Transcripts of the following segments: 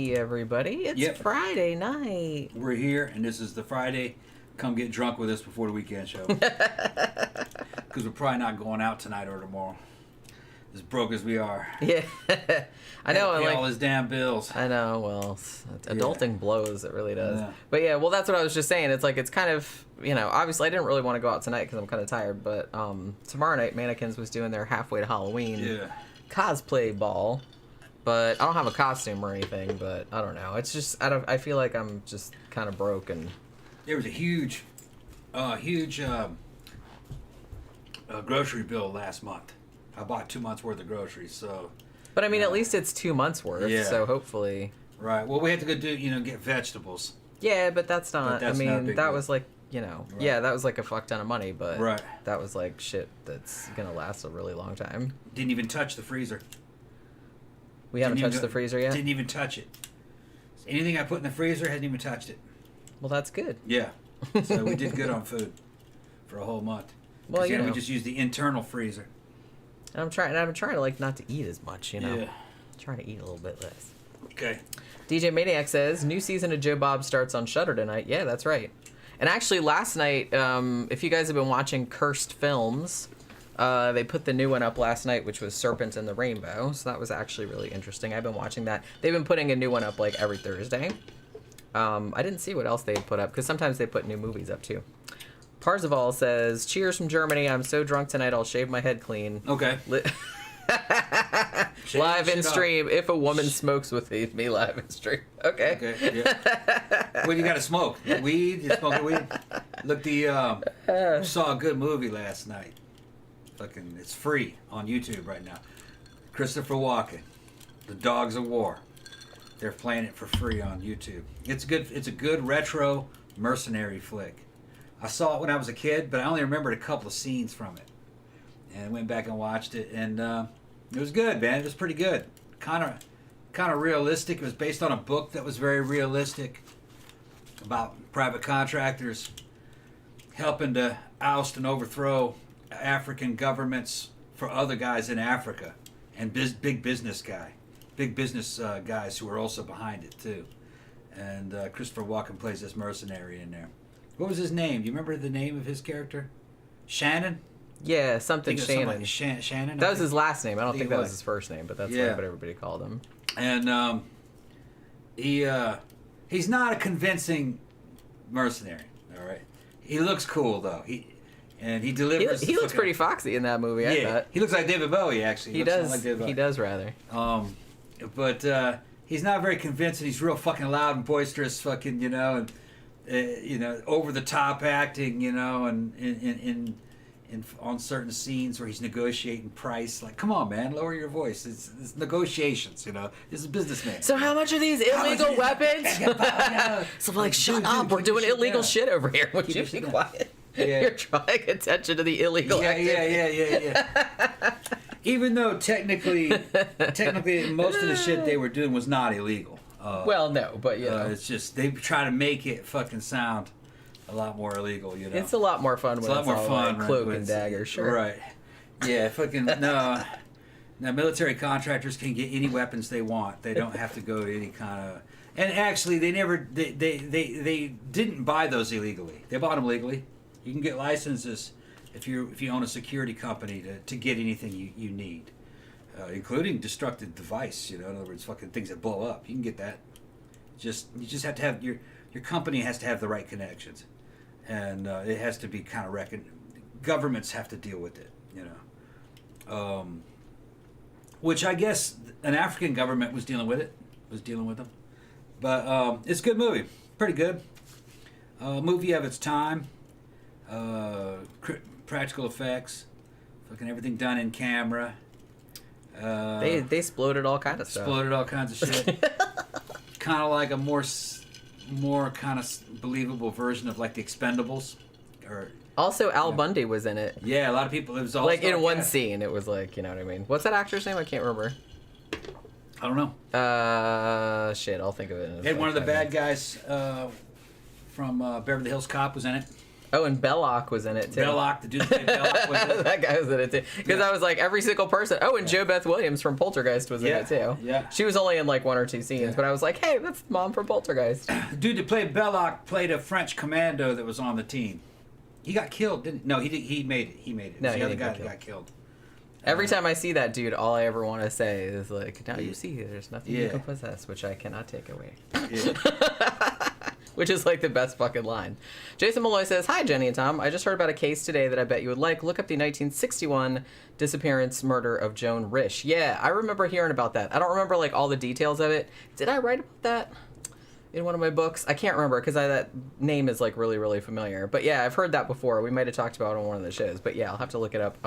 Hey, everybody. It's Friday night. We're here, and this is the Friday. Come get drunk with us before the weekend show. Because we're probably not going out tonight or tomorrow. As broke as we are. Yeah. I know. Pay all his damn bills. I know. Well, adulting blows. It really does. Yeah. But yeah, well, that's what I was just saying. It's like, it's kind of, obviously I didn't really want to go out tonight because I'm kind of tired. But tomorrow night, Mannequins was doing their halfway to Halloween cosplay ball. But I don't have a costume or anything. But I don't know. It's just, I feel like I'm just kind of broke. And there was a huge grocery bill last month. I bought 2 months worth of groceries, so. But I mean, at least it's 2 months worth, so hopefully. Right. Well, we had to go do, get vegetables. Yeah, but that's not. That's I mean, not that was like, yeah, that was like a fuck ton of money, but right. That was like shit that's gonna last a really long time. Didn't even touch the freezer. We haven't touched the freezer yet. Didn't even touch it. Anything I put in the freezer hasn't even touched it. Well, that's good. Yeah. So we did good on food for a whole month. Well, we just used the internal freezer. And I'm trying to like not to eat as much, Yeah. I'm trying to eat a little bit less. Okay. DJ Maniac says, new season of Joe Bob starts on Shudder tonight. Yeah, that's right. And actually last night, if you guys have been watching Cursed Films, they put the new one up last night, which was Serpent and the Rainbow. So that was actually really interesting. I've been watching that. They've been putting a new one up like every Thursday. I didn't see what else they had put up, because sometimes they put new movies up too. Parzival says, cheers from Germany. I'm so drunk tonight I'll shave my head clean. Okay. Live in stream. If a woman smokes with me, live in stream. Okay. Okay. Yeah. What do you got to smoke? Weed? You smoking weed? Look, saw a good movie last night. Fucking, it's free on YouTube right now. Christopher Walken, The Dogs of War. They're playing it for free on YouTube. It's good. It's a good retro mercenary flick. I saw it when I was a kid, but I only remembered a couple of scenes from it. And went back and watched it, and it was good, man. It was pretty good. Kind of realistic. It was based on a book that was very realistic about private contractors helping to oust and overthrow African governments for other guys in Africa, and big business guys who are also behind it too. And Christopher Walken plays this mercenary in there. What was his name? Do you remember the name of his character? Shannon? Yeah, something Shannon. Like Shannon? That was his last name. I don't think that was his first name, but that's what everybody called him. And he's not a convincing mercenary, all right? He looks cool, though. He delivers... He looks pretty foxy in that movie, I thought. He looks like David Bowie, actually. He does. He does, rather. But he's not very convincing. He's real fucking loud and boisterous, fucking, and... over the top acting, and in on certain scenes where he's negotiating price. Like, come on, man, lower your voice. It's negotiations, This is a businessman. So how much are these illegal weapons? So like, shut up. We're doing illegal shit over here. Would you be quiet? Yeah. You're drawing attention to the illegal activity. Yeah. Even though technically, most of the shit they were doing was not illegal. Well, no, but it's just they try to make it fucking sound a lot more illegal, It's a lot more fun when it's all like cloak and dagger, sure. Right. Yeah, fucking no. Now military contractors can get any weapons they want. They don't have to go to any kind of. And actually, they didn't buy those illegally. They bought them legally. You can get licenses if you own a security company to get anything you need. Including destructive device, in other words, fucking things that blow up. You can get that. You just have to have your company has to have the right connections, and it has to be kind of reckoned. Governments have to deal with it, which I guess an African government was dealing with them. But it's a good movie, pretty good. Movie of its time. Practical effects, fucking everything done in camera. They exploded all kinds of stuff. Exploded all kinds of shit. Kind of like a more kind of believable version of like the Expendables. Also, Al Bundy was in it. Yeah, a lot of people. It was all like in one scene. It was like, you know what I mean. What's that actor's name? I can't remember. I don't know. Shit, I'll think of it. One of the bad guys from Beverly Hills Cop was in it. Oh, and Belloc was in it too. Belloc, the dude that played Belloc was in it. That guy was in it too. Because I was like, every single person. Oh, and Jo Beth Williams from Poltergeist was in it too. Yeah. She was only in like 1 or 2 scenes, but I was like, hey, that's the mom from Poltergeist. The dude that played Belloc played a French commando that was on the team. He got killed, didn't he? No, he made it. He made it. No, the he other didn't guy get that got killed. Every time I see that dude, all I ever want to say is like, now you see, there's nothing you Yeah. can possess, which I cannot take away. Yeah. Which is like the best fucking line. Jason Malloy says, hi, Jenny and Tom. I just heard about a case today that I bet you would like. Look up the 1961 disappearance murder of Joan Risch. Yeah, I remember hearing about that. I don't remember like all the details of it. Did I write about that in one of my books? I can't remember because that name is like really, really familiar. But yeah, I've heard that before. We might have talked about it on one of the shows. But yeah, I'll have to look it up.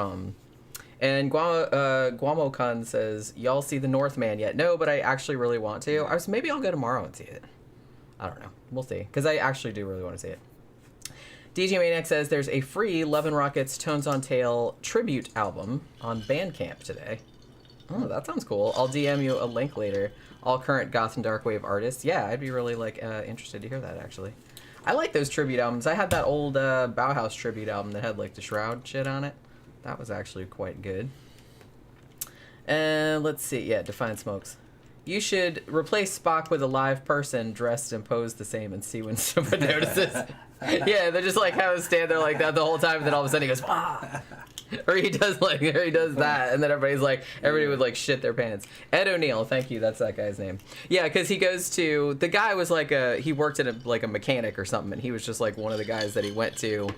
And Guamo-kun says, y'all see The Northman yet? No, but I actually really want to. Maybe I'll go tomorrow and see it. I don't know. We'll see. Because I actually do really want to see it. DJ Maniac says there's a free Love and Rockets Tones on Tail tribute album on Bandcamp today. Oh, that sounds cool. I'll DM you a link later. All current goth and dark wave artists. Yeah, I'd be really interested to hear that actually. I like those tribute albums. I had that old Bauhaus tribute album that had like the Shroud shit on it. That was actually quite good. And let's see. Yeah, Defiant Smokes. You should replace Spock with a live person dressed and posed the same and see when someone notices. Yeah, they're just like have him stand there like that the whole time, and then all of a sudden he goes, ah! Or he does that, and then everybody would like shit their pants. Ed O'Neill, thank you, that's that guy's name. Yeah, because he goes to, the guy was like he worked at a mechanic or something, and he was just like one of the guys that he went to,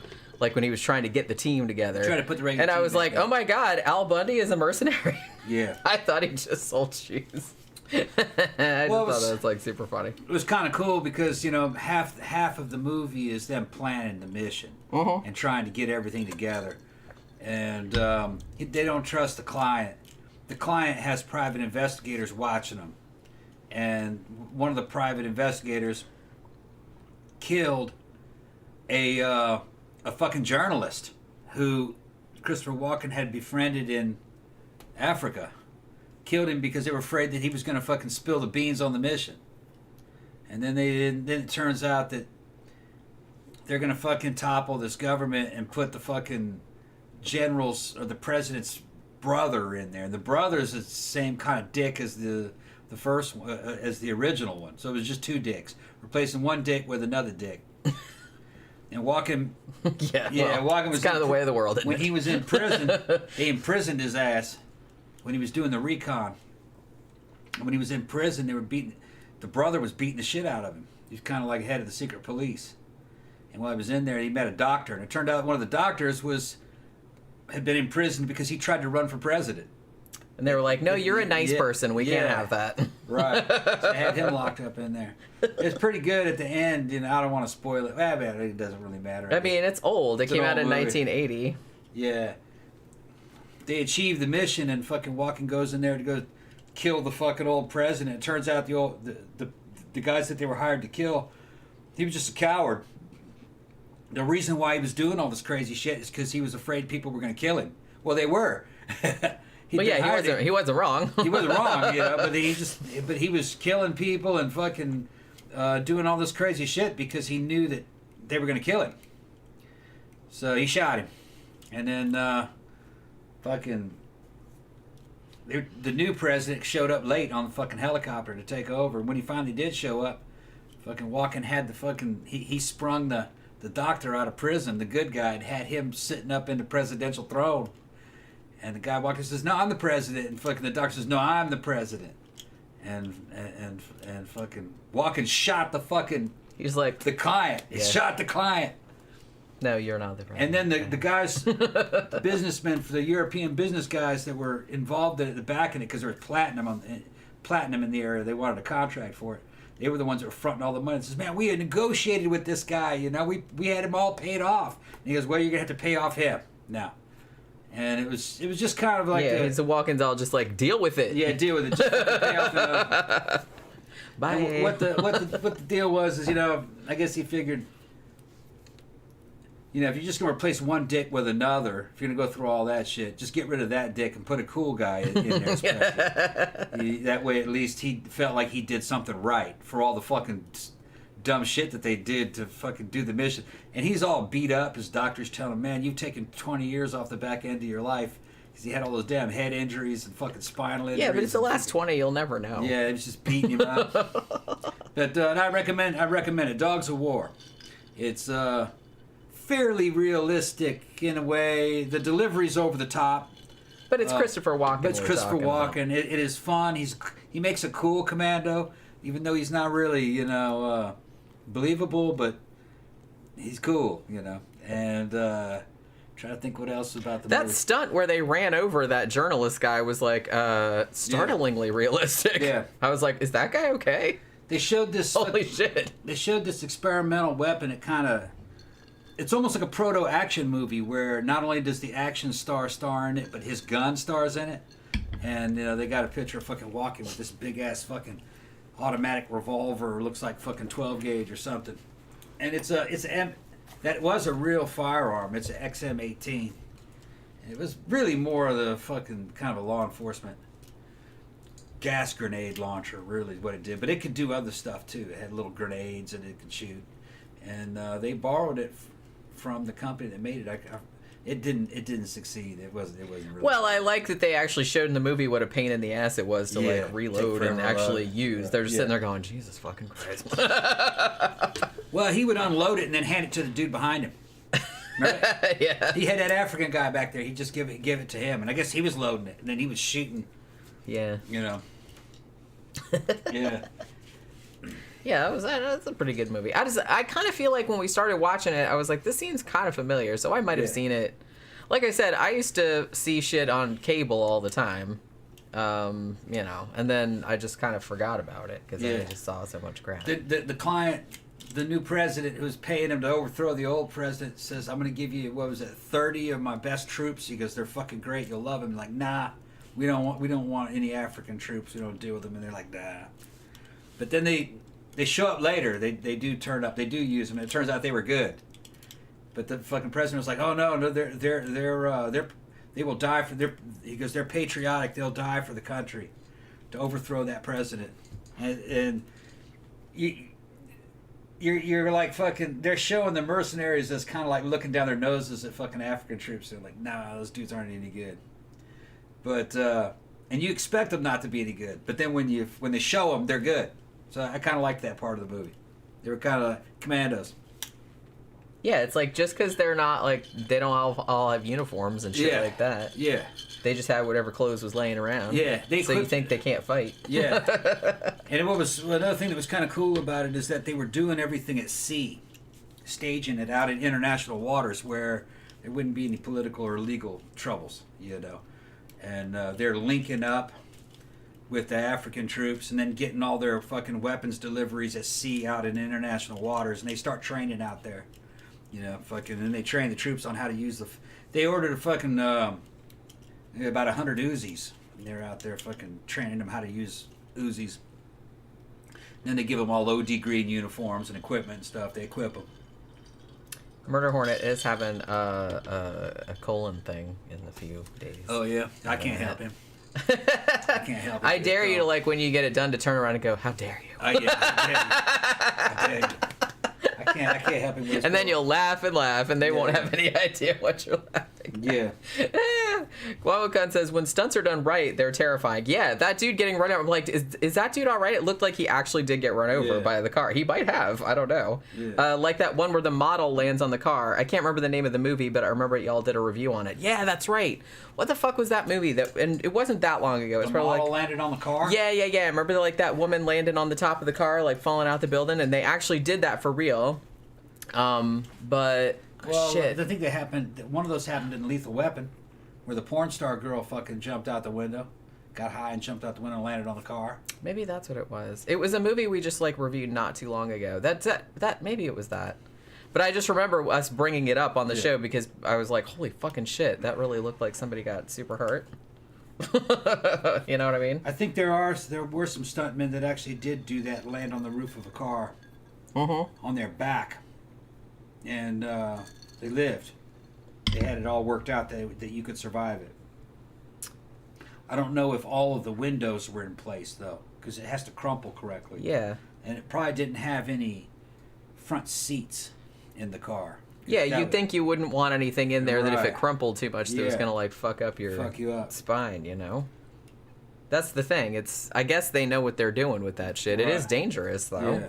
like when he was trying to get the team together. Trying to put the regular and I team was like, together. oh my god, Al Bundy is a mercenary. Yeah. I thought he just sold shoes. I thought that was like super funny. It was kind of cool because, you know, half of the movie is them planning the mission and trying to get everything together. And they don't trust the client. The client has private investigators watching them. And one of the private investigators killed a fucking journalist who Christopher Walken had befriended in Africa. Killed him because they were afraid that he was going to fucking spill the beans on the mission. And then then it turns out that they're going to fucking topple this government and put the fucking general's or the president's brother in there. And the brother's the same kind of dick as the first one, as the original one. So it was just 2 dicks, replacing one dick with another dick. And Walken, Walken was kind of the way of the world. When he was in prison, they imprisoned his ass when he was doing the recon. And when he was in prison, the brother was beating the shit out of him. He's kind of like head of the secret police. And while he was in there, he met a doctor, and it turned out one of the doctors had been imprisoned because he tried to run for president. And they were like, no, you're a nice person. We can't have that. Right. So they had him locked up in there. It's pretty good at the end. You know, I don't want to spoil it. Well, it doesn't really matter. I mean, it's old. It came out in 1980. Yeah. They achieve the mission, and fucking Walken goes in there to go kill the fucking old president. It turns out the guys that they were hired to kill, he was just a coward. The reason why he was doing all this crazy shit is because he was afraid people were going to kill him. Well, they were. But yeah, he wasn't wrong. He wasn't wrong, you know. But he was killing people and fucking doing all this crazy shit because he knew that they were going to kill him. So he shot him, and then fucking the new president showed up late on the fucking helicopter to take over. And when he finally did show up, fucking Walken had the fucking he sprung the doctor out of prison, the good guy, and had him sitting up in the presidential throne. And the guy Walken says, "No, I'm the president." And fucking the doctor says, "No, I'm the president." And fucking Walken shot the fucking. He's like the client. He shot the client. No, you're not the president. And then the guys, the businessmen, for the European business guys that were involved at the back in it, because there was platinum in the area, they wanted a contract for it. They were the ones that were fronting all the money. It says, "Man, we had negotiated with this guy. You know, we had him all paid off." And he goes, "Well, you're gonna have to pay off him now." And it was just kind of like so Walken's all just like, deal with it. Yeah, deal with it. Just pay off the Bye. And what the deal was is, you know, I guess he figured, you know, if you're just gonna replace one dick with another, if you're gonna go through all that shit, just get rid of that dick and put a cool guy in there. That way, at least he felt like he did something right for all the fucking dumb shit that they did to fucking do the mission. And he's all beat up. His doctor's telling him, man, you've taken 20 years off the back end of your life. Because he had all those damn head injuries and fucking spinal injuries. Yeah, but it's the last 20. You'll never know. Yeah, it was just beating him up. But I recommend it. Dogs of War. It's fairly realistic in a way. The delivery's over the top. But it's Christopher Walken. But it's Christopher Walken. It is fun. He makes a cool commando, even though he's not really, believable, but he's cool, And trying to think what else about the movie. Stunt where they ran over that journalist guy was like startlingly realistic. Yeah. I was like, is that guy okay? They showed this. Holy shit. They showed this experimental weapon. It's almost like a proto-action movie where not only does the action star in it, but his gun stars in it. And, they got a picture of fucking Walken with this big-ass fucking automatic revolver. Looks like fucking 12 gauge or something. And that was a real firearm. It's an XM18. It was really more of the fucking kind of a law enforcement gas grenade launcher, really, what it did. But it could do other stuff too. It had little grenades and it could shoot. And they borrowed it from the company that made it. It didn't succeed. It wasn't really. Well, I like that they actually showed in the movie what a pain in the ass it was to reload and actually use. They're just sitting there going, Jesus fucking Christ. Well, he would unload it and then hand it to the dude behind him. Right? Yeah. He had that African guy back there. He'd just give it to him, and I guess he was loading it, and then he was shooting. Yeah. Yeah. Yeah, that's a pretty good movie. I kind of feel like when we started watching it, I was like, this seems kind of familiar, so I might have seen it. Like I said, I used to see shit on cable all the time, and then I just kind of forgot about it because I just saw so much crap. The client, the new president who's paying him to overthrow the old president, says, I'm going to give you, 30 of my best troops. He goes, they're fucking great. You'll love them. I'm like, nah, we don't want any African troops. We don't deal with them. And they're like, nah. But then they show up later. They do turn up. They do use them. And it turns out they were good. But the fucking president was like, oh no, they will die for their. He goes, they're patriotic. They'll die for the country, to overthrow that president. And you're like fucking. They're showing the mercenaries as kind of like looking down their noses at fucking African troops. They're like, nah, those dudes aren't any good. But and you expect them not to be any good. But then when they show them, they're good. So I kind of liked that part of the movie. They were kind of commandos. Yeah, it's like just because they're not like they don't all have uniforms and shit like that. Yeah. They just had whatever clothes was laying around. Yeah. You think they can't fight. Yeah. And another thing that was kind of cool about it is that they were doing everything at sea, staging it out in international waters where there wouldn't be any political or legal troubles, And they're linking up with the African troops and then getting all their fucking weapons deliveries at sea out in international waters, and they start training out there. And they train the troops on how to use they ordered a fucking about 100 Uzis. And they're out there fucking training them how to use Uzis. And then they give them all OD green uniforms and equipment and stuff. They equip them. Murder Hornet is having a colon thing in a few days. Oh yeah, I can't help him. I can't help it. I dare you to, like, when you get it done, to turn around and go, how dare you? I dare you. I can't help it. And then you'll laugh, and they won't have any idea what you're laughing at. Yeah. Guawakan says, when stunts are done right, they're terrifying. Yeah, that dude getting run over, I'm like, is that dude all right? It looked like he actually did get run over by the car. He might have. I don't know. Yeah. Like that one where the model lands on the car. I can't remember the name of the movie, but I remember y'all did a review on it. Yeah, that's right. What the fuck was that movie? And it wasn't that long ago. It's probably model landed on the car? Yeah. I remember like that woman landing on the top of the car, like falling out the building, and they actually did that for real. But shit. I think one of those happened in Lethal Weapon, where the porn star girl fucking jumped out the window, got high and jumped out the window and landed on the car. Maybe that's what it was. It was a movie we just like reviewed not too long ago. That maybe it was that. But I just remember us bringing it up on the show because I was like, holy fucking shit, that really looked like somebody got super hurt. You know what I mean? I think there were some stuntmen that actually did do that, land on the roof of a car on their back. And they lived. They had it all worked out that you could survive it. I don't know if all of the windows were in place, though, because it has to crumple correctly. Yeah. And it probably didn't have any front seats in the car. Yeah, you'd think you wouldn't want anything in there that if it Right. crumpled too much, that was Yeah. gonna like fuck you up. Spine, you know. That's the thing. I guess they know what they're doing with that shit. It is Right. dangerous though. Yeah.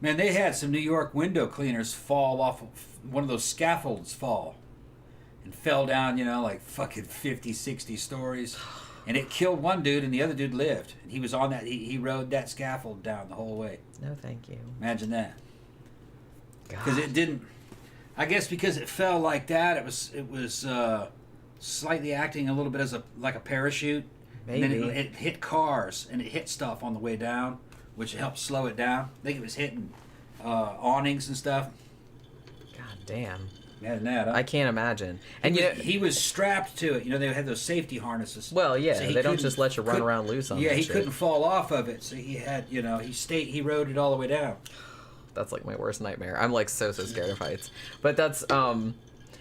Man, they had some New York window cleaners fall off of one of those scaffolds and fell down, like fucking 50, 60 stories. And it killed one dude and the other dude lived. And he was on that, he rode that scaffold down the whole way. No, thank you. Imagine that. God. Because it didn't, I guess because it fell like that, it was slightly acting a little bit as like a parachute. Maybe. And then it hit cars and it hit stuff on the way down, which helped slow it down. I think it was hitting awnings and stuff. God damn. Imagine that, huh? I can't imagine. And he was strapped to it. They had those safety harnesses. well, yeah, So he they don't couldn't- just let you run around loose on Yeah, that he shit. couldn't fall off of it. So he had, he rode it all the way down. That's like my worst nightmare. I'm like so scared of heights. But that's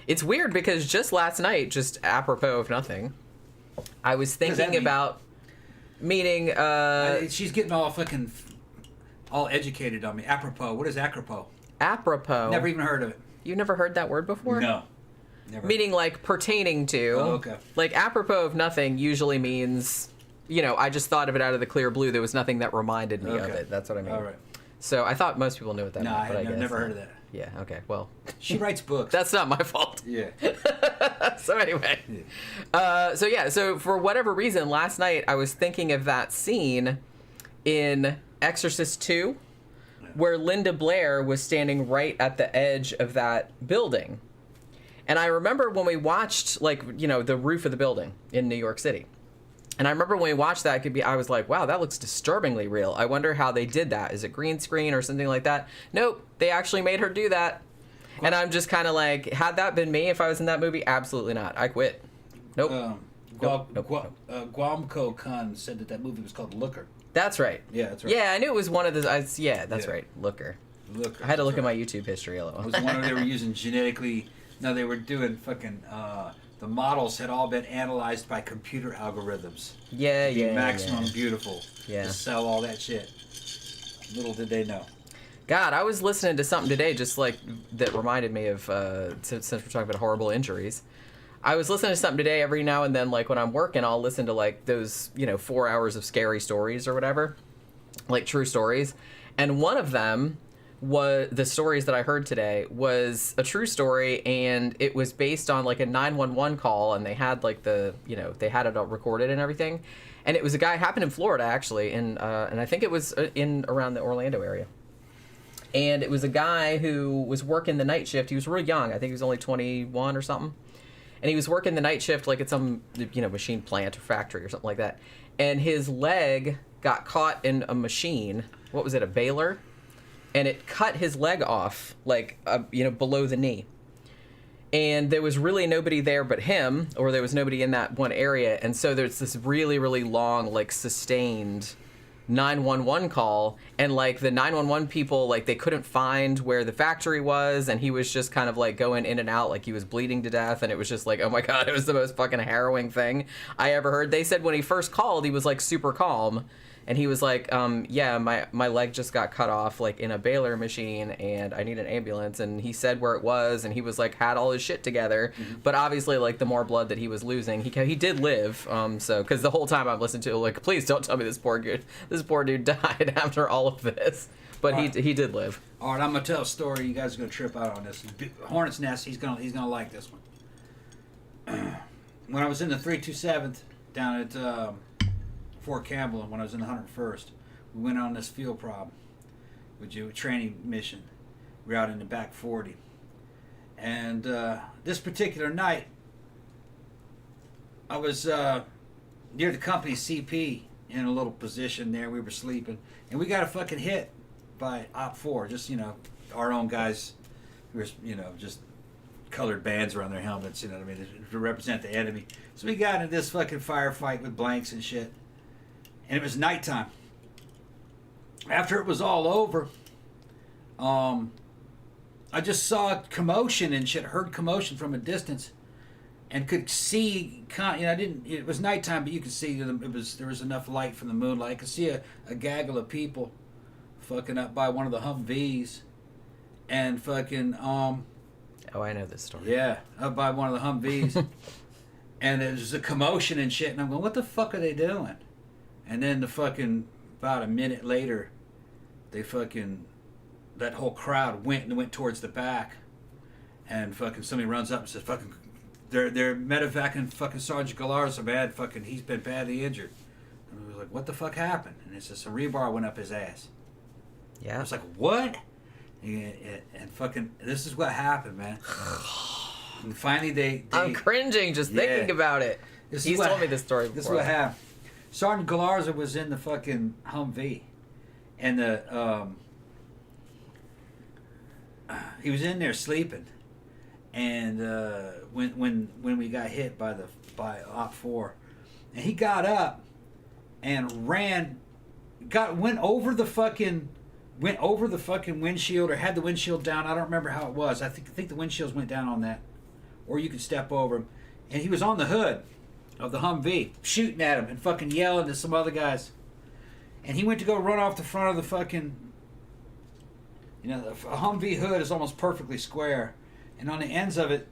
it's weird because just last night, just apropos of nothing, I was does that thinking mean? about meeting She's getting all fucking all educated on me. Apropos. What is apropos? apropos. Never even heard of it. You never heard that word before? No. Never. Meaning like pertaining to. Oh, okay. Like apropos of nothing usually means, I just thought of it out of the clear blue. There was nothing that reminded me of Okay. it. That's what I mean. All right. So I thought most people knew what that No, meant, but I I've guess never heard of that. Yeah. Okay. Well, She writes books. that's not my fault. Yeah. So anyway, so for whatever reason, last night I was thinking of that scene in Exorcist 2, where Linda Blair was standing right at the edge of that building, and I remember when we watched the roof of the building in New York City. And I remember when we watched that, I was like, wow, that looks disturbingly real. I wonder how they did that. Is it green screen or something like that? Nope, they actually made her do that. And I'm just kind of like, had that been me if I was in that movie? Absolutely not. I quit. Nope. Guamco Khan said that movie was called Looker. That's right. Yeah, that's right. Yeah, I knew it was one of those. Yeah, that's Yeah. right. Looker. Looker. I had to look that's at right. my YouTube history. It LOL. was one where they were using genetically. No, they were doing fucking. The models had all been analyzed by computer algorithms. Yeah, To be yeah, maximum yeah. beautiful. Yeah. To sell all that shit. Little did they know. God, I was listening to something today just like that reminded me of, since we're talking about horrible injuries. I was listening to something today every now and then, like when I'm working, I'll listen to like those, 4 hours of scary stories or whatever, like true stories. And one of them was, the stories that I heard today was a true story, and it was based on like a 911 call, and they had like they had it all recorded and everything. And it was a guy, happened in Florida actually, and I think it was in around the Orlando area. And it was a guy who was working the night shift. He was real young. I think he was only 21 or something. And he was working the night shift like at some, machine plant or factory or something like that. And his leg got caught in a machine. What was it, a baler? And it cut his leg off, like, below the knee. And there was really nobody there but him, or there was nobody in that one area. And so there's this really, really long, like, sustained 911 call, and like the 911 people, like they couldn't find where the factory was, and he was just kind of like going in and out, like he was bleeding to death, and it was just like, oh my God, it was the most fucking harrowing thing I ever heard. They said when he first called, he was like super calm, and he was like, yeah, my leg just got cut off like in a baler machine, and I need an ambulance. And he said where it was, and he was like had all his shit together. But obviously, like the more blood that he was losing, he did live. So because the whole time I'm listening to it, like, please don't tell me this poor dude died after all of this. But he did live. All right, I'm gonna tell a story. You guys are gonna trip out on this. Hornet's Nest. He's gonna like this one. When I was in the 327th down at Fort Campbell, and when I was in the 101st, we went on this field prob, with you training mission. We were out in the back 40, and this particular night, I was near the company CP in a little position there. We were sleeping, and we got a fucking hit by Op 4. Just our own guys, who were just colored bands around their helmets. You know what I mean, to represent the enemy. So we got into this fucking firefight with blanks and shit. And it was nighttime. After it was all over, I just saw commotion and shit, heard commotion from a distance, and could see. It was nighttime, but you could see there was enough light from the moonlight. I could see a gaggle of people fucking up by one of the Humvees, and fucking Oh, I know this story. yeah, up by one of the Humvees, and there's a commotion and shit, and I'm going, what the fuck are they doing? And then the fucking about a minute later, they fucking that whole crowd went towards the back, and fucking somebody runs up and says, fucking, they're medevacing fucking Sergeant Gallarza so bad, fucking he's been badly injured. And I was like, what the fuck happened? And it says some rebar went up his ass. I Yeah. was like, what? And fucking, this is what happened, man. And finally, they I'm cringing just thinking about it. He's told me this story before. This is what happened. Sergeant Gallarza was in the fucking Humvee, and he was in there sleeping, and when we got hit by Op 4, and he got up and went over the fucking windshield, or had the windshield down. I don't remember how it was. I think the windshields went down on that, or you could step over him, and he was on the hood of the Humvee, shooting at him and fucking yelling to some other guys. And he went to go run off the front of the fucking, a Humvee hood is almost perfectly square, and on the ends of it,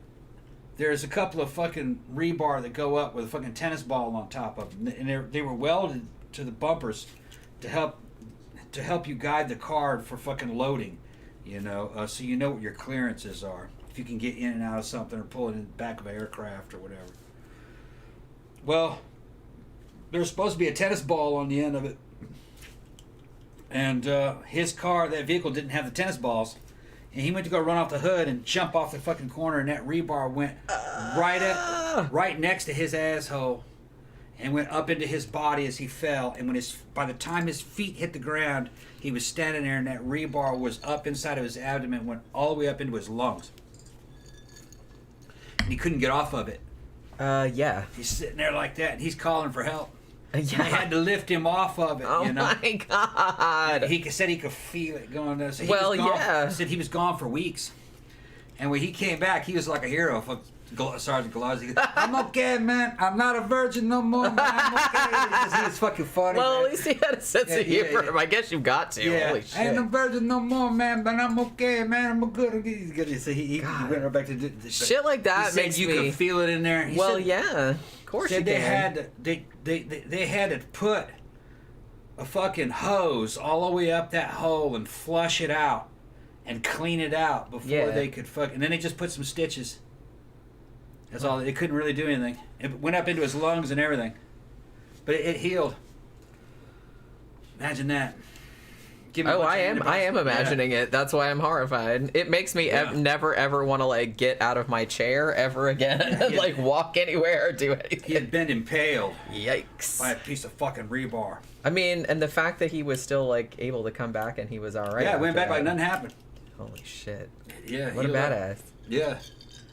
there's a couple of fucking rebar that go up with a fucking tennis ball on top of them, and they were welded to the bumpers to help you guide the car for fucking loading, so you know what your clearances are, if you can get in and out of something or pull it in the back of an aircraft or whatever. Well, there's supposed to be a tennis ball on the end of it, and his car, that vehicle, didn't have the tennis balls, and he went to go run off the hood and jump off the fucking corner, and that rebar went right next to his asshole and went up into his body as he fell. And by the time his feet hit the ground, he was standing there, and that rebar was up inside of his abdomen, went all the way up into his lungs, and he couldn't get off of it. Yeah. He's sitting there like that, and he's calling for help. Yeah. And they had to lift him off of it. Oh my God. He said he could feel it going there. So he said he was gone for weeks, and when he came back, he was like a hero. Sergeant Gallarza. He goes, I'm okay, man. I'm not a virgin no more, man. I'm okay. He was fucking funny. Well, man. at least he had a sense of humor. Yeah. I guess you've got to. Yeah. Holy shit. I ain't a virgin no more, man, but I'm okay, man. I'm good. He's good. So he went right back to the shit like that. He makes said you could feel it in there. He said, yeah, of course you can. They had to put a fucking hose all the way up that hole and flush it out and clean it out before they could and then they just put some stitches. That's all. It couldn't really do anything. It went up into his lungs and everything, but it healed. Imagine that. I am imagining it. That's why I'm horrified. It makes me never ever want to get out of my chair ever again, walk anywhere or do anything. He had been impaled. Yikes! By a piece of fucking rebar. I mean, and the fact that he was still able to come back and he was all right. Yeah, went back like nothing happened. Holy shit! Yeah, what a badass. Yeah,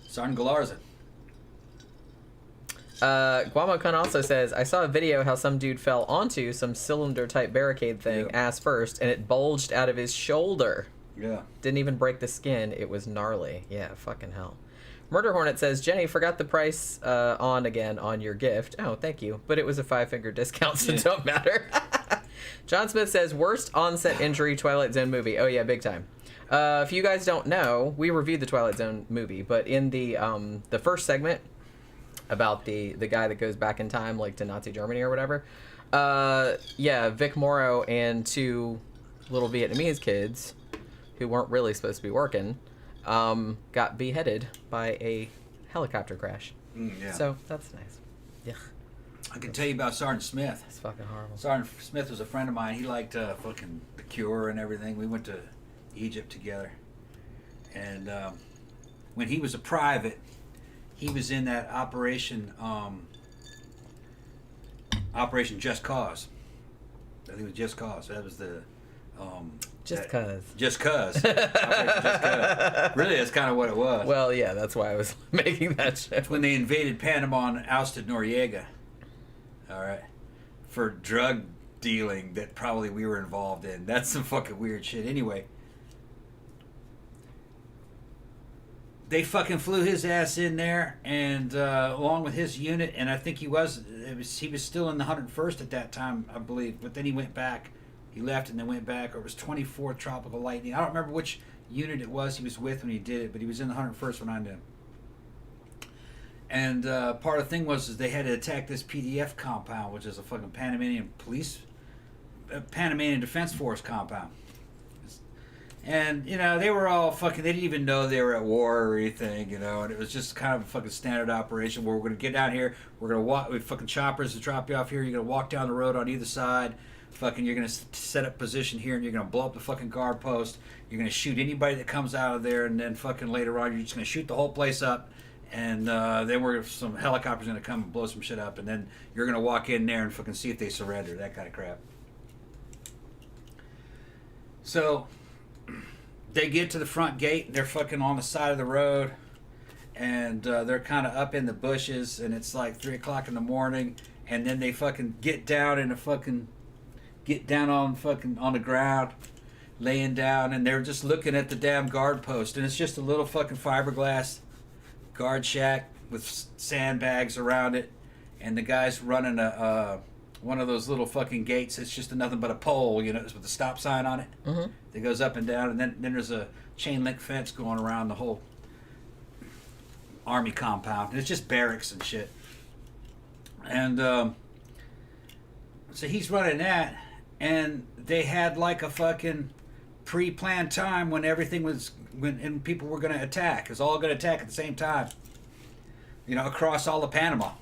Sergeant Gallarza. Guamo-kun also says, I saw a video how some dude fell onto some cylinder-type barricade thing, ass first, and it bulged out of his shoulder. Yeah. Didn't even break the skin. It was gnarly. Yeah, fucking hell. Murder Hornet says, Jenny, forgot the price on your gift. Oh, thank you. But it was a 5-finger discount, so it don't matter. John Smith says, worst onset injury Twilight Zone movie. Oh, yeah, big time. If you guys don't know, we reviewed the Twilight Zone movie, but in the first segment, about the guy that goes back in time to Nazi Germany or whatever, Vic Morrow and 2 little Vietnamese kids who weren't really supposed to be working got beheaded by a helicopter crash. So that's nice. Yeah, I can tell you about Sergeant Smith. It's fucking horrible. Sergeant Smith was a friend of mine. He liked fucking The Cure and everything. We went to Egypt together, and when he was a private, he was in that Operation Just Cause. I think it was Just Cause. That was the Just Cause. Just Cause. Operation Just Cause. Really, that's kind of what it was. Well, yeah, that's why I was making that shit. That's when they invaded Panama and ousted Noriega. All right, for drug dealing that probably we were involved in. That's some fucking weird shit. Anyway. They fucking flew his ass in there, and along with his unit, and I think he was still in the 101st at that time, I believe. But then he went back He left and then went back. Or it was 24th Tropical Lightning. I don't remember which unit it was he was with when he did it, but he was in the 101st when I knew him. And part of the thing was is they had to attack this PDF compound, which is a fucking Panamanian Defense Force compound. And, you know, they were all fucking, they didn't even know they were at war or anything, you know, and it was just kind of a fucking standard operation where we're going to get down here, we're going to walk, with fucking choppers to drop you off here, you're going to walk down the road on either side, fucking, you're going to set up position here, and you're going to blow up the fucking guard post, you're going to shoot anybody that comes out of there, and then fucking later on, you're just going to shoot the whole place up, and then some helicopters going to come and blow some shit up, and then you're going to walk in there and fucking see if they surrender, that kind of crap. So they get to the front gate, and they're fucking on the side of the road, and they're kind of up in the bushes, and it's like 3 o'clock in the morning, and then they fucking get down on the ground, laying down, and they're just looking at the damn guard post, and it's just a little fucking fiberglass guard shack with sandbags around it, and the guy's running one of those little fucking gates. It's just nothing but a pole, you know, with a stop sign on it. Mm-hmm. That goes up and down, and then there's a chain link fence going around the whole army compound, and it's just barracks and shit. And so he's running that, and they had like a fucking pre-planned time when people were going to attack. It was all going to attack at the same time, you know, across all of Panama.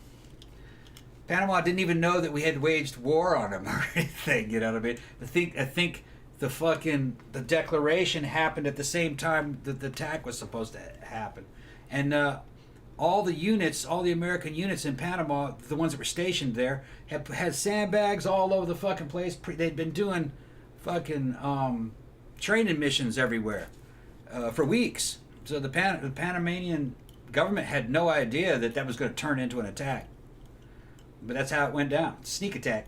Panama didn't even know that we had waged war on them or anything, you know what I mean? I think the declaration happened at the same time that the attack was supposed to happen. And all the American units in Panama, the ones that were stationed there, had sandbags all over the fucking place. They'd been doing fucking training missions everywhere for weeks. So the Panamanian government had no idea that was going to turn into an attack. But that's how it went down. Sneak attack.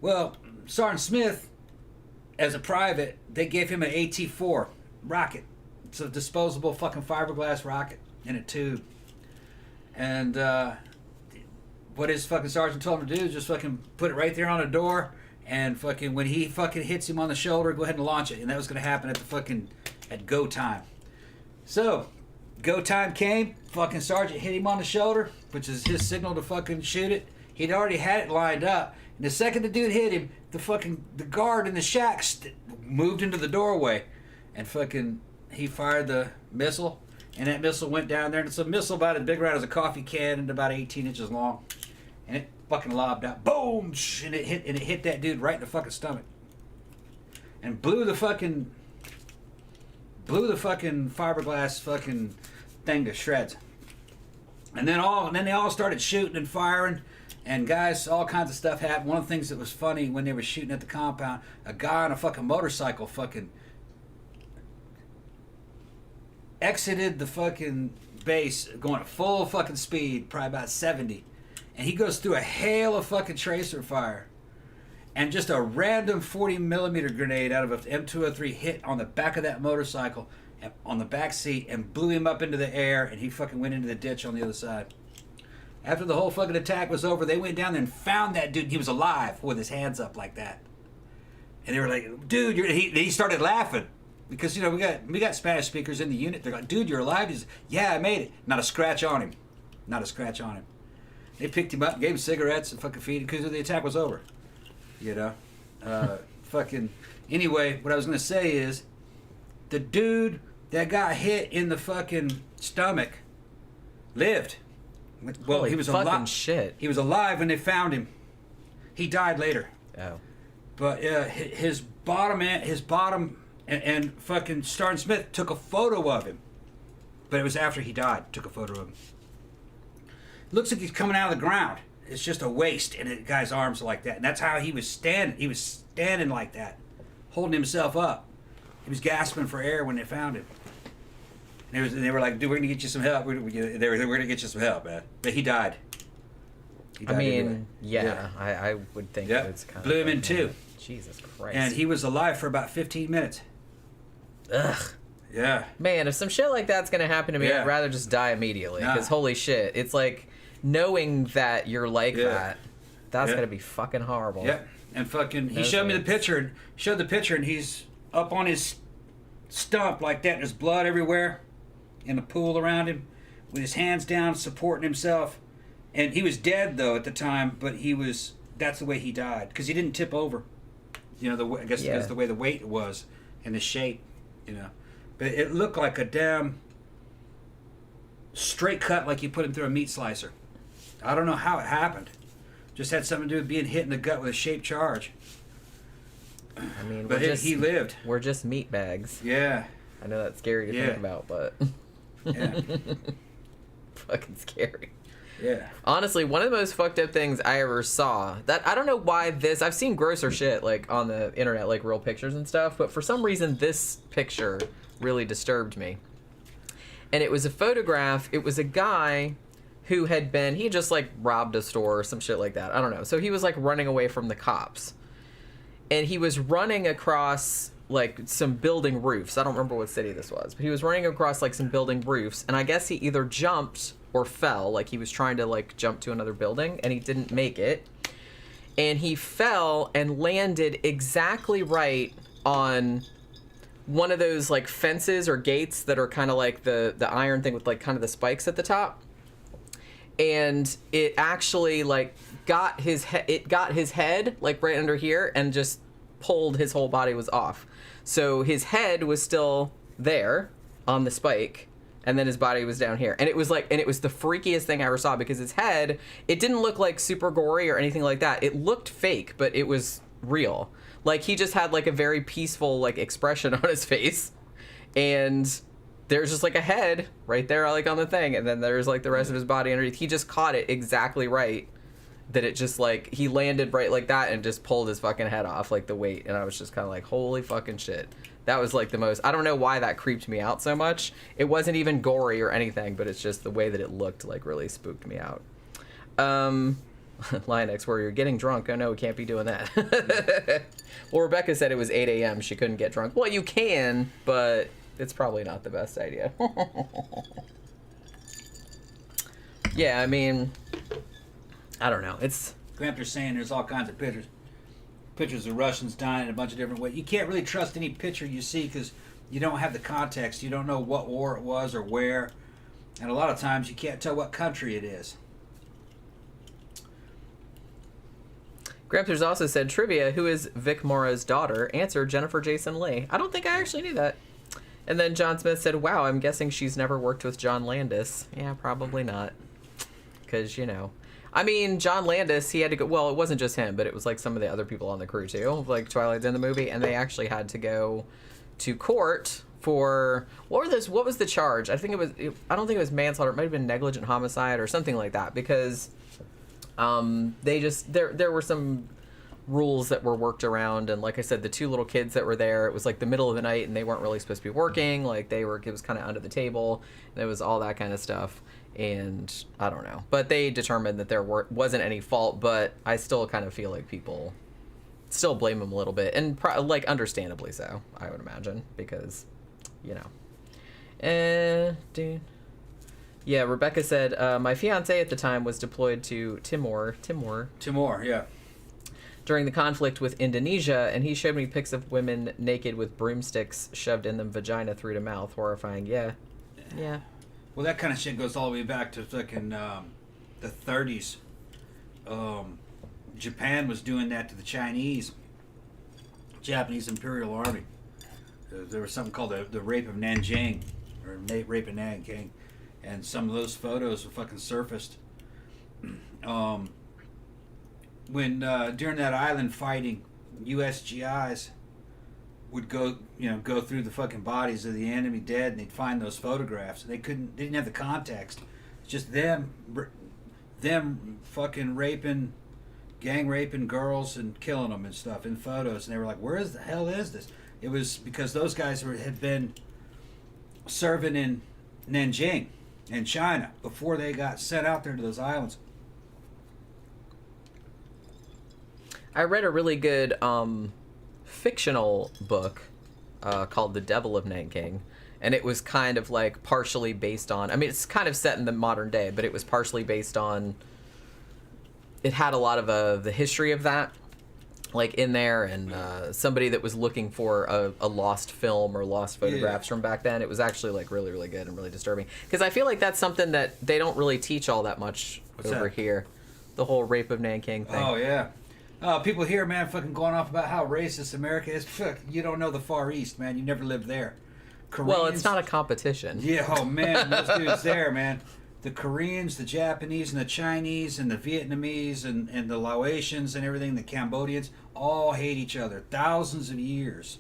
Well, Sergeant Smith, as a private, they gave him an AT-4 rocket. It's a disposable fucking fiberglass rocket in a tube. And what his fucking sergeant told him to do is just fucking put it right there on the door, and fucking when he fucking hits him on the shoulder, go ahead and launch it. And that was going to happen at go time. So go time came, fucking sergeant hit him on the shoulder, which is his signal to fucking shoot it. He'd already had it lined up. And the second the dude hit him, the guard in the shack moved into the doorway. And fucking he fired the missile. And that missile went down there. And it's a missile about as big around as a coffee can and about 18 inches long. And it fucking lobbed out. Boom! And it hit that dude right in the fucking stomach. And blew the fucking fiberglass fucking thing to shreds. And then they all started shooting and firing, and guys, all kinds of stuff happened. One of the things that was funny when they were shooting at the compound, a guy on a fucking motorcycle fucking exited the fucking base going at full fucking speed, probably about 70, and he goes through a hail of fucking tracer fire. And just a random 40mm grenade out of an M203 hit on the back of that motorcycle, on the back seat, and blew him up into the air, and he fucking went into the ditch on the other side. After the whole fucking attack was over, they went down there and found that dude. He was alive with his hands up like that. And they were like, dude, he started laughing. Because, you know, we got Spanish speakers in the unit. They're like, dude, you're alive? He's, yeah, I made it. Not a scratch on him. They picked him up and gave him cigarettes and fucking feed him because the attack was over. You know, fucking. Anyway, what I was gonna say is, the dude that got hit in the fucking stomach lived. Well, Holy he was fucking alive. Shit. He was alive when they found him. He died later. Oh. But his bottom and fucking Sergeant Smith took a photo of him. But it was after he died. Took a photo of him. Looks like he's coming out of the ground. It's just a waist, and the guy's arms are like that. And that's how he was standing. He was standing like that, holding himself up. He was gasping for air when they found him. And they were like, dude, we're going to get you some help. We're going to get you some help, man. But he died. I mean, yeah. I would think it's kind Blew of... him in two. Jesus Christ. And he was alive for about 15 minutes. Ugh. Yeah. Man, if some shit like that's going to happen to me, I'd rather just die immediately. Because holy shit, it's like... knowing that you're like that's gonna be fucking horrible. Yep. And fucking, he showed me the picture, and he's up on his stump like that, and there's blood everywhere in the pool around him, with his hands down, supporting himself. And he was dead, though, at the time, but that's the way he died, because he didn't tip over. You know, I guess because the way the weight was, and the shape, you know. But it looked like a damn straight cut, like you put him through a meat slicer. I don't know how it happened. Just had something to do with being hit in the gut with a shaped charge. I mean, but he lived. We're just meat bags. Yeah. I know that's scary to think about, but yeah. Fucking scary. Yeah. Honestly, one of the most fucked up things I ever saw, that I don't know why I've seen grosser shit like on the internet, like real pictures and stuff, but for some reason this picture really disturbed me. And it was a photograph. It was a guy who he just like robbed a store or some shit like that. I don't know. So he was like running away from the cops. And he was running across like some building roofs. I don't remember what city this was, but he was running across like some building roofs. And I guess he either jumped or fell. Like he was trying to like jump to another building and he didn't make it. And he fell and landed exactly right on one of those like fences or gates that are kind of like the iron thing with like kind of the spikes at the top. And it actually like got his head like right under here and just pulled his whole body was off. So his head was still there on the spike, and then his body was down here. And it was the freakiest thing I ever saw, because his head, it didn't look like super gory or anything like that. It looked fake, but it was real. Like he just had like a very peaceful like expression on his face, and there's just like a head right there like on the thing, and then there's like the rest of his body underneath. He just caught it exactly right, that it just like he landed right like that and just pulled his fucking head off, like the weight. And I was just kind of like, holy fucking shit. That was like the most, I don't know why that creeped me out so much. It wasn't even gory or anything, but it's just the way that it looked like really spooked me out. Lionx, where you're getting drunk. Oh no, we can't be doing that. Well, Rebecca said it was 8 a.m. She couldn't get drunk. Well, you can, but it's probably not the best idea. Yeah, I mean, I don't know. It's Gramthars saying there's all kinds of pictures of Russians dying in a bunch of different ways. You can't really trust any picture you see because you don't have the context. You don't know what war it was or where. And a lot of times you can't tell what country it is. Gramthars also said, trivia, who is Vic Morrow's daughter? Answer, Jennifer Jason Leigh. I don't think I actually knew that. And then John Smith said, wow, I'm guessing she's never worked with John Landis. Yeah, probably not. Because, you know. I mean, John Landis, he had to go, well, it wasn't just him, but it was like some of the other people on the crew too, like Twilight's in the movie, and they actually had to go to court for, what was the charge? I don't think it was manslaughter, it might have been negligent homicide or something like that, because there were some rules that were worked around, and like I said, the two little kids that were there, it was like the middle of the night and they weren't really supposed to be working, like it was kind of under the table, and it was all that kind of stuff. And I don't know, but they determined that there wasn't any fault, but I still kind of feel like people still blame him a little bit, and like understandably so, I would imagine, because, you know. Dude. Yeah, Rebecca said, my fiance at the time was deployed to Timor, yeah. during the conflict with Indonesia, and he showed me pics of women naked with broomsticks shoved in them vagina through to mouth. Horrifying. Yeah. Well, that kind of shit goes all the way back to fucking the 30s. Japan was doing that to the Japanese Imperial Army. There was something called the Rape of Nanjing, or Rape of Nanking, and some of those photos were fucking surfaced. When during that island fighting, USGIs would go through the fucking bodies of the enemy dead, and they'd find those photographs. They didn't have the context. It's just them fucking gang raping girls and killing them and stuff in photos. And they were like, where the hell is this? It was because those guys had been serving in Nanjing in China before they got sent out there to those islands. I read a really good fictional book called The Devil of Nanking, and it was kind of like partially based on, I mean, it's kind of set in the modern day, but it was partially based on, it had a lot of the history of that, like in there, and somebody that was looking for a lost film or lost photographs from back then. It was actually like really, really good and really disturbing, because I feel like that's something that they don't really teach all that much over here. The whole rape of Nanking thing. Oh yeah. People here, man, fucking going off about how racist America is. Fuck, you don't know the Far East, man. You never lived there. Well, it's not a competition. Yeah, oh man, those dudes there, man. The Koreans, the Japanese, and the Chinese, and the Vietnamese, and the Laotians, and everything, the Cambodians, all hate each other. Thousands of years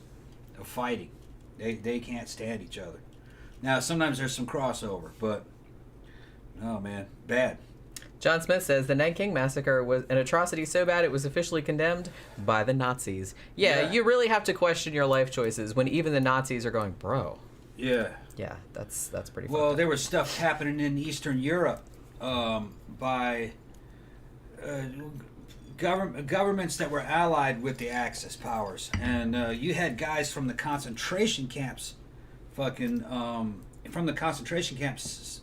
of fighting. They can't stand each other. Now, sometimes there's some crossover, but, oh man, bad. John Smith says the Nanking Massacre was an atrocity so bad it was officially condemned by the Nazis. Yeah, you really have to question your life choices when even the Nazis are going, bro. Yeah. Yeah, that's pretty. Well, there was stuff happening in Eastern Europe by governments that were allied with the Axis powers, and you had guys from the concentration camps, fucking from the concentration camps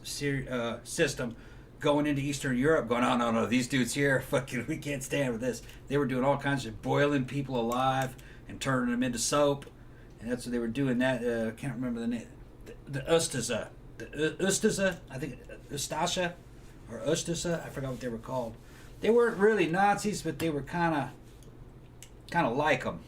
system. Going into Eastern Europe, going, oh, no, these dudes here, fucking, we can't stand with this. They were doing all kinds of boiling people alive and turning them into soap, and that's what they were doing. That I can't remember the name. The Ustaza, I think Ustasha or Ustasa, I forgot what they were called. They weren't really Nazis, but they were kind of like them.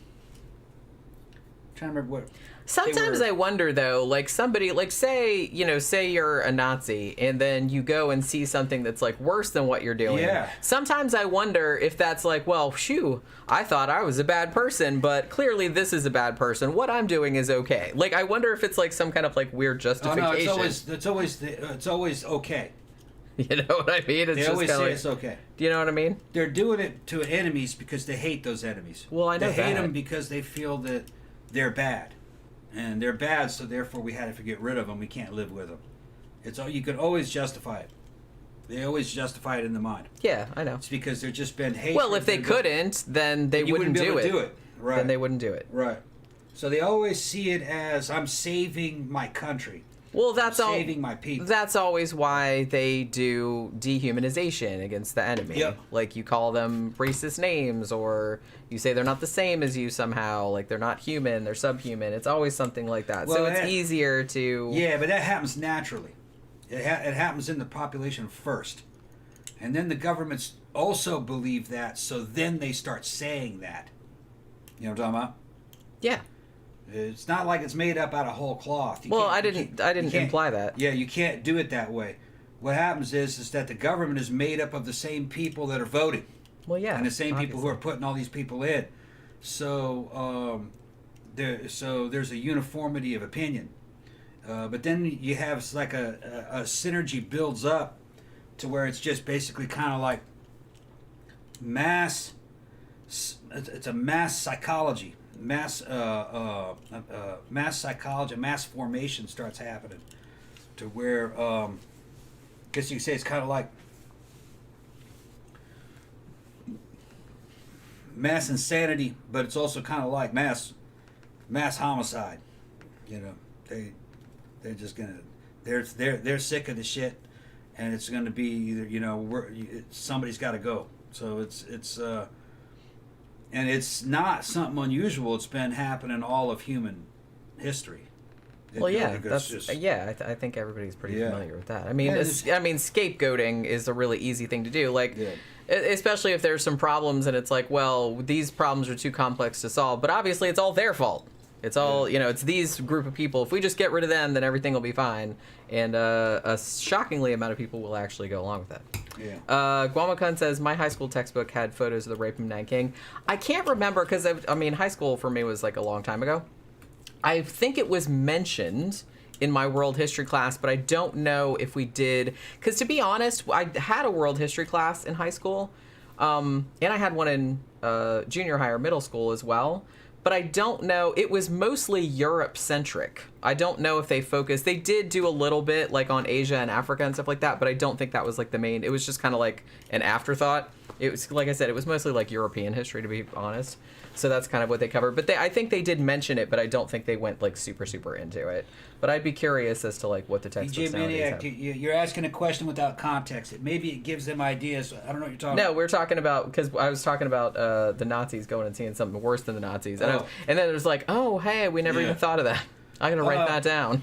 I'm trying to remember what. Sometimes I wonder though, like somebody, like say you're a Nazi and then you go and see something that's like worse than what you're doing. Yeah. Sometimes I wonder if that's like, well, shoo, I thought I was a bad person, but clearly this is a bad person. What I'm doing is okay. Like I wonder if it's like some kind of like weird justification. Oh no, it's always okay. You know what I mean? They always say it's okay. Do you know what I mean? They're doing it to enemies because they hate those enemies. Well, I know they hate them because they feel that they're bad. And they're bad, so therefore we had to get rid of them. We can't live with them. You could always justify it. They always justify it in the mind. Yeah, I know. It's because there's just been hatred. Well, if they couldn't, then they wouldn't be able do to it. do it. Right. Then they wouldn't do it. Right. So they always see it as I'm saving my country. Well, that's all. Saving my people. That's always why they do dehumanization against the enemy. Yep. Like you call them racist names, or you say they're not the same as you somehow. Like they're not human, they're subhuman. It's always something like that. Well, so it's easier to. Yeah, but that happens naturally. It happens in the population first, and then the governments also believe that. So then they start saying that. You know what I'm talking about? Yeah. It's not like it's made up out of whole cloth. I didn't imply that. Yeah, you can't do it that way. What happens is that the government is made up of the same people that are voting. Well, yeah. And the same people who are putting all these people in. So there's a uniformity of opinion. But then you have like a synergy builds up to where it's just basically kind of like it's a mass psychology. Mass psychology, mass formation starts happening to where, I guess you could say it's kind of like mass insanity, but it's also kind of like mass homicide. You know, they're just gonna they're sick of the shit, and it's gonna be either somebody's got to go. So it's. And it's not something unusual. It's been happening all of human history. Well, yeah, I think everybody's pretty familiar with that. I mean, scapegoating is a really easy thing to do. Like, especially if there's some problems and it's like, well, these problems are too complex to solve, but obviously it's all their fault. It's all, it's these group of people. If we just get rid of them, then everything will be fine. And a shockingly amount of people will actually go along with that. Yeah. Guamakun says, my high school textbook had photos of the rape of Nanking. I can't remember because, high school for me was like a long time ago. I think it was mentioned in my world history class, but I don't know if we did. Because to be honest, I had a world history class in high school. And I had one in junior high or middle school as well. But I don't know. It was mostly Europe-centric. I don't know if they focused. They did do a little bit like on Asia and Africa and stuff like that, but I don't think that was like the main. It was just kind of like an afterthought. It was, like I said, it was mostly like European history, to be honest. So that's kind of what they covered. But I think they did mention it, but I don't think they went like super into it. But I'd be curious as to like what the textbooks nowadays have. You're asking a question without context. Maybe it gives them ideas. I don't know what you're talking about. No, we're talking about, because I was talking about the Nazis going and seeing something worse than the Nazis. And, and then it was like, oh, hey, we never even thought of that. I'm going to write that down.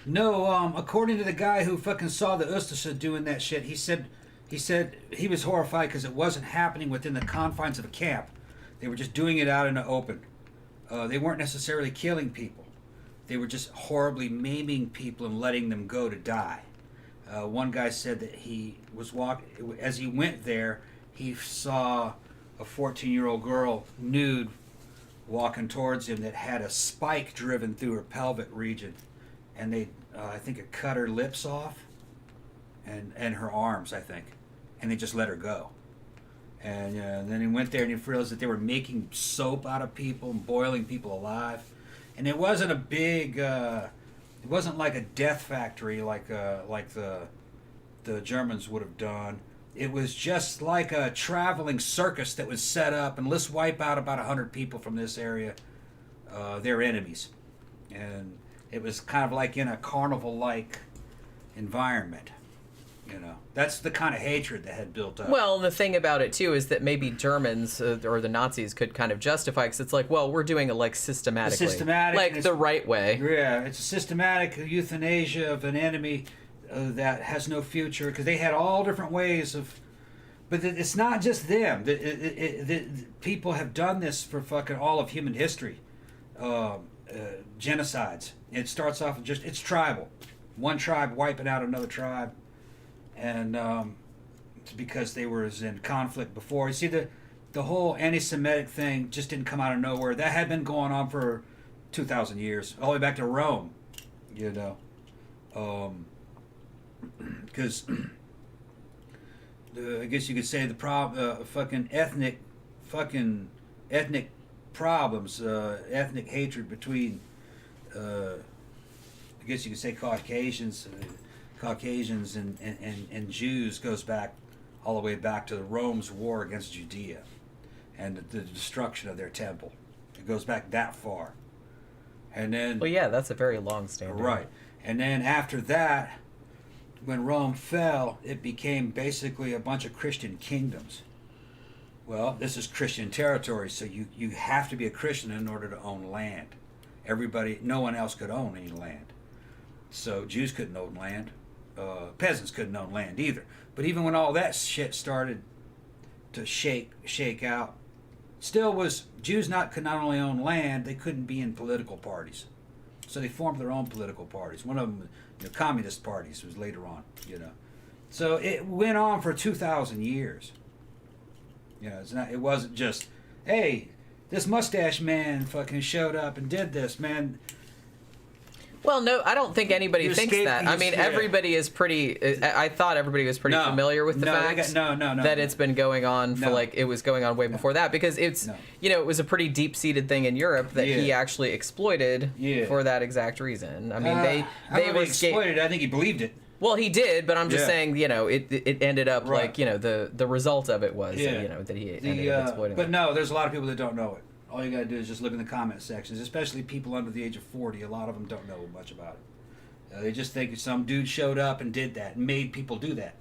No, according to the guy who fucking saw the Ustasha doing that shit, he said he was horrified because it wasn't happening within the confines of a camp. They were just doing it out in the open. They weren't necessarily killing people. They were just horribly maiming people and letting them go to die. One guy said that he was as he went there, he saw a 14-year-old girl nude walking towards him that had a spike driven through her pelvic region. And they, I think it cut her lips off and her arms, I think. And they just let her go. And then he went there and he realized that they were making soap out of people and boiling people alive. And it wasn't a big, it wasn't like a death factory like the Germans would have done. It was just like a traveling circus that was set up, and let's wipe out about 100 people from this area, their enemies. And it was kind of like in a carnival-like environment. You know, that's the kind of hatred that had built up. Well, the thing about it, too, is that maybe Germans or the Nazis could kind of justify, because it's like, well, we're doing it like systematically. Like the right way. Yeah, it's a systematic euthanasia of an enemy that has no future, because they had all different ways of... But it's not just them. People have done this for fucking all of human history. Genocides. It starts off with just... It's tribal. One tribe wiping out another tribe. And it's because they were in conflict before. You see, the whole anti-Semitic thing just didn't come out of nowhere. That had been going on for 2,000 years, all the way back to Rome, you know. Because I guess you could say the fucking ethnic problems, ethnic hatred between, I guess you could say Caucasians and Jews goes back all the way back to Rome's war against Judea and the destruction of their temple. It goes back that far. And then... Well, yeah, that's a very long standing. Right. And then after that, when Rome fell, it became basically a bunch of Christian kingdoms. Well, this is Christian territory, so you have to be a Christian in order to own land. No one else could own any land. So Jews couldn't own land. Peasants couldn't own land either. But even when all that shit started to shake out, still was Jews could not only own land, they couldn't be in political parties. So they formed their own political parties. One of them, communist parties, was later on. So it went on for 2,000 years. It wasn't just, hey, this mustache man fucking showed up and did this, man. Well, no, I don't think anybody thinks that. I mean, everybody is pretty... I thought everybody was pretty familiar with the fact that it's been going on for, it was going on way before that, because it's, it was a pretty deep-seated thing in Europe that he actually exploited for that exact reason. I mean, they were... exploited. I think he believed it. Well, he did, but I'm just saying, it ended up the result of it was, that he ended up exploiting But no, there's a lot of people that don't know it. All you got to do is just look in the comment sections, especially people under the age of 40. A lot of them don't know much about it. They just think some dude showed up and did that, and made people do that.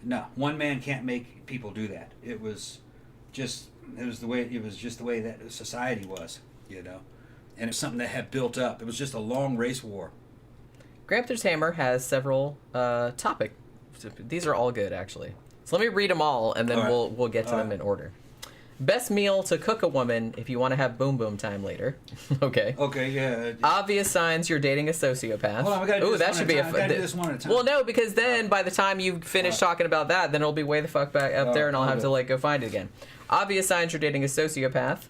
No, one man can't make people do that. It was just the way that society was, And it's something that had built up. It was just a long race war. Gramthars Hammer has several topics. These are all good, actually. So let me read them all, and then we'll get to them in order. Best meal to cook a woman if you want to have boom boom time later. Okay. Okay, yeah. Obvious signs you're dating a sociopath. Hold on, we gotta do this one at a time. Well, no, because then by the time you finish talking about that, then it'll be way the fuck back up there, and I'll have to go find it again. Obvious signs you're dating a sociopath.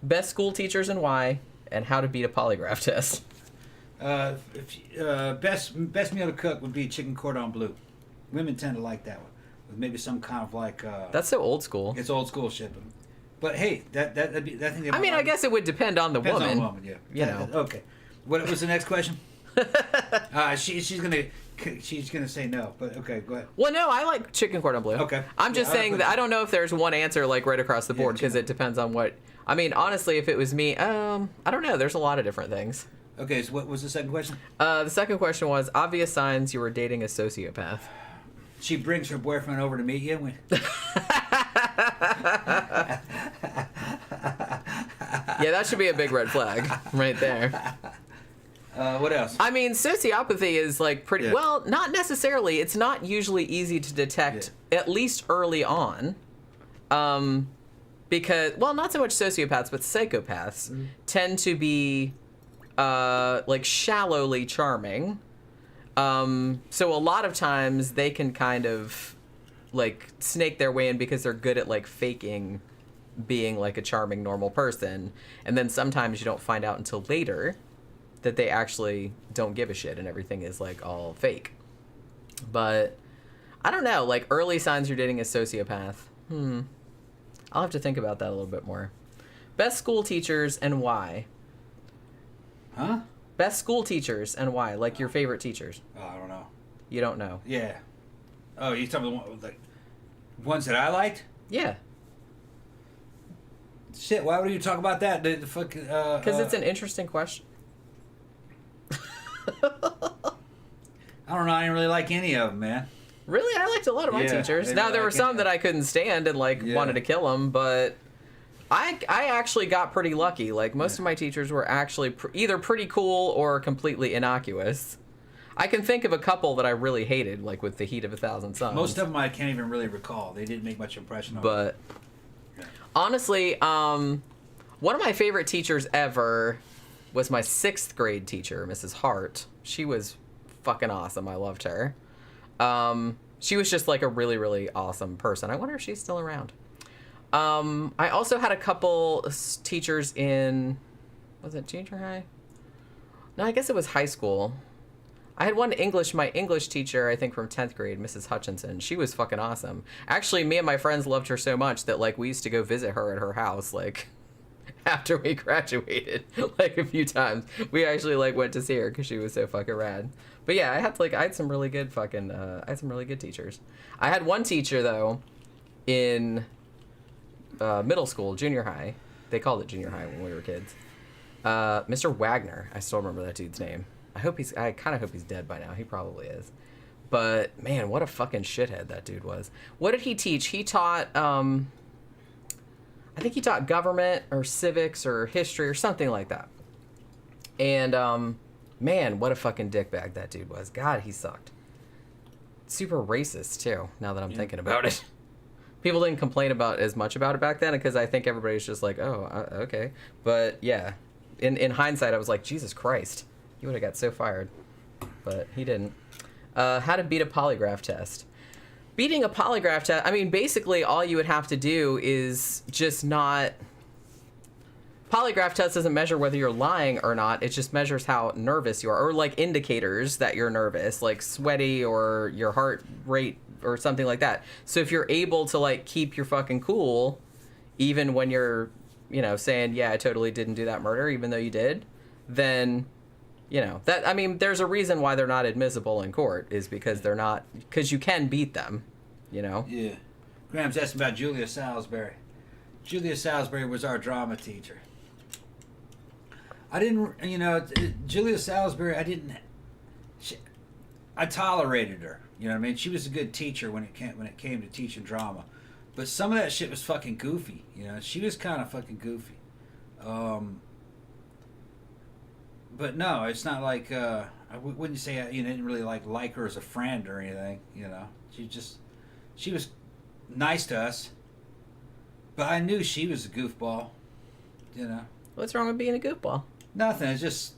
Best school teachers and why, and how to beat a polygraph test. Best meal to cook would be chicken cordon bleu. Women tend to like that one, with maybe some kind of That's so old school. It's old school shit. But hey, that'd be that thing. I mean, I guess it would depend on the woman. Depends on the woman, yeah. Okay. What was the next question? She's gonna say no, but okay, go ahead. Well, no, I like chicken cordon bleu. Okay. I'm just saying that I don't know if there's one answer right across the board, because it depends on what. I mean, honestly, if it was me, I don't know. There's a lot of different things. Okay, so what was the second question? The second question was obvious signs you were dating a sociopath. She brings her boyfriend over to meet you. Yeah, that should be a big red flag right there. What else? I mean, sociopathy is like pretty... Yeah. Well, not necessarily. It's not usually easy to detect, at least early on. Because, well, not so much sociopaths, but psychopaths tend to be, like, shallowly charming. So a lot of times they can kind of, like, snake their way in because they're good at, like, faking being, like, a charming, normal person. And then sometimes you don't find out until later that they actually don't give a shit and everything is, like, all fake. But, I don't know, like, early signs you're dating a sociopath. I'll have to think about that a little bit more. Best school teachers and why? Huh? Best school teachers and why? Like your favorite teachers. Oh, I don't know. You don't know? Yeah. Oh, you talking about the ones that I liked? Yeah. Shit, why would you talk about that? The fucking. Because it's an interesting question. I don't know. I didn't really like any of them, man. Really, I liked a lot of my teachers. Now there were some that I couldn't stand and like wanted to kill them, but I actually got pretty lucky. Like most of my teachers were actually either pretty cool or completely innocuous. I can think of a couple that I really hated, like with The Heat of a Thousand Suns. Most of them I can't even really recall. They didn't make much impression on me. But honestly, one of my favorite teachers ever was my 6th grade teacher, Mrs. Hart. She was fucking awesome. I loved her. She was just like a really, really awesome person. I wonder if she's still around. I also had a couple teachers in, was it junior high? No, I guess it was high school. I had one my English teacher, I think from 10th grade, Mrs. Hutchinson. She was fucking awesome. Actually, me and my friends loved her so much that like we used to go visit her at her house, like after we graduated, like a few times. We actually like went to see her because she was so fucking rad. But yeah, I had some really good fucking, I had some really good teachers. I had one teacher though, in middle school, junior high. They called it junior high when we were kids. Mr. Wagner. I still remember that dude's name. I kind of hope he's dead by now. He probably is. But man, what a fucking shithead that dude was. What did he teach? He taught, I think he taught government or civics or history or something like that. And, man, what a fucking dickbag that dude was. God, he sucked. Super racist, too, now that I'm thinking about it. People didn't complain as much about it back then because I think everybody's just like, oh, okay. But, yeah, in hindsight, I was like, Jesus Christ, you would have got so fired. But he didn't. How to beat a polygraph test. Beating a polygraph test, I mean, basically all you would have to do is just not... Polygraph test doesn't measure whether you're lying or not. It just measures how nervous you are, or like indicators that you're nervous, like sweaty or your heart rate or something like that. So if you're able to like keep your fucking cool, even when you're, saying, yeah, I totally didn't do that murder, even though you did, then, I mean, there's a reason why they're not admissible in court is because because you can beat them, Yeah. Graham's asking about Julia Salisbury. Julia Salisbury was our drama teacher. I didn't, Julia Salisbury, I tolerated her. You know what I mean? She was a good teacher when it came to teaching drama. But some of that shit was fucking goofy. She was kind of fucking goofy. But no, it's not like, I wouldn't say I didn't really like her as a friend or anything, She was nice to us. But I knew she was a goofball, What's wrong with being a goofball? Nothing. It's just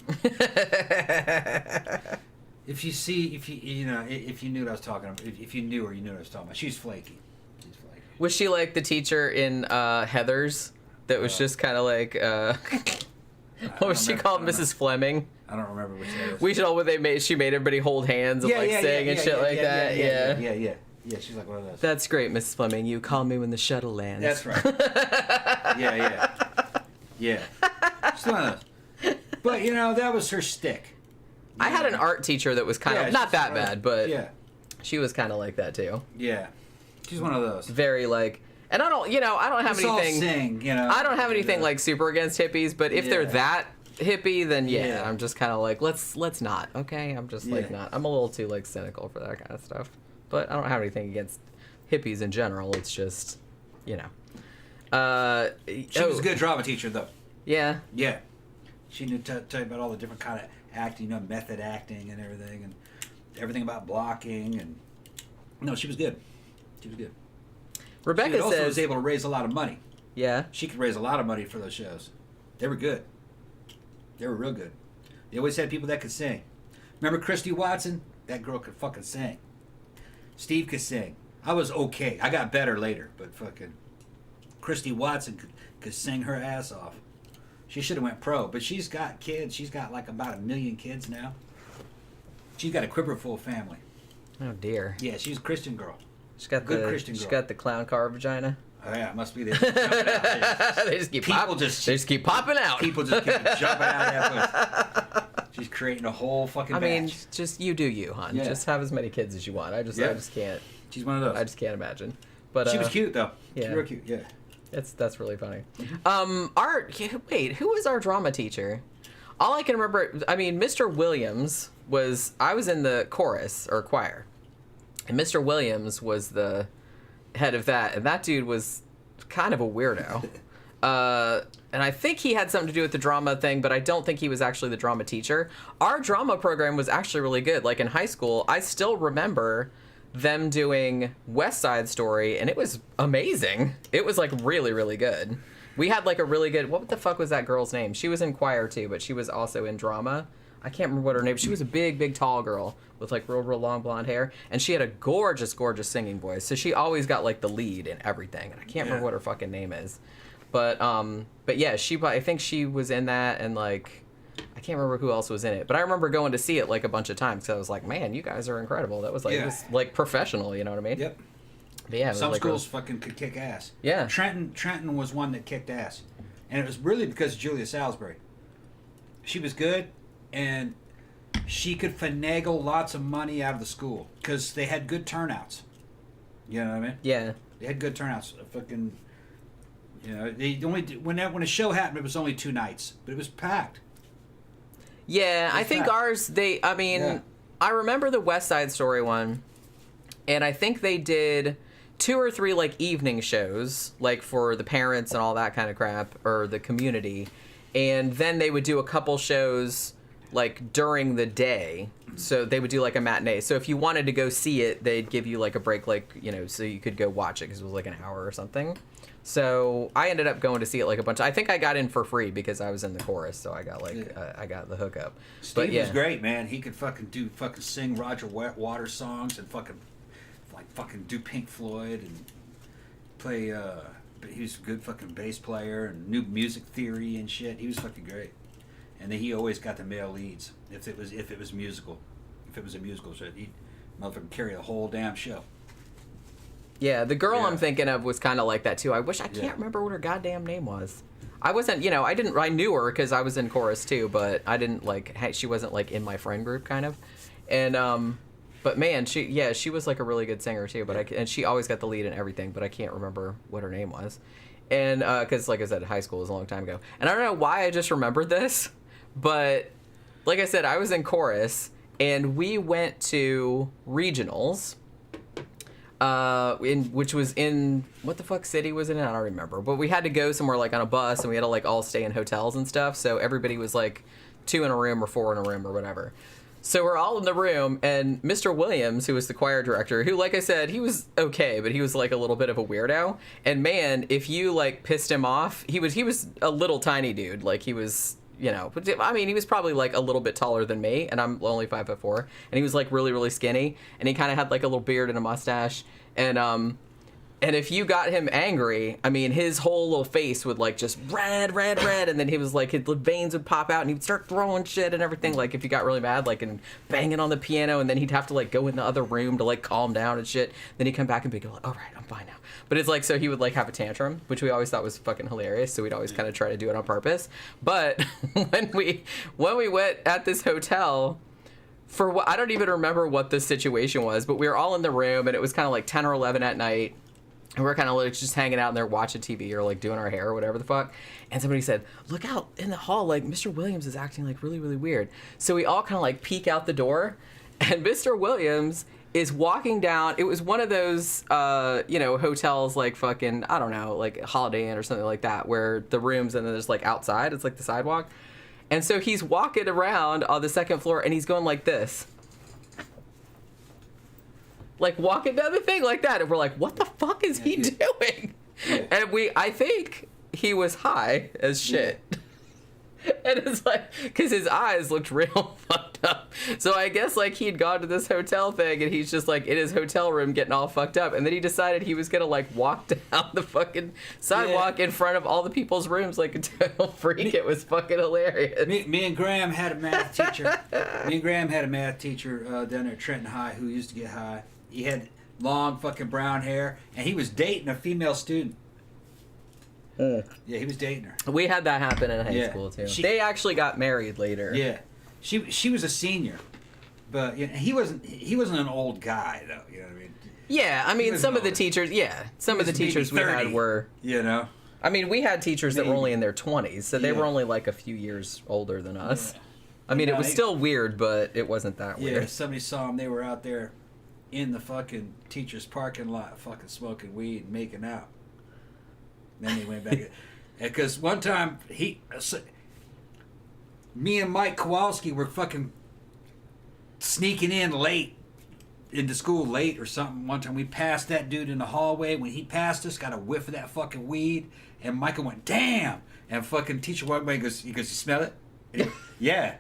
if you knew what I was talking about. If you knew her, you knew what I was talking about. She's flaky. Was she like the teacher in Heathers that was just kind of like what was she called, Mrs. Fleming? I don't remember which that is. She made everybody hold hands and sing and shit like that. Yeah, she's like one of those. That's great, Mrs. Fleming. You call me when the shuttle lands. That's right. Yeah. She's one of those. But, that was her shtick. I had an art teacher that was kind of, not that bad, but she was kind of like that, too. Yeah. She's one of those. Very, like, And I don't have Let's all anything. sing, you know. I don't have anything like super against hippies, but if they're that hippie, then I'm just kind of like, let's not, okay? I'm just like not. I'm a little too like cynical for that kind of stuff. But I don't have anything against hippies in general. It's just, you know. She was a good drama teacher, though. Yeah. Yeah. She knew to tell you about all the different kind of acting, you know, method acting and everything about blocking, and no, she was good. She was good. Rebecca she also says was able to raise a lot of money. Yeah. She could raise a lot of money for those shows. They were good. They were real good. They always had people that could sing. Remember Christy Watson? That girl could fucking sing. Steve could sing. I was okay. I got better later, but fucking Christy Watson could sing her ass off. She should have went pro, but she's got kids. She's got like about 1 million kids now. She's got a quiverful family. Oh dear. Yeah, she's a Christian girl. She's got good Christian girl. She's got the clown car vagina. Oh yeah, it must be there. They just keep popping out. People just keep jumping out of that place. She's creating a whole fucking batch. I mean, just you do you, hon. Yeah. Just have as many kids as you want. I just can't. She's one of those. I just can't imagine. But she was cute though. Yeah. She was real cute. Yeah. That's really funny. Who was our drama teacher? All I can remember, I mean, Mr. Williams I was in the chorus or choir, and Mr. Williams was the head of that, and that dude was kind of a weirdo. And I think he had something to do with the drama thing, but I don't think he was actually the drama teacher. Our drama program was actually really good. Like in high school, I still remember them doing West Side Story, and it was amazing. It was like really, really good. We had like a really good, what the fuck was that girl's name? She was in choir too, but she was also in drama. I can't remember what her name. She was a big, big, tall girl with like real, real long blonde hair, and she had a gorgeous, gorgeous singing voice. So she always got like the lead in everything, and I can't remember what her fucking name is. But yeah, I think she was in that, and like I can't remember who else was in it, but I remember going to see it like a bunch of times because I was like, man, you guys are incredible. That was like it was like professional, you know what I mean? Yep. But yeah, some like schools fucking could kick ass. Yeah. Trenton was one that kicked ass, and it was really because of Julia Salisbury. She was good, and she could finagle lots of money out of the school because they had good turnouts. You know what I mean? Yeah. They had good turnouts. Fucking, you know, they only when a show happened, it was only 2 nights, but it was packed. Yeah, I think ours. I remember the West Side Story one, and I think they did 2 or 3 like evening shows, like for the parents and all that kind of crap, or the community, and then they would do a couple shows like during the day. So they would do like a matinee. So if you wanted to go see it, they'd give you like a break, like, you know, so you could go watch it because it was like an hour or something. So I ended up going to see it like a bunch. I think I got in for free because I was in the chorus, so I got like I got the hookup. Steve was great, man. He could fucking sing Roger Waters songs and fucking do Pink Floyd and play. He was a good fucking bass player and knew music theory and shit. He was fucking great. And then he always got the male leads if it was musical. If it was a musical show, he'd motherfucking carry a whole damn show. Yeah, the girl I'm thinking of was kind of like that too. I can't remember what her goddamn name was. I wasn't, I knew her because I was in chorus too, but I didn't she wasn't like in my friend group kind of. And, but man, she was like a really good singer too, and she always got the lead in everything, but I can't remember what her name was. And, cause like I said, high school was a long time ago. And I don't know why I just remembered this, but like I said, I was in chorus and we went to regionals. Which was in, what the fuck city was it in? I don't remember. But we had to go somewhere like on a bus, and we had to like all stay in hotels and stuff. So everybody was like 2 in a room or 4 in a room or whatever. So we're all in the room, and Mr. Williams, who was the choir director, who, like I said, he was okay, but he was like a little bit of a weirdo. And man, if you like pissed him off, he was a little tiny dude. Like he was, I mean, he was probably like a little bit taller than me, and I'm only 5'4", and he was like really, really skinny, and he kind of had like a little beard and a mustache, and if you got him angry, I mean, his whole little face would like just red, and then he was like, his veins would pop out, and he'd start throwing shit and everything, like if you got really mad, like, and banging on the piano, and then he'd have to like go in the other room to like calm down and shit. Then he'd come back and be like, all right, I'm fine now. But it's like, so he would like have a tantrum, which we always thought was fucking hilarious, so we'd always kind of try to do it on purpose. But when we went at this hotel, I don't even remember what the situation was, but we were all in the room, and it was kind of like 10 or 11 at night. And we're kind of like just hanging out in there watching TV or like doing our hair or whatever the fuck. And somebody said, look out in the hall, like Mr. Williams is acting like really, really weird. So we all kind of like peek out the door, and Mr. Williams is walking down. It was one of those, hotels like fucking, I don't know, like Holiday Inn or something like that, where the rooms and then there's like outside, it's like the sidewalk. And so he's walking around on the second floor and he's going like this. Like walking down the thing like that, and we're like, "What the fuck is he doing?" Yeah. And I think he was high as shit. Yeah. And it's like, because his eyes looked real fucked up. So I guess like he'd gone to this hotel thing, and he's just like in his hotel room getting all fucked up, and then he decided he was gonna like walk down the fucking sidewalk in front of all the people's rooms like a total freak. It was fucking hilarious. Me and Graham had a math teacher. Down there at Trenton High who used to get high. He had long fucking brown hair, and he was dating a female student. Yeah, he was dating her. We had that happen in high school too. They actually got married later. Yeah, she was a senior, but he wasn't an old guy though. You know what I mean? Yeah, I mean some of the teachers. Yeah, some of the teachers we had were. You know. I mean, we had teachers that were only in their 20s, so they were only like a few years older than us. Yeah. I mean, it was still weird, but it wasn't that weird. Yeah, somebody saw them. They were out there in the fucking teacher's parking lot fucking smoking weed and making out. And then they went back. Because one time, me and Mike Kowalski were fucking sneaking in late, into school late or something. One time we passed that dude in the hallway. When he passed us, got a whiff of that fucking weed. And Michael went, damn! And fucking teacher walked by and goes, you smell it? And he goes, yeah.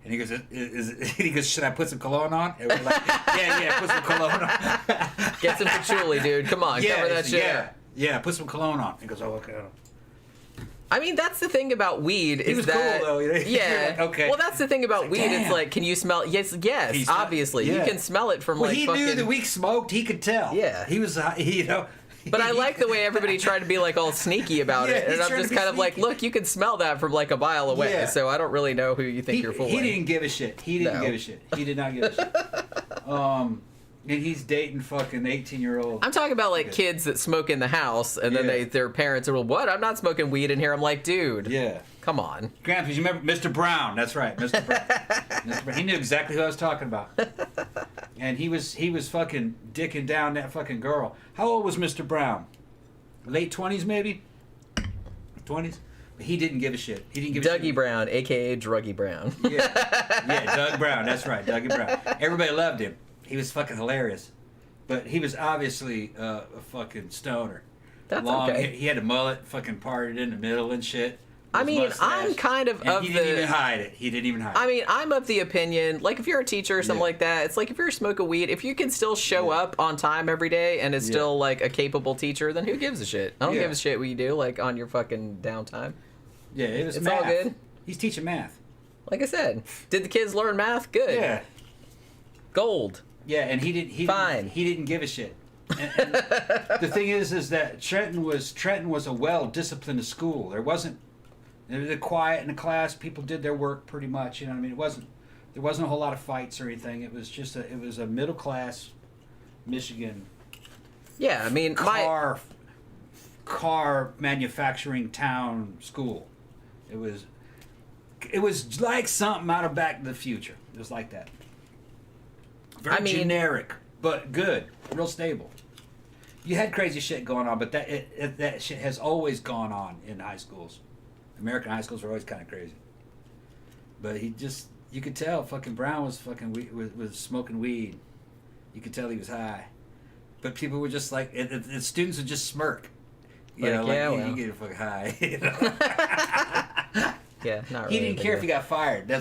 And he goes, should I put some cologne on? And we're like, yeah, put some cologne on. Get some patchouli, dude. Come on, cover that shit. Yeah, put some cologne on. He goes, oh, okay. I mean, that's the thing about weed. He was cool, though. Yeah. Okay. Well, that's the thing about weed. Damn. It's like, can you smell? Yes, obviously. Yeah. You can smell it from like he fucking... knew that we smoked. He could tell. Yeah. He was, But I like the way everybody tried to be like all sneaky about it. And I'm just kind of like, look, you can smell that from like a mile away. Yeah. So I don't really know who you think you're fooling. He didn't give a shit. He did not give a shit. And he's dating fucking 18-year-old. I'm talking about like kids that smoke in the house, and then their parents are, well, what? I'm not smoking weed in here. I'm like, dude. Yeah. Come on. Gramthars, you remember Mr. Brown? That's right, Mr. Brown. Mr. Brown. He knew exactly who I was talking about. And he was fucking dicking down that fucking girl. How old was Mr. Brown? Late 20s, maybe? 20s? But he didn't give a shit. He didn't give a shit. Dougie Brown, a.k.a. Druggy Brown. Yeah, Doug Brown. That's right, Dougie Brown. Everybody loved him. He was fucking hilarious. But he was obviously a fucking stoner. That's okay. He had a mullet, fucking parted in the middle and shit. I mean, mustache. I'm kind of and he didn't even hide it. I mean, I'm of the opinion, like, if you're a teacher or something like that, it's like if you're smoking weed, if you can still show up on time every day and is still, like, a capable teacher, then who gives a shit? I don't give a shit what you do, like, on your fucking downtime. Yeah, it's math. All good. He's teaching math. Like I said, did the kids learn math? Good. Yeah. Gold. Yeah, and he didn't give a shit. And the thing is that Trenton was a well-disciplined school. It was quiet in the class. People did their work pretty much. You know what I mean? There wasn't a whole lot of fights or anything. It was just a middle class Michigan. Yeah, I mean car manufacturing town school. It was like something out of Back to the Future. It was like that. Very generic, but good, real stable. You had crazy shit going on, but that shit has always gone on in high schools. American high schools are always kind of crazy. But you could tell fucking Brown was fucking was smoking weed. You could tell he was high. But people were just like, the students would just smirk. You get fucking high. You know? Yeah, not really. He didn't care if he got fired. I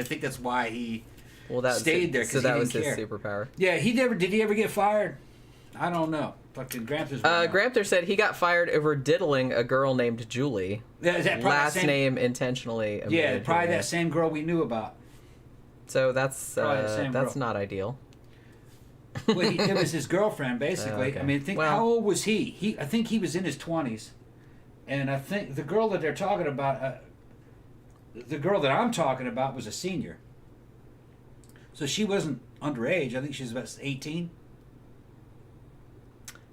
think that's why he stayed there. So that was his superpower. Yeah, did he ever get fired? I don't know. Fucking Gramthars. Gramthars said he got fired over diddling a girl named Julie. Yeah, is that last name intentionally? Yeah, probably that same girl we knew about. So that's not ideal. Well, it was his girlfriend, basically. Okay. I mean, how old was he? I think he was in his 20s, and I think the girl that they're talking about, the girl that I'm talking about, was a senior. So she wasn't underage. I think she was about 18.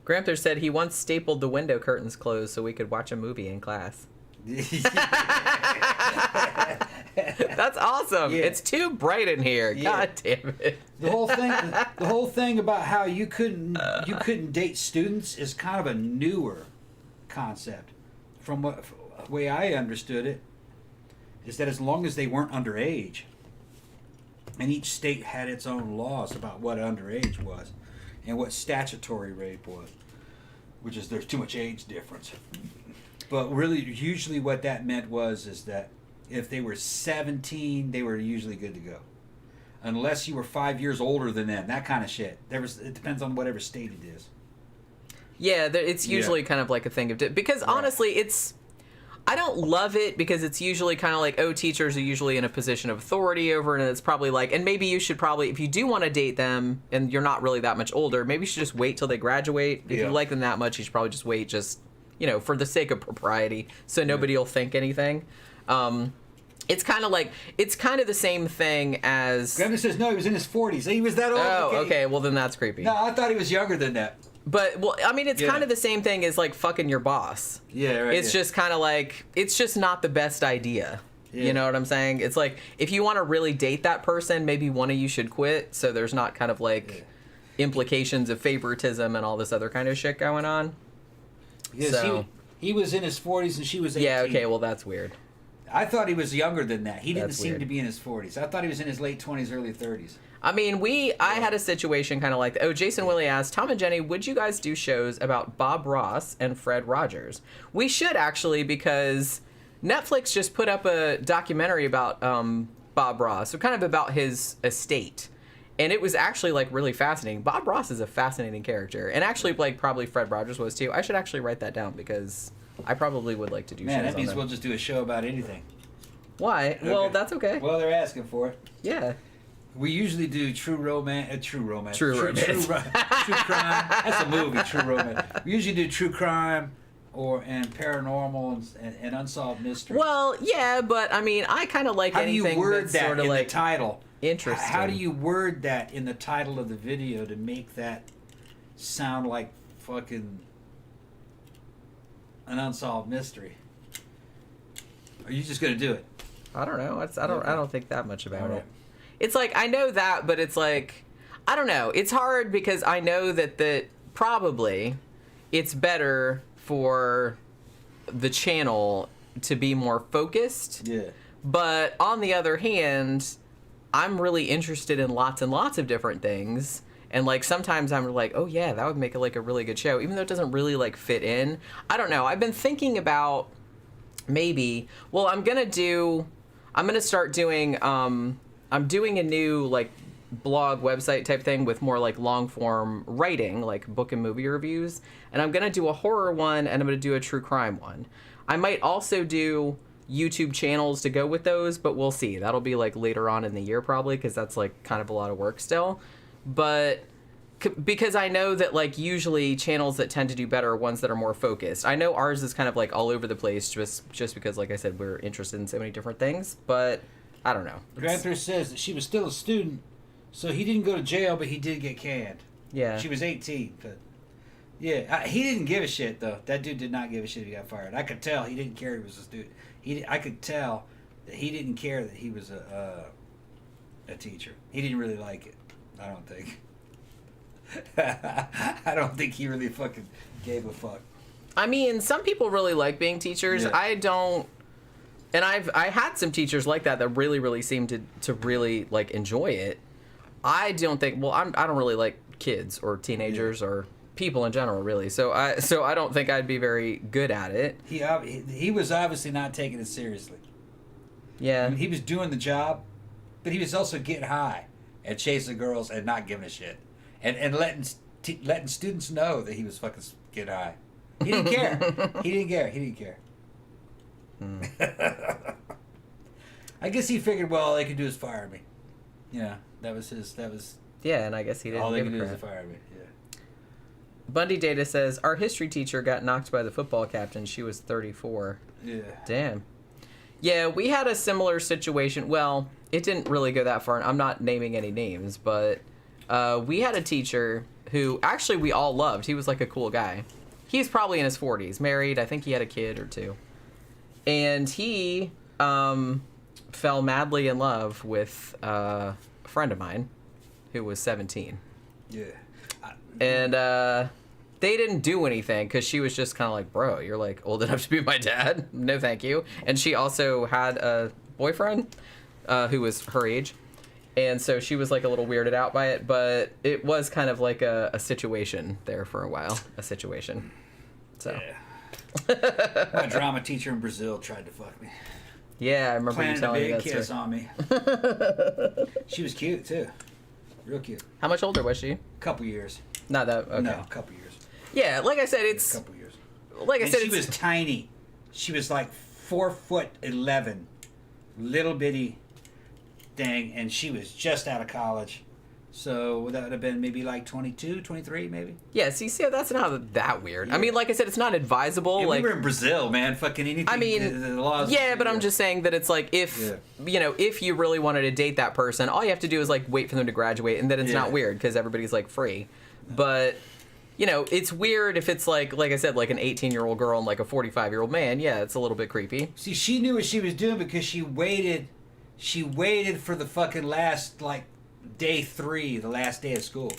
Gramthars said he once stapled the window curtains closed so we could watch a movie in class. That's awesome. Yeah. It's too bright in here. Yeah. God damn it. The whole thing about how you couldn't date students is kind of a newer concept. From what way I understood it, is that as long as they weren't underage, and each state had its own laws about what underage was, and what statutory rape was, which is there's too much age difference. But really, usually what that meant is that if they were 17, they were usually good to go. Unless you were 5 years older than them, that kind of shit. It depends on whatever state it is. Yeah, it's usually kind of like a thing of... Because honestly, I don't love it because it's usually kind of like, teachers are usually in a position of authority over, and it's probably like... And maybe you should probably, if you do want to date them, and you're not really that much older, maybe you should just wait till they graduate. If you like them that much, you should probably just wait for the sake of propriety, so nobody will think anything. It's kind of the same thing as... Grandma says, no, he was in his 40s. He was that old. Oh, okay, well then that's creepy. No, I thought he was younger than that. But, well, I mean, it's kind of the same thing as, like, fucking your boss. Yeah, right. It's just kind of like, it's just not the best idea. Yeah. You know what I'm saying? It's like, if you want to really date that person, maybe one of you should quit, so there's not kind of, like, implications of favoritism and all this other kind of shit going on. Because he was in his 40s and she was 18. Yeah, okay, well, that's weird. I thought he was younger than that. He didn't seem weird. to be in his 40s. I thought he was in his late 20s, early 30s. I mean, I had a situation kind of like that. Jason Willie asked, Tom and Jenny, would you guys do shows about Bob Ross and Fred Rogers? We should, actually, because Netflix just put up a documentary about Bob Ross, so kind of about his estate. And it was actually, like, really fascinating. Bob Ross is a fascinating character. And actually, like, probably Fred Rogers was, too. I should actually write that down, because I probably would like to do shows on that means them. we'll just do a show about anything. Why? Okay. Well, that's okay. Well, they're asking for it. Yeah. We usually do true romance. True crime. That's a movie, true romance. We usually do true crime and paranormal and unsolved mysteries. Well, yeah, but, I mean, I kind of like anything that's sort of like... How do you word that in the title? Interesting. How do you word that in the title of the video to make that sound like fucking an unsolved mystery? Or are you just gonna do it? I don't know. I don't think that much about it. It's like, I know that, but it's like, I don't know. It's hard because I know that probably it's better for the channel to be more focused. Yeah. But on the other hand, I'm really interested in lots and lots of different things. And, like, sometimes I'm like, oh, yeah, that would make it, like, a really good show, even though it doesn't really, like, fit in. I don't know. I've been thinking about maybe, well, I'm going to start doing, I'm doing a new, like, blog website type thing with more, like, long-form writing, like book and movie reviews. And I'm going to do a horror one, and I'm going to do a true crime one. I might also do YouTube channels to go with those, but we'll see. That'll be, like, later on in the year, probably, because that's, like, kind of a lot of work still. But because I know that, like, usually channels that tend to do better are ones that are more focused. I know ours is kind of, like, all over the place just because, like I said, we're interested in so many different things, but I don't know. Granthar says that she was still a student, so he didn't go to jail, but he did get canned. Yeah. She was 18, but... Yeah, he didn't give a shit, though. That dude did not give a shit if he got fired. I could tell he didn't care he was a student. I could tell that he didn't care that he was a teacher. He didn't really like it, I don't think. I don't think he really fucking gave a fuck. I mean, some people really like being teachers. Yeah. I don't... And I had some teachers like that really, really seemed to really, like, enjoy it. I don't think... Well, I don't really like kids or teenagers or people in general, really. So I don't think I'd be very good at it. He was obviously not taking it seriously. Yeah. I mean, he was doing the job, but he was also getting high and chasing girls and not giving a shit. And letting students know that he was fucking getting high. He didn't care. He didn't care. I guess he figured, well, all they could do is fire me. Yeah, that was... Yeah, and I guess he didn't all they give could a do crap. is fire me, yeah. Bundy Data says, our history teacher got knocked by the football captain. She was 34. Yeah. Damn. Yeah, we had a similar situation. Well, it didn't really go that far. I'm not naming any names, but We had a teacher who actually we all loved. He was like a cool guy. He's probably in his 40s, married. I think he had a kid or two. And he fell madly in love with a friend of mine who was 17. Yeah. And they didn't do anything because she was just kind of like, bro, you're like old enough to be my dad. No, thank you. And she also had a boyfriend who was her age. And so she was like a little weirded out by it, but it was kind of like a situation there for a while. A situation. So. Yeah. My drama teacher in Brazil tried to fuck me. Yeah, I remember you telling me that kiss story. on me. She was cute too. Real cute. How much older was she? Couple years. Not that, okay. No, a couple years. Yeah, like I said, it's... A couple years. Like I said, she was tiny. She was like 4'11", little bitty thing, and she was just out of college. So that would have been maybe like 22, 23 maybe. Yeah, see, that's not that weird. Yeah. I mean, like I said, it's not advisable. Yeah, like we were in Brazil, man. Fucking anything. I mean, the laws. Yeah, but I'm just saying that it's like if if you really wanted to date that person, all you have to do is like wait for them to graduate, and then it's not weird because everybody's like free. But it's weird if it's like I said, like an 18-year-old girl and like a 45-year-old man. Yeah, it's a little bit creepy. See, she knew what she was doing because she waited. She waited for the fucking last day 3, the last day of school.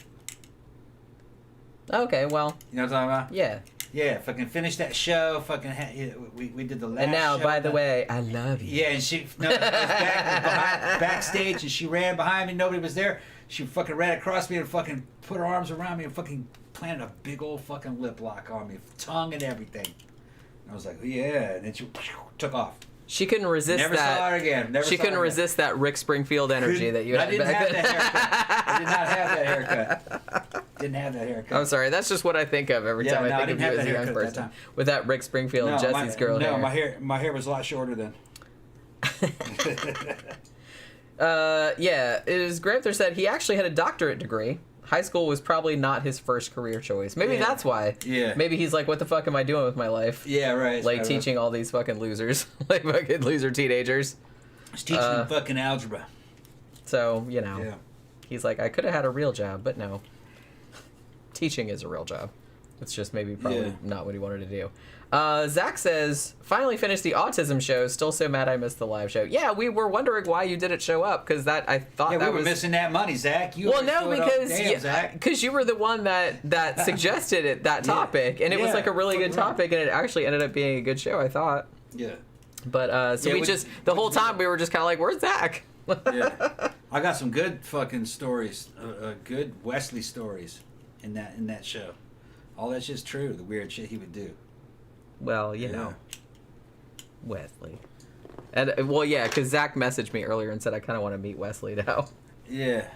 Okay, well. You know what I'm talking about? Yeah. Yeah, fucking finished that show. Fucking, we did the last. And now, show by the way, I love you. Yeah, and she it was backstage, and she ran behind me. Nobody was there. She fucking ran across me and fucking put her arms around me and fucking planted a big old fucking lip lock on me, tongue and everything. And I was like, yeah, and then she took off. She couldn't resist Never that. Saw her again. She couldn't resist that Rick Springfield energy that you had back then. I did not have that haircut. Didn't have that haircut. I'm sorry. That's just what I think of every time I think of you as a young person. With that Rick Springfield, Jesse's girl hair. No, my hair was a lot shorter then. Yeah, as Gramthars said, he actually had a doctorate degree. High school was probably not his first career choice. Maybe that's why. Yeah. Maybe he's like, what the fuck am I doing with my life? Yeah, right. Like teaching all these fucking losers. Like fucking loser teenagers. He's teaching them fucking algebra. So, he's like, I could have had a real job, but no. Teaching is a real job. It's just maybe probably not what he wanted to do. Zach says, finally finished the autism show. Still so mad I missed the live show. Yeah, we were wondering why you didn't show up because I thought that we was were missing that money, Zach. Because you were the one that suggested that topic, and it was like a really good topic, and it actually ended up being a good show. I thought. Yeah. But the whole time we were just kind of like, where's Zach? Yeah. I got some good fucking stories, good Wesley stories in that show. All that shit's true. The weird shit he would do. Well, you know, Wesley. And because Zach messaged me earlier and said I kind of want to meet Wesley now. Yeah.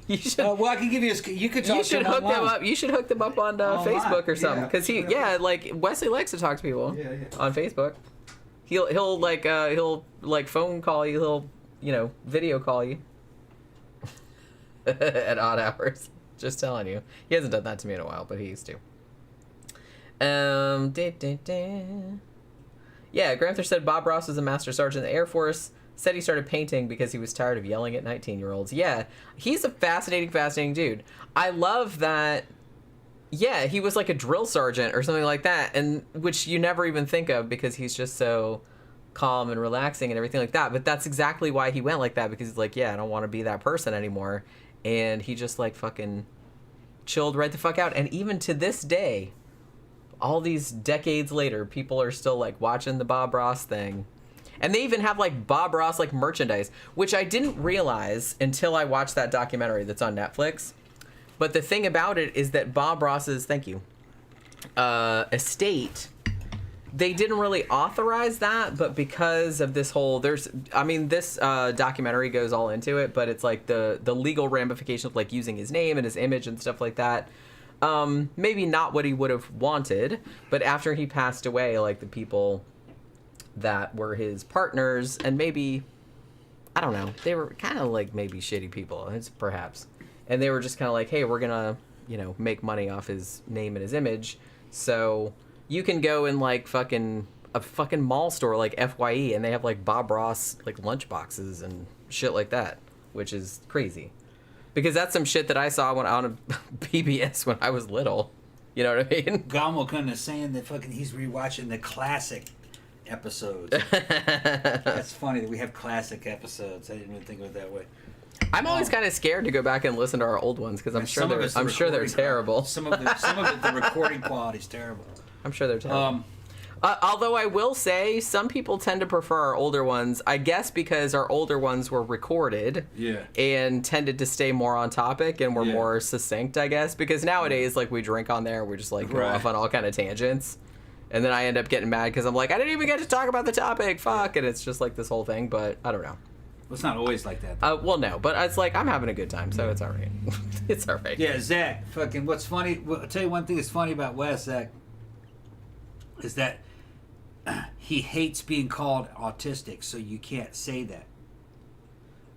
You should. Well, I can give you. You could talk. You should to him hook online. them up. You should hook them up on Facebook or something. Because like Wesley likes to talk to people. On Facebook. He'll phone call you. He'll video call you. At odd hours. Just telling you. He hasn't done that to me in a while, but he used to. Yeah, Gramthars said Bob Ross was a master sergeant in the Air Force. Said he started painting because he was tired of yelling at 19-year-olds. Yeah, he's a fascinating dude. I love that. Yeah, he was like a drill sergeant or something like that, and which you never even think of because he's just so calm and relaxing and everything like that. But that's exactly why he went like that, because he's like, yeah, I don't want to be that person anymore. And he just like fucking chilled right the fuck out. And even to this day, all these decades later, people are still like watching the Bob Ross thing. And they even have like Bob Ross like merchandise, which I didn't realize until I watched that documentary that's on Netflix. But the thing about it is that Bob Ross's, estate, they didn't really authorize that, but because of this whole, this documentary goes all into it, but it's like the legal ramifications of like using his name and his image and stuff like that. Maybe not what he would have wanted, but after he passed away, like the people that were his partners, and maybe, I don't know, they were kind of like maybe shitty people, perhaps. And they were just kind of like, hey, we're gonna, make money off his name and his image. So you can go in like a fucking mall store like FYE, and they have like Bob Ross like lunch boxes and shit like that, which is crazy. Because that's some shit that I saw when on PBS when I was little. You know what I mean? Gamo kind of saying that fucking he's rewatching the classic episodes. That's funny that we have classic episodes. I didn't even think of it that way. I'm always kind of scared to go back and listen to our old ones because I'm sure they're terrible. Some of it, the recording quality is terrible. I'm sure they're terrible. Although I will say, some people tend to prefer our older ones, I guess because our older ones were recorded and tended to stay more on topic and were more succinct, I guess. Because nowadays, like, we drink on there, we're just, like, go off on all kind of tangents. And then I end up getting mad because I'm like, I didn't even get to talk about the topic, fuck. And it's just, like, this whole thing, but I don't know. Well, it's not always like that. Well, no, but it's like, I'm having a good time, so it's all right. It's all right. Yeah, Zach, fucking, what's funny, I'll tell you one thing that's funny about Wes, Zach, is that he hates being called autistic, so you can't say that.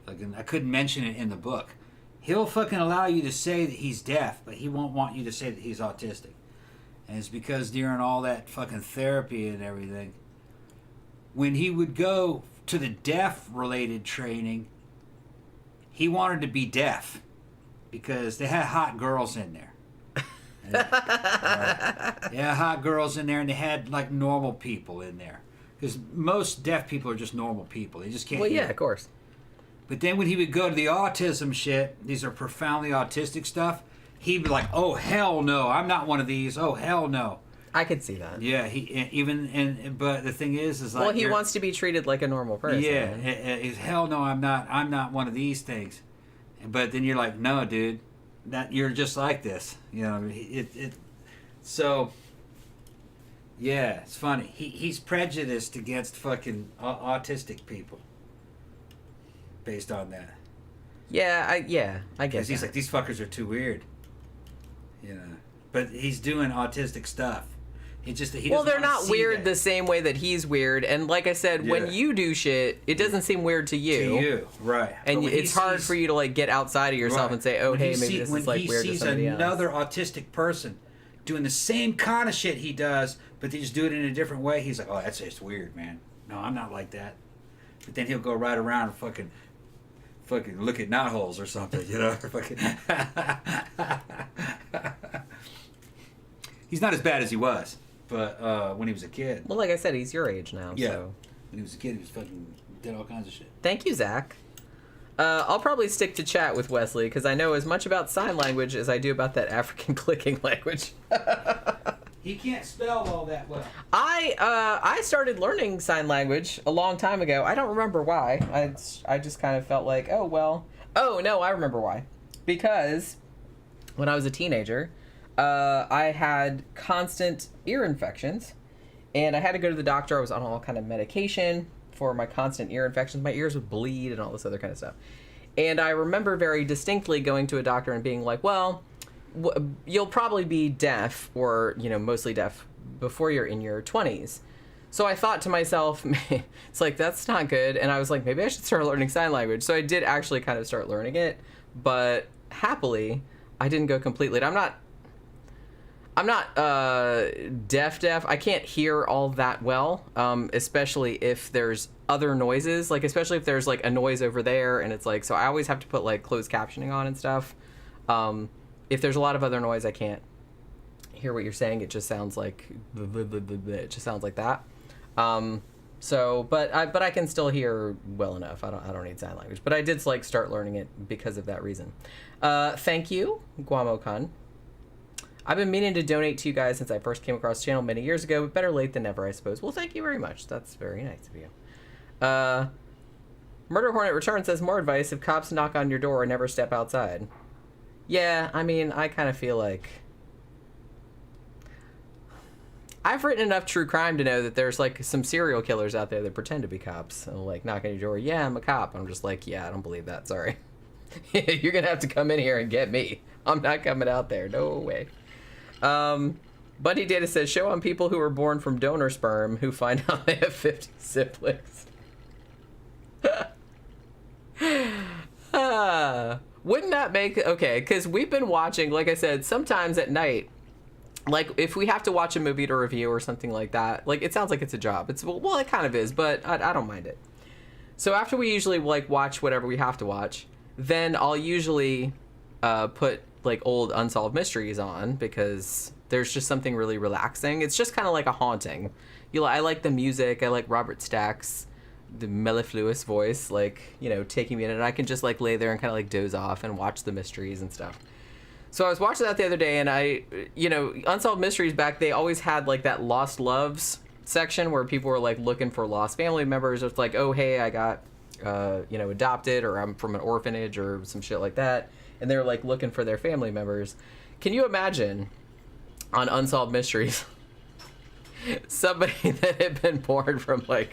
Fucking, I couldn't mention it in the book. He'll fucking allow you to say that he's deaf, but he won't want you to say that he's autistic. And it's because during all that fucking therapy and everything, when he would go to the deaf-related training, he wanted to be deaf because they had hot girls in there. Yeah, hot girls in there, and they had like normal people in there because most deaf people are just normal people. They just can't. Well, hear. yeah, of course. But then when he would go to the autism shit, these are profoundly autistic stuff. He'd be like, "Oh hell no, I'm not one of these. Oh hell no." I could see that. Yeah, but the thing is like, well, he wants to be treated like a normal person. Yeah, is hell no, I'm not one of these things. But then you're like, no, dude. That you're just like this, you know. So yeah, it's funny. He's prejudiced against fucking autistic people based on that. Yeah, I guess. Because he's like, these fuckers are too weird, you know. But he's doing autistic stuff. It's just that he. Well, they're not weird the same way that he's weird, and like I said, when you do shit, it doesn't seem weird to you. To you, right? And it's hard for you to like get outside of yourself and say, "Oh, hey, maybe this is like weird to somebody else." When he sees another autistic person doing the same kind of shit he does, but they just do it in a different way, he's like, "Oh, that's just weird, man. No, I'm not like that." But then he'll go right around and fucking look at knotholes or something, you know? Fucking. He's not as bad as he was. But when he was a kid. Well, like I said, he's your age now. Yeah. So. When he was a kid, he was fucking did all kinds of shit. Thank you, Zach. I'll probably stick to chat with Wesley because I know as much about sign language as I do about that African clicking language. He can't spell all that well. I started learning sign language a long time ago. I don't remember why. I just kind of felt like, oh, well. Oh, no, I remember why. Because when I was a teenager, I had constant ear infections, and I had to go to the doctor. I was on all kind of medication for my constant ear infections. My ears would bleed and all this other kind of stuff. And I remember very distinctly going to a doctor and being like, well, you'll probably be deaf or, you know, mostly deaf before you're in your 20s. So I thought to myself, it's like, that's not good. And I was like, maybe I should start learning sign language. So I did actually kind of start learning it, but happily, I didn't go completely. I'm not deaf. I can't hear all that well, especially if there's other noises, like especially if there's like a noise over there and it's like, so I always have to put like closed captioning on and stuff. If there's a lot of other noise, I can't hear what you're saying. It just sounds like, it just sounds like that. But I can still hear well enough. I don't need sign language, but I did like start learning it because of that reason. Thank you, Guamo-kun. I've been meaning to donate to you guys since I first came across the channel many years ago, but better late than never, I suppose. Well, thank you very much. That's very nice of you. Murder Hornet Return says, more advice: if cops knock on your door, never step outside. Yeah, I mean, I kind of feel like I've written enough true crime to know that there's like some serial killers out there that pretend to be cops and like knock on your door. Yeah, I'm a cop. I'm just like, yeah, I don't believe that. Sorry. You're going to have to come in here and get me. I'm not coming out there. No way. Bunny Data says, show on people who were born from donor sperm who find out they have 50 siblings. Wouldn't that make... Okay, because we've been watching, like I said, sometimes at night, like if we have to watch a movie to review or something like that, like it sounds like it's a job. It's well, it kind of is, but I don't mind it. So after we usually like watch whatever we have to watch, then I'll usually put like old Unsolved Mysteries on because there's just something really relaxing. It's just kind of like a haunting. I like the music. I like Robert Stack's, the mellifluous voice, like, taking me in, and I can just like lay there and kind of like doze off and watch the mysteries and stuff. So I was watching that the other day, and Unsolved Mysteries back, they always had like that Lost Loves section where people were like looking for lost family members. It's like, oh, hey, I got, adopted, or I'm from an orphanage or some shit like that. And they're like looking for their family members. Can you imagine on Unsolved Mysteries somebody that had been born from a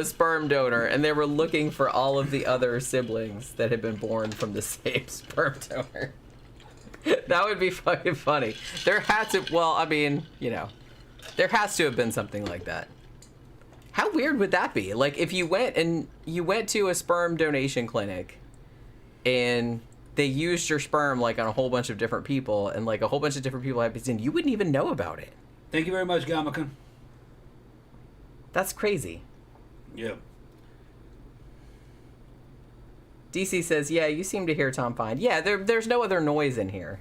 sperm donor, and they were looking for all of the other siblings that had been born from the same sperm donor? That would be fucking funny. There has to have been something like that. How weird would that be? Like, if you went to a sperm donation clinic and they used your sperm like on a whole bunch of different people, and like a whole bunch of different people had been seen, you wouldn't even know about it. Thank you very much, Gamakan. That's crazy. Yeah. DC says, yeah, you seem to hear Tom fine. Yeah, there's no other noise in here.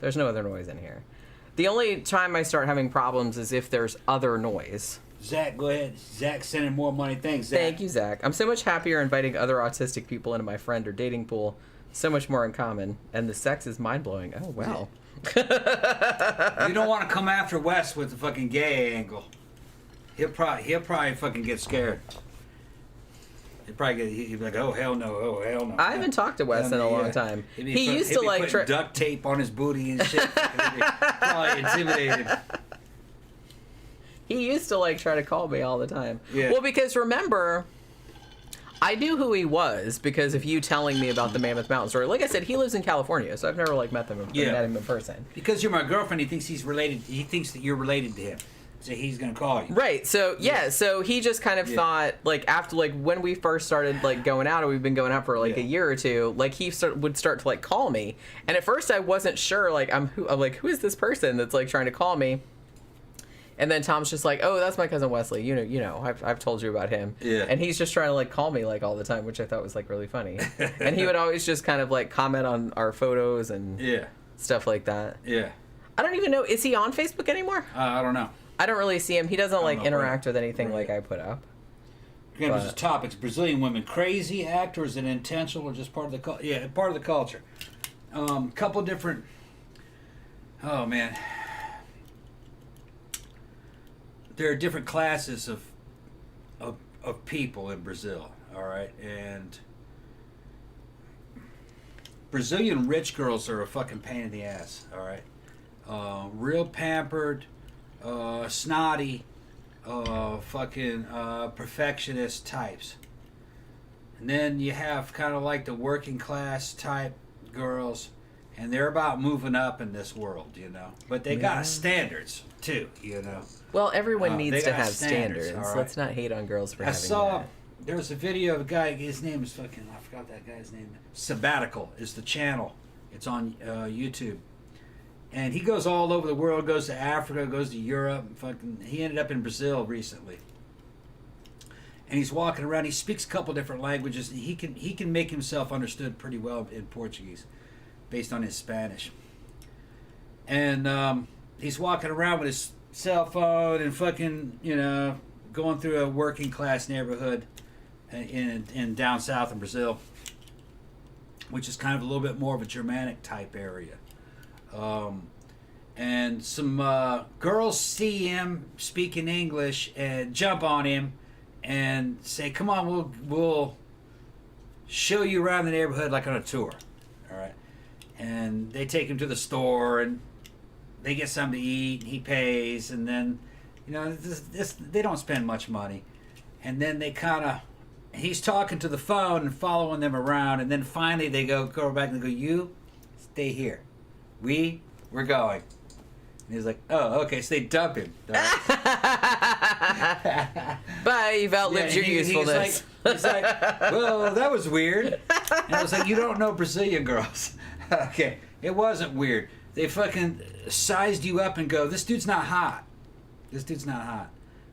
There's no other noise in here. The only time I start having problems is if there's other noise. Zach, go ahead. Zach's sending more money. Thanks, Zach. Thank you, Zach. I'm so much happier inviting other autistic people into my friend or dating pool. So much more in common. And the sex is mind-blowing. Oh, wow. You don't want to come after Wes with the fucking gay angle. He'll probably fucking get scared. He'd be like, oh, hell no, oh, hell no. I haven't talked to Wes in a long time. He used to like put duct tape on his booty and shit. Probably intimidated. He used to like try to call me all the time. Yeah. Well, because remember, I knew who he was because of you telling me about the Mammoth Mountain story. Like I said, he lives in California, so I've never like met him in person. Because you're my girlfriend, he thinks he's related. He thinks that you're related to him. So he's gonna call you. Right. So so he just kind of thought, like, after like when we first started like going out, and we've been going out for like a year or two, like he would start to like call me, and at first I wasn't sure, like I'm like, who is this person that's like trying to call me? And then Tom's just like, oh, that's my cousin Wesley. You know, I've told you about him. Yeah. And he's just trying to like call me like all the time, which I thought was like really funny. And he would always just kind of like comment on our photos and stuff like that. Yeah. I don't even know. Is he on Facebook anymore? I don't know. I don't really see him. He doesn't like interact with anything like I put up. Again, this is topics: Brazilian women, crazy act, or is it intentional, or just part of the culture? Yeah, part of the culture. Couple different. Oh man. There are different classes of people in Brazil, all right? And Brazilian rich girls are a fucking pain in the ass, all right? Real pampered, snotty, fucking perfectionist types. And then you have kind of like the working class type girls, and they're about moving up in this world, you know? But they got standards, too, you know? Well, everyone needs to have standards. Right. Let's not hate on girls for having that. There was a video of a guy, his name is fucking, I forgot that guy's name. Sabbatical is the channel. It's on YouTube. And he goes all over the world, goes to Africa, goes to Europe. He ended up in Brazil recently. And he's walking around. He speaks a couple different languages. And he can make himself understood pretty well in Portuguese, based on his Spanish. And he's walking around with his cell phone and fucking, going through a working class neighborhood in down south in Brazil, which is kind of a little bit more of a Germanic type area. And some girls see him speaking English and jump on him and say, come on, we'll show you around the neighborhood like on a tour. All right. And they take him to the store and they get something to eat, and he pays, and then, they don't spend much money. And then he's talking to the phone and following them around, and then finally they go back and go, you stay here. We're going. And he's like, oh, okay, so they dump him. Bye, you've outlived your usefulness. He's like, well, that was weird. And I was like, you don't know Brazilian girls. Okay, it wasn't weird. They fucking sized you up and go, this dude's not hot. This dude's not hot.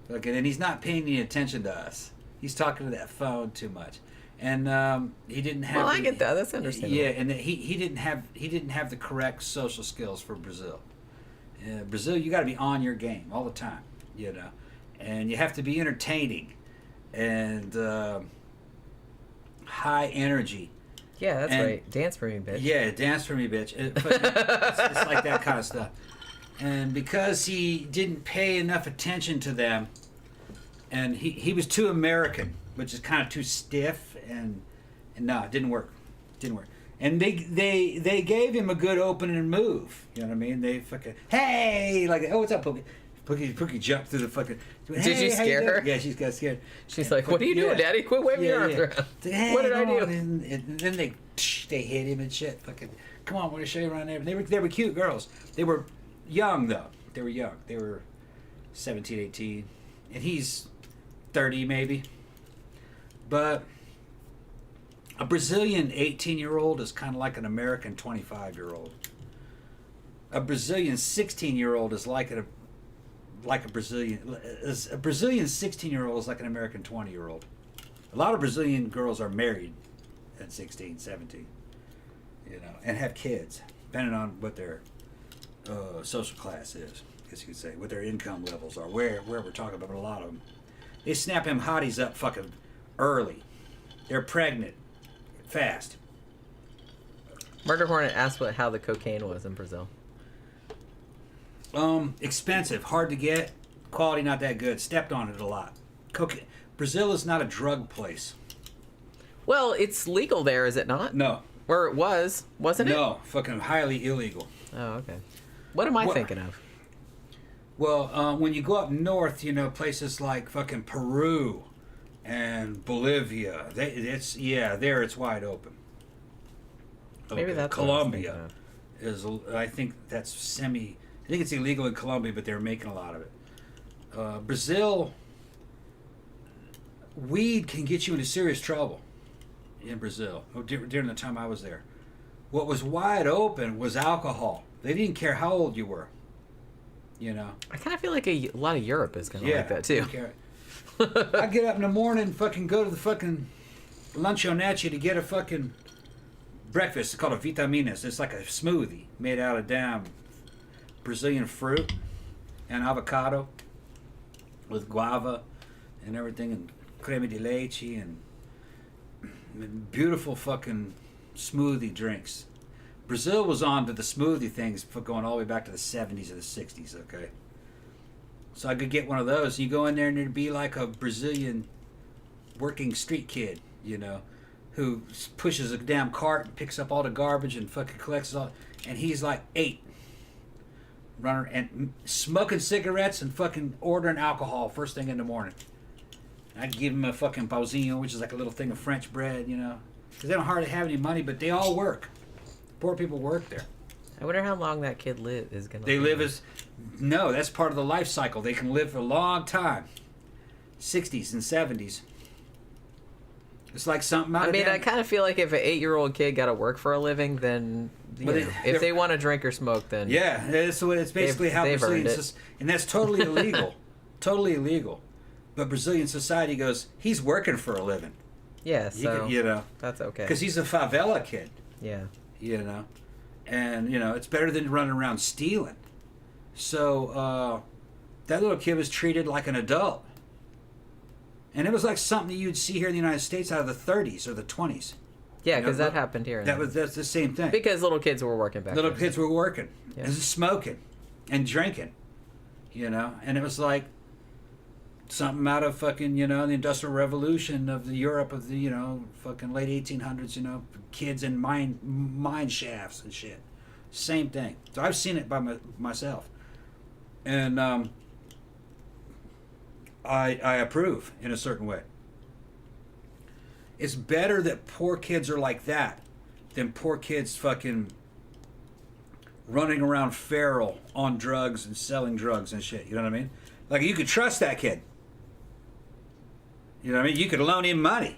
Okay, and he's not paying any attention to us. He's talking to that phone too much. and he didn't have. Well, I get that. That's understandable. Yeah, and he didn't have the correct social skills for Brazil. Brazil, you got to be on your game all the time, you know, and you have to be entertaining and high energy. Yeah, that's right. Dance for me, bitch. Yeah, dance for me, bitch. It's like that kind of stuff. And because he didn't pay enough attention to them, and he was too American, which is kind of too stiff, and no, it didn't work. And they gave him a good opening move. You know what I mean? They fucking, hey, like, oh, what's up, Pookie? Pookie jumped through the fucking. Hey, did you scare her? Yeah, she got scared. She's like, "What are you doing, Daddy? Quit waving your arms around." Hey, what did I do? And then they hit him and shit. Fucking, come on, we're gonna show you around there. They were cute girls. They were young though. They were young. They were 17, 18, and he's 30 maybe. But a Brazilian 18-year-old is kind of like an American 25-year-old. A Brazilian 16-year-old is like a Brazilian 16-year-old is like an American 20-year-old. A lot of Brazilian girls are married at 16, 17, you know, and have kids, depending on what their social class is, I guess you could say, what their income levels are, where we're talking about. But a lot of them, they snap them hotties up fucking early. They're pregnant fast. Murder Hornet asked how the cocaine was in Brazil. Expensive, hard to get, quality not that good. Stepped on it a lot. Brazil is not a drug place. Well, it's legal there, is it not? No. Or it was, wasn't it? No, fucking highly illegal. Oh, okay. What am I thinking of? Well, when you go up north, you know, places like fucking Peru and Bolivia, there it's wide open. Maybe that's Colombia is. I think that's I think it's illegal in Colombia, but they're making a lot of it. Brazil, weed can get you into serious trouble in Brazil during the time I was there. What was wide open was alcohol. They didn't care how old you were. You know. I kind of feel like a lot of Europe is kind of like that too. I get up in the morning, fucking go to the fucking lanchonete to get a fucking breakfast. It's called a vitaminas. It's like a smoothie made out of damn Brazilian fruit and avocado with guava and everything, and creme de leche and beautiful fucking smoothie drinks. Brazil was on to the smoothie things for going all the way back to the 70s or the 60s, okay? So I could get one of those. You go in there and it'd be like a Brazilian working street kid, you know, who pushes a damn cart and picks up all the garbage and fucking collects it all. And he's like 8. Running and smoking cigarettes and fucking ordering alcohol first thing in the morning. I'd give him a fucking pauzinho, which is like a little thing of French bread, you know. Because they don't hardly have any money, but they all work. Poor people work there. I wonder how long that kid is going to live. They live as... No, that's part of the life cycle. They can live for a long time. 60s and 70s. It's like something out of I kind of feel like if an 8-year-old kid got to work for a living, then if they want to drink or smoke, then... Yeah, it's basically how Brazilians... And that's totally illegal. Totally illegal. But Brazilian society goes, he's working for a living. Yeah, so... You know. That's okay. Because he's a favela kid. Yeah. You know. And, you know, it's better than running around stealing. So, that little kid was treated like an adult. And it was like something that you'd see here in the United States out of the 30s or the 20s. Yeah, because that happened here. That's the same thing. Because little kids were working back then. Little kids were working. Yeah. And smoking. And drinking. You know? And it was like something out of fucking, you know, the Industrial Revolution of the Europe of the, you know, fucking late 1800s, you know, kids in mine shafts and shit. Same thing. So I've seen it by myself. And I approve in a certain way. It's better that poor kids are like that than poor kids fucking running around feral on drugs and selling drugs and shit. You know what I mean? Like, you could trust that kid. You know what I mean? You could loan him money.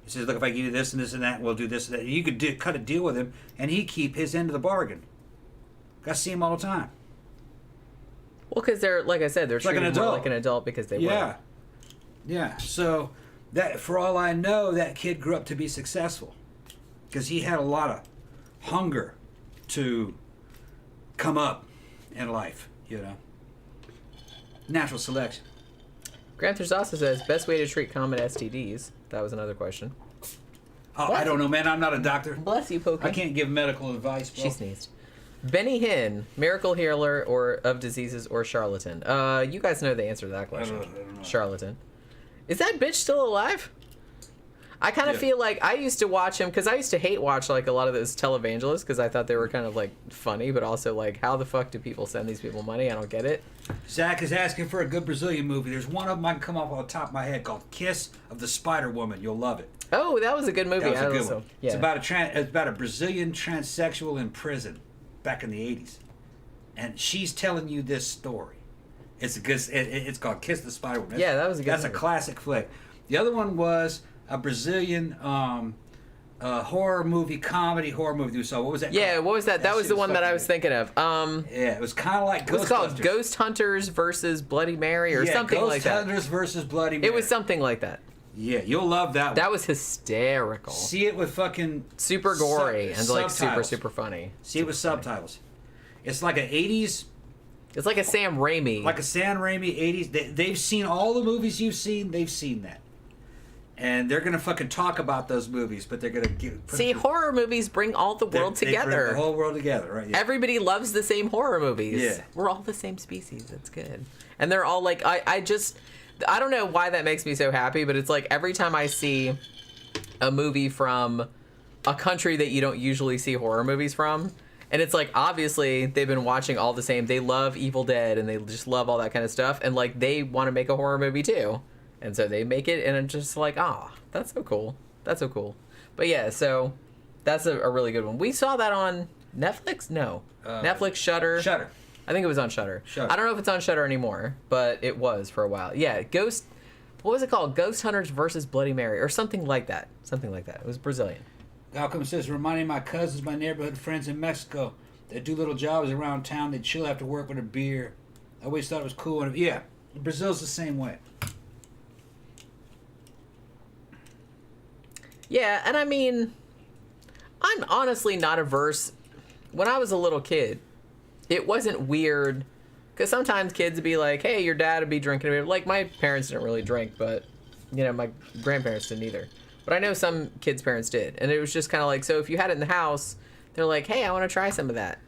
He says, look, if I give you this and this and that, we'll do this and that. You could cut a deal with him, and he'd keep his end of the bargain. I see him all the time. Well, because they're, like I said, they're treated more like an adult because they Yeah. work. Yeah. So that for all I know, that kid grew up to be successful because he had a lot of hunger to come up in life, you know. Natural selection. Gramthars also says, best way to treat common STDs. That was another question. Oh, I don't know, man. I'm not a doctor. Bless you, Pokey. I can't give medical advice, bro. She sneezed. Benny Hinn, miracle healer or of diseases or charlatan? You guys know the answer to that question. I don't know. Charlatan. Is that bitch still alive? I kind of feel like I used to watch him because I used to hate watch like a lot of those televangelists because I thought they were kind of like funny, but also like how the fuck do people send these people money? I don't get it. Zach is asking for a good Brazilian movie. There's one of them I can come off on the top of my head called Kiss of the Spider Woman. You'll love it. Oh, that was a good movie. That was a good one. Yeah. It's about a Brazilian transsexual in prison back in the 80s. And she's telling you this story. It's a good. It's called Kiss the Spider Woman. Yeah, that was a good That's movie. A classic flick. The other one was a Brazilian horror movie, comedy horror movie. So what was that? Yeah, called? what was that? That was the one that I was thinking of. Yeah, it was kind of like Ghostbusters. It was called Ghost Hunters versus Bloody Mary or something like that. Ghost Hunters versus Bloody Mary. It was something like that. Yeah, you'll love that one. That was hysterical. See it with fucking super gory and like subtitles. super funny. See it with subtitles. It's like an 80s. It's like a Sam Raimi. Like a Sam Raimi 80s. They've seen all the movies you've seen. They've seen that. And they're going to fucking talk about those movies, but they're going to see, horror movies bring all the world together. They bring the whole world together, right? Yeah. Everybody loves the same horror movies. Yeah. We're all the same species. That's good. And they're all like, I don't know why that makes me so happy, but it's like every time I see a movie from a country that you don't usually see horror movies from, and it's like, obviously, they've been watching all the same. They love Evil Dead, and they just love all that kind of stuff. And, like, they want to make a horror movie, too. And so they make it, and it's just like, that's so cool. That's so cool. But, yeah, so that's a really good one. We saw that on Netflix? No. Netflix, Shudder. Shudder. I think it was on Shudder. I don't know if it's on Shudder anymore, but it was for a while. Yeah, what was it called? Ghost Hunters versus Bloody Mary, or something like that. Something like that. It was Brazilian. Malcolm says, reminding my cousins, my neighborhood friends in Mexico, that do little jobs around town. They chill after work with a beer. I always thought it was cool. And yeah, Brazil's the same way. Yeah, and I mean, I'm honestly not averse. When I was a little kid, it wasn't weird, because sometimes kids would be like, hey, your dad would be drinking beer. Like, my parents didn't really drink, but, you know, my grandparents didn't either. But I know some kids' parents did. And it was just kind of like, so if you had it in the house, they're like, hey, I want to try some of that.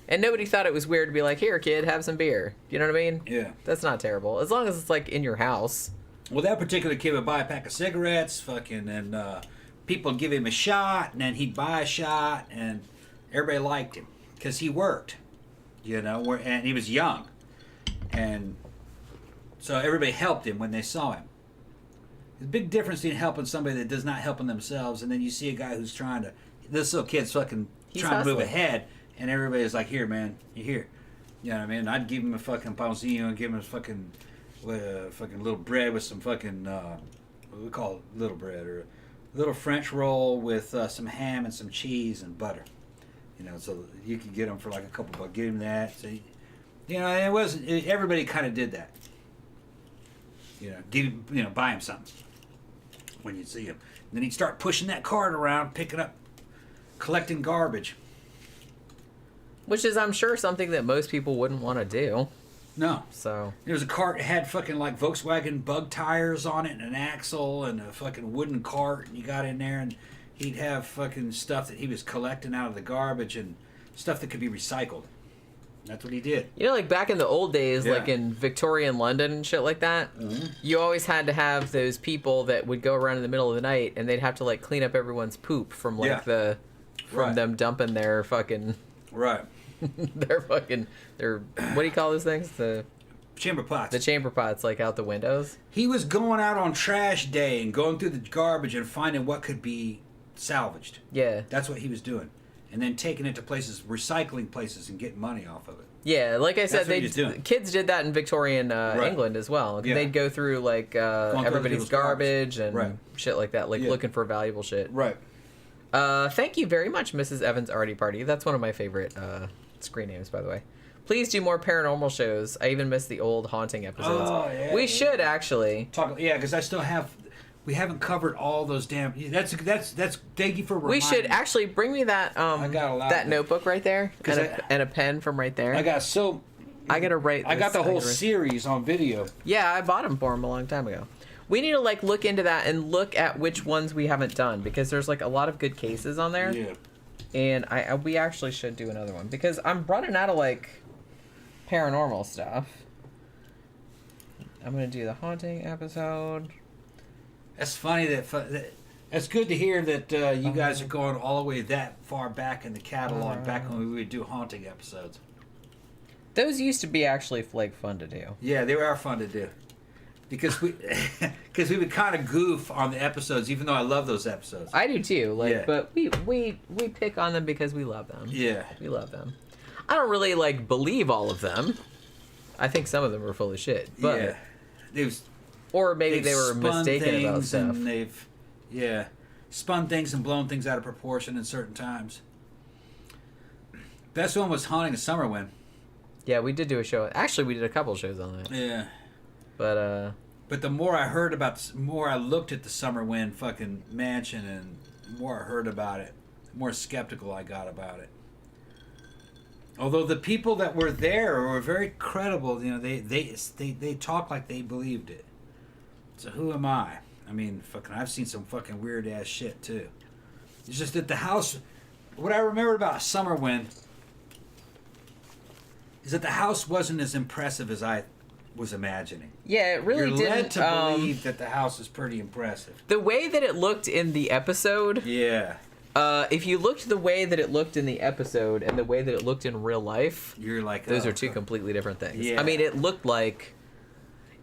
And nobody thought it was weird to be like, here, kid, have some beer. You know what I mean? Yeah. That's not terrible. As long as it's, like, in your house. Well, that particular kid would buy a pack of cigarettes, and people would give him a shot, and then he'd buy a shot, and everybody liked him. Because he worked, you know, and he was young. And so everybody helped him when they saw him. There's a big difference between helping somebody that does not helping themselves, and then you see a guy who's this little kid's fucking trying to move ahead, and everybody's like, here, man, you're here. You know what I mean? I'd give him a fucking paozinho and give him a fucking little bread with some fucking, what we call it, little bread, or a little French roll with some ham and some cheese and butter. You know, so you could get them for like a couple bucks. Give him that. So, you know, everybody kind of did that. You know, buy him something when you see him. And then he'd start pushing that cart around, picking up, collecting garbage. Which is, I'm sure, something that most people wouldn't want to do. No. So there was a cart that had fucking like Volkswagen bug tires on it and an axle and a fucking wooden cart. And you got in there and he'd have fucking stuff that he was collecting out of the garbage and stuff that could be recycled. That's what he did. You know, like back in the old days, like in Victorian London and shit like that, you always had to have those people that would go around in the middle of the night and they'd have to like clean up everyone's poop from like them dumping their fucking their what do you call those things? The chamber pots. The chamber pots, like out the windows. He was going out on trash day and going through the garbage and finding what could be salvaged. Yeah. That's what he was doing. And then taking it to places, recycling places, and getting money off of it. Yeah, like I said, kids did that in Victorian England as well. Yeah. They'd go through like everybody's garbage and shit like that, like looking for valuable shit. Right. Thank you very much, Mrs. Evans Arty Party. That's one of my favorite screen names, by the way. Please do more paranormal shows. I even miss the old haunting episodes. Oh, yeah. We should actually. Because I still have. We haven't covered all those damn. That's. Thank you for reminding We should actually bring me that that notebook right there and a pen from right there. I got so. I gotta write. I got the whole series on video. Yeah, I bought them for him a long time ago. We need to like look into that and look at which ones we haven't done because there's like a lot of good cases on there. Yeah. And we actually should do another one because I'm running out of like paranormal stuff. I'm gonna do the haunting episode. That's funny that's good to hear that you guys are going all the way that far back in the catalog, back when we would do haunting episodes. Those used to be actually like fun to do. Yeah, they are fun to do. Because we would kind of goof on the episodes, even though I love those episodes. I do too. But we pick on them because we love them. Yeah, we love them. I don't really like believe all of them. I think some of them were full of shit. But or maybe they were mistaken about stuff. And they've spun things and blown things out of proportion in certain times. Best one was Haunting a Summer Wind. Yeah, we did do a show. Actually, we did a couple shows on that. Yeah. But the more I heard about, the more I looked at the Summer Wind fucking mansion, and the more I heard about it, the more skeptical I got about it. Although the people that were there were very credible, you know, they talk like they believed it. So who am I? I mean, fucking, I've seen some fucking weird ass shit too. It's just that the house. What I remember about Summer Wind is that the house wasn't as impressive as I was imagining. Yeah, it really didn't. You're led to believe that the house is pretty impressive. The way that it looked in the episode. Yeah. If you looked the way that it looked in the episode and the way that it looked in real life, you're like, those are two completely different things. Yeah. I mean, it looked like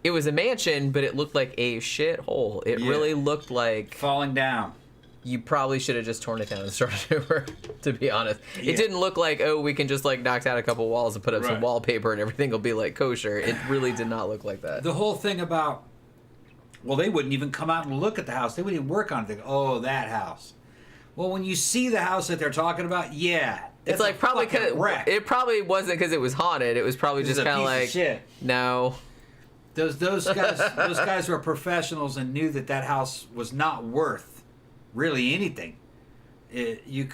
it was a mansion, but it looked like a shithole. It really looked like falling down. You probably should have just torn it down and started over, to be honest. Yeah. It didn't look like, oh, we can just like knock out a couple walls and put up some wallpaper and everything will be like kosher. It really did not look like that. The whole thing about, well, they wouldn't even come out and look at the house. They wouldn't even work on it. They go, oh, that house. Well, when you see the house that they're talking about, it's like probably because it probably wasn't because it was haunted. It was probably just kind of like, shit. No. Those guys were professionals and knew that house was not worth really anything. You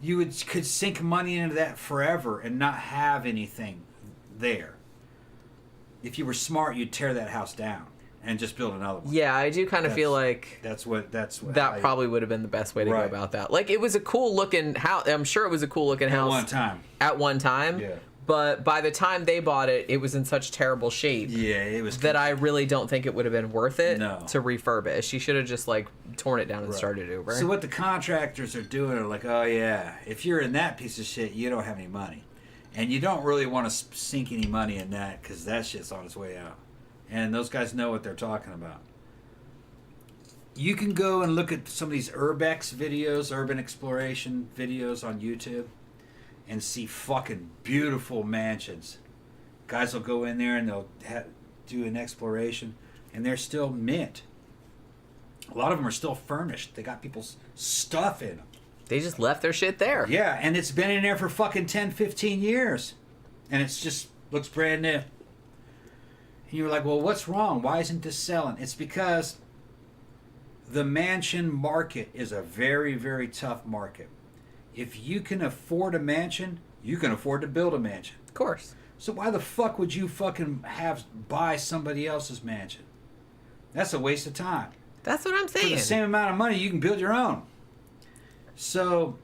could sink money into that forever and not have anything there. If you were smart, you'd tear that house down and just build another one. Yeah, I do kind of feel like that probably would have been the best way to go about that. Like, it was a cool looking house. I'm sure it was a cool looking house at one time. Yeah. But by the time they bought it, it was in such terrible shape. Yeah, it was. That I really don't think it would have been worth it to refurbish. She should have just like torn it down and started over. So what the contractors are doing are like, oh yeah, if you're in that piece of shit, you don't have any money, and you don't really want to sink any money in that because that shit's on its way out, and those guys know what they're talking about. You can go and look at some of these urbex videos, urban exploration videos on YouTube, and see fucking beautiful mansions. Guys will go in there and they'll do an exploration, and they're still mint. A lot of them are still furnished. They got people's stuff in them. They just left their shit there. Yeah, and it's been in there for fucking 10, 15 years. And it's just looks brand new. And you're like, well, what's wrong? Why isn't this selling? It's because the mansion market is a very, very tough market. If you can afford a mansion, you can afford to build a mansion. Of course. So why the fuck would you fucking buy somebody else's mansion? That's a waste of time. That's what I'm saying. For the same amount of money, you can build your own. So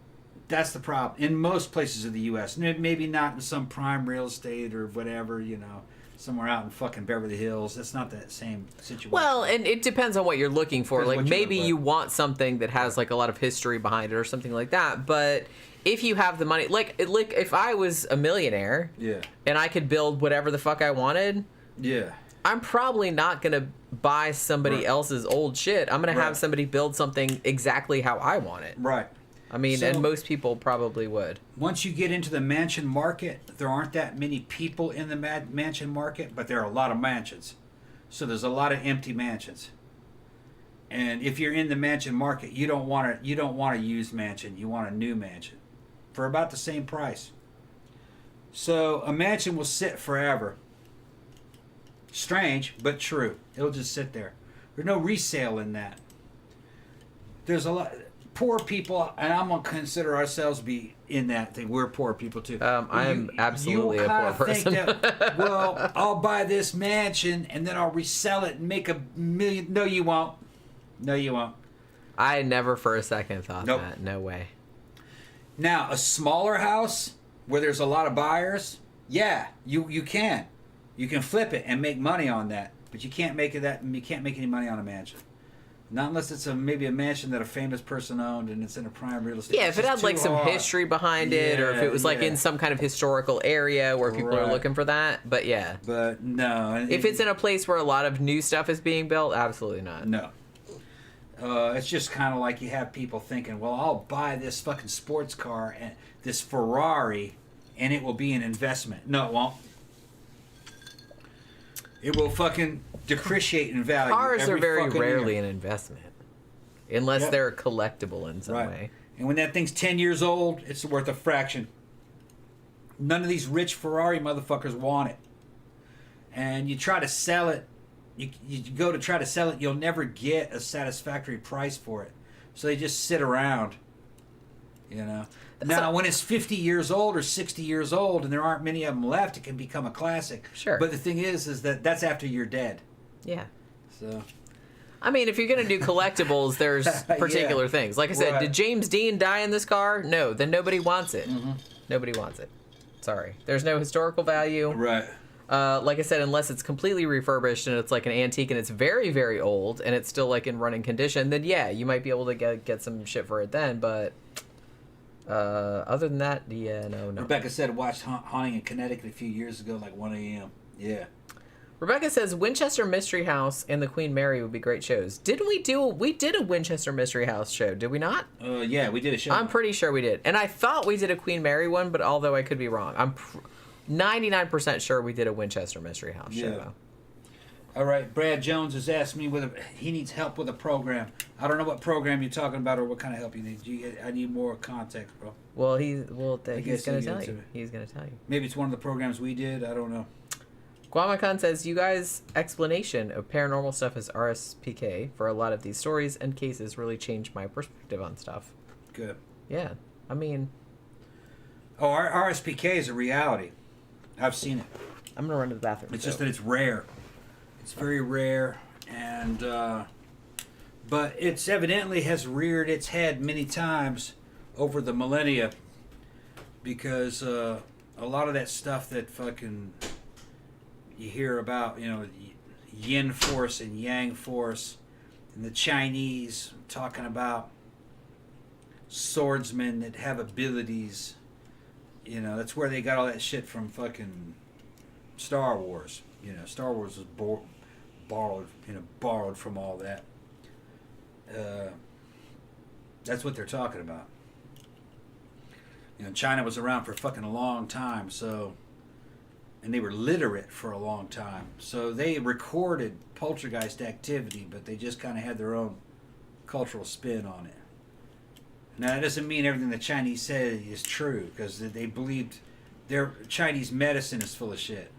that's the problem. In most places of the U.S., maybe not in some prime real estate or whatever, you know, somewhere out in fucking Beverly Hills. That's not the same situation. Well, and it depends on what you're looking for. Like, maybe you want something that has like a lot of history behind it or something like that. But if you have the money, like if I was a millionaire, and I could build whatever the fuck I wanted, I'm probably not gonna buy somebody else's old shit. I'm gonna have somebody build something exactly how I want it. Right. I mean, and most people probably would. Once you get into the mansion market, there aren't that many people in the mansion market, but there are a lot of mansions. So there's a lot of empty mansions. And if you're in the mansion market, you don't want a used mansion. You want a new mansion for about the same price. So a mansion will sit forever. Strange, but true. It'll just sit there. There's no resale in that. There's a lot poor people, and I'm gonna consider ourselves to be in that thing. We're poor people too. I am absolutely a poor person. That, well, I'll buy this mansion and then I'll resell it and make $1 million. No, you won't. No, you won't. I never for a second thought Nope. that. No way. Now, a smaller house where there's a lot of buyers, yeah, you can. You can flip it and make money on that, but you can't make any money on a mansion. Not unless it's maybe a mansion that a famous person owned and it's in a prime real estate. Yeah, if it had like some history behind it, or if it was like in some kind of historical area where people are looking for that. But yeah. But no. If it's in a place where a lot of new stuff is being built, absolutely not. No. It's just kind of like you have people thinking, well, I'll buy this fucking sports car and this Ferrari and it will be an investment. No, it won't. It will fucking depreciate in value. Cars are very rarely year. an investment. Unless they're collectible in some way. And when that thing's 10 years old, it's worth a fraction. None of these rich Ferrari motherfuckers want it. And you try to sell it, you go to try to sell it, you'll never get a satisfactory price for it. So they just sit around, you know. Now, when it's 50 years old or 60 years old and there aren't many of them left, it can become a classic. Sure. But the thing is that that's after you're dead. Yeah. So... I mean, if you're going to do collectibles, there's particular things. Like I said, did James Dean die in this car? No, then nobody wants it. Mm-hmm. Nobody wants it. Sorry. There's no historical value. Right. Like I said, unless it's completely refurbished and it's like an antique and it's very, very old and it's still like in running condition, then yeah, you might be able to get some shit for it then. But other than that, yeah, no. Rebecca said watched Haunting in Connecticut a few years ago, like 1 a.m. Yeah. Rebecca says Winchester Mystery House and the Queen Mary would be great shows. Didn't we do? We did a Winchester Mystery House show, did we not? Yeah, we did a show. I'm pretty sure we did, and I thought we did a Queen Mary one, but although I could be wrong, I'm 99% sure we did a Winchester Mystery House show. Though. All right, Brad Jones has asked me whether he needs help with a program. I don't know what program you're talking about or what kind of help you need. I need more context, bro. Well, he's going to tell you. He's going to tell you. Maybe it's one of the programs we did. I don't know. Guamacan says, you guys' explanation of paranormal stuff as RSPK for a lot of these stories and cases really changed my perspective on stuff. Good. Yeah. I mean... Oh, RSPK is a reality. I've seen it. I'm going to run to the bathroom. It's just that it's rare. It's very rare. And, but it's evidently has reared its head many times over the millennia because a lot of that stuff that fucking... You hear about, yin force and yang force, and the Chinese talking about swordsmen that have abilities. That's where they got all that shit from fucking Star Wars. Star Wars was borrowed from all that. That's what they're talking about. China was around for fucking a long time, so... And they were literate for a long time. So they recorded poltergeist activity, but they just kind of had their own cultural spin on it. Now, that doesn't mean everything the Chinese say is true, because they believed their Chinese medicine is full of shit,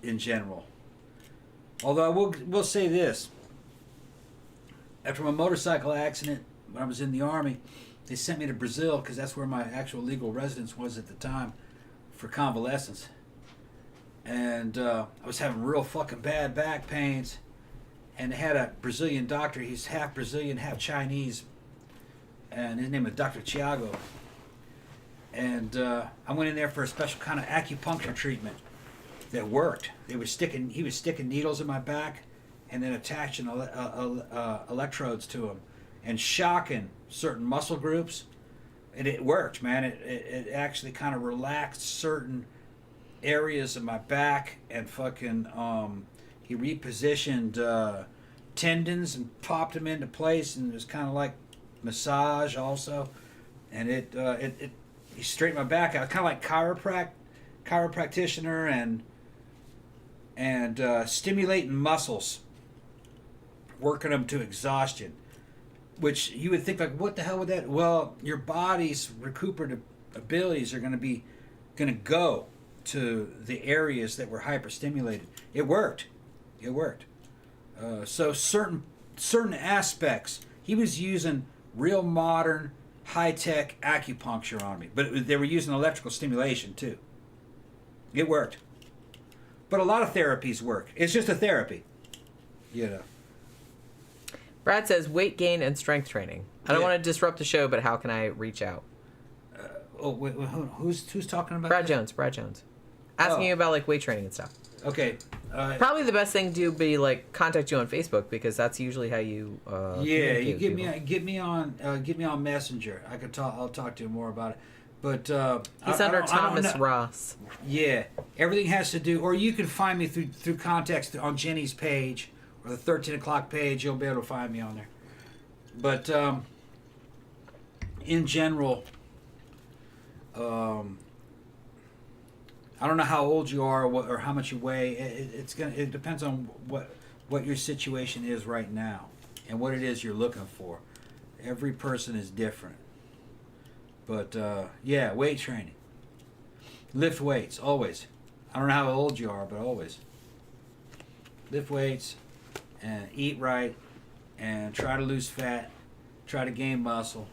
in general. Although I will say this. After my motorcycle accident, when I was in the Army, they sent me to Brazil, because that's where my actual legal residence was at the time, for convalescence. And I was having real fucking bad back pains, and they had a Brazilian doctor. He's half Brazilian, half Chinese, and his name was Dr. Ciarra. And I went in there for a special kind of acupuncture treatment that worked. He was sticking needles in my back and then attaching electrodes to them and shocking certain muscle groups. And it worked, man. It actually kind of relaxed certain areas of my back, and fucking he repositioned tendons and popped them into place, and it was kind of like massage also, and he straightened my back out, kind of like chiropractitioner and stimulating muscles, working them to exhaustion. Which you would think, like, what the hell would that... Well, your body's recuperative abilities are going to go to the areas that were hyperstimulated. It worked. So certain aspects, he was using real modern, high-tech acupuncture on me. But they were using electrical stimulation, too. It worked. But a lot of therapies work. It's just a therapy. You know. Brad says weight gain and strength training. I don't want to disrupt the show, but how can I reach out? Wait, who's talking about Brad that? Jones. Asking you about like weight training and stuff. Okay. Probably the best thing to do would be like contact you on Facebook because that's usually how you. You get me on Messenger. I'll talk to you more about it. But he's under Thomas Ross. Yeah, everything has to do, or you can find me through context on Jenny's page or the 13 o'clock page. You'll be able to find me on there. But in general, I don't know how old you are or how much you weigh. It depends on what your situation is right now and what it is you're looking for. Every person is different. But weight training. Lift weights always. I don't know how old you are, but always lift weights and eat right and try to lose fat. Try to gain muscle.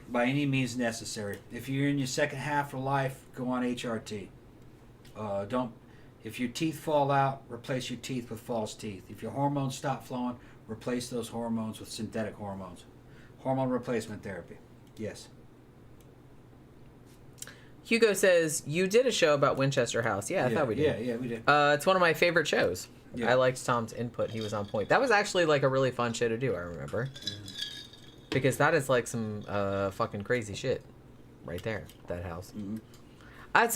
By any means necessary. If you're in your second half of life, go on HRT. If your teeth fall out, replace your teeth with false teeth. If your hormones stop flowing, replace those hormones with synthetic hormones. Hormone replacement therapy. Yes. Hugo says, you did a show about Winchester House. Yeah, I thought we did. Yeah, we did. It's one of my favorite shows. Yeah. I liked Tom's input. He was on point. That was actually like a really fun show to do, I remember. Because that is like some fucking crazy shit right there, that house. Mm-hmm.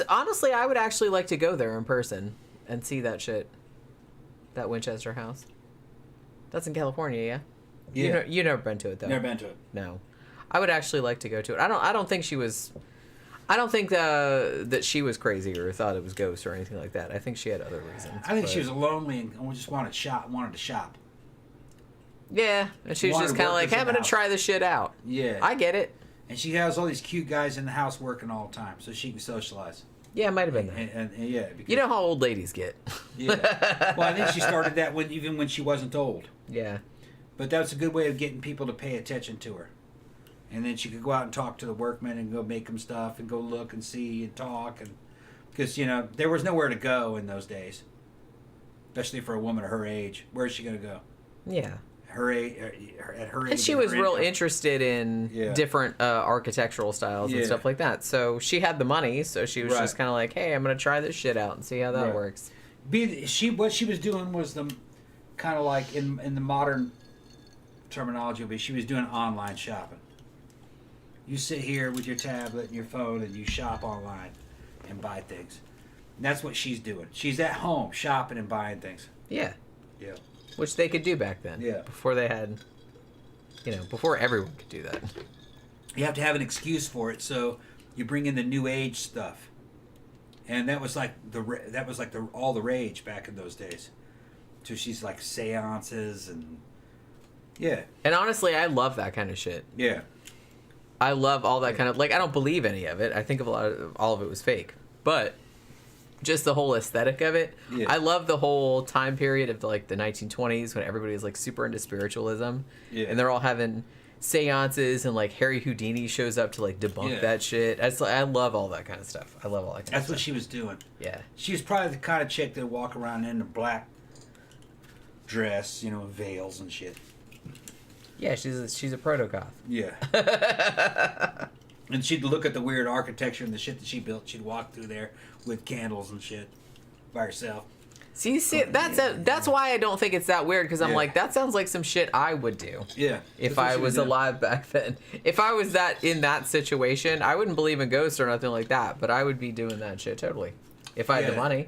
Honestly, I would actually like to go there in person and see that shit. That Winchester House. That's in California, yeah? Yeah. You've never been to it, though. Never been to it. No. I would actually like to go to it. I don't think she was... I don't think that she was crazy or thought it was ghosts or anything like that. I think she had other reasons. I think she was lonely and just wanted to shop. Yeah, and she was just kind of like, hey, I'm going to try this shit out. Yeah. I get it. And she has all these cute guys in the house working all the time, so she can socialize. Yeah, it might have been that. And yeah. You know how old ladies get. Yeah. Well, I think she started that even when she wasn't old. Yeah. But that's a good way of getting people to pay attention to her. And then she could go out and talk to the workmen and go make them stuff and go look and see and talk. Because, there was nowhere to go in those days. Especially for a woman of her age. Where is she going to go? Yeah. At her age. And she was real interested in different architectural styles and stuff like that. So she had the money, so she was just kind of like, hey, I'm going to try this shit out and see how that works. What she was doing was the kind of like in the modern terminology, but she was doing online shopping. You sit here with your tablet and your phone and you shop online and buy things. And that's what she's doing. She's at home shopping and buying things. Yeah. Yeah. Which they could do back then. Yeah. Before they had, before everyone could do that. You have to have an excuse for it, so you bring in the new age stuff. And that was like all the rage back in those days. So she's like seances and yeah. And honestly, I love that kind of shit. Yeah. I love all that kind of, I don't believe any of it. I think all of it was fake. But just the whole aesthetic of it. Yeah. I love the whole time period of the 1920s when everybody was super into spiritualism. Yeah. And they're all having seances and Harry Houdini shows up to debunk that shit. I love all that kind of stuff. I love all that kind of stuff. That's what she was doing. Yeah. She was probably the kind of chick that would walk around in a black dress, veils and shit. Yeah, she's a proto-goth. Yeah. And she'd look at the weird architecture and the shit that she built. She'd walk through there with candles and shit by herself. See, that's why I don't think it's that weird, because I'm that sounds like some shit I would do. Yeah. If I was alive back then. If I was in that situation, I wouldn't believe in ghosts or nothing like that, but I would be doing that shit totally. If I had the money.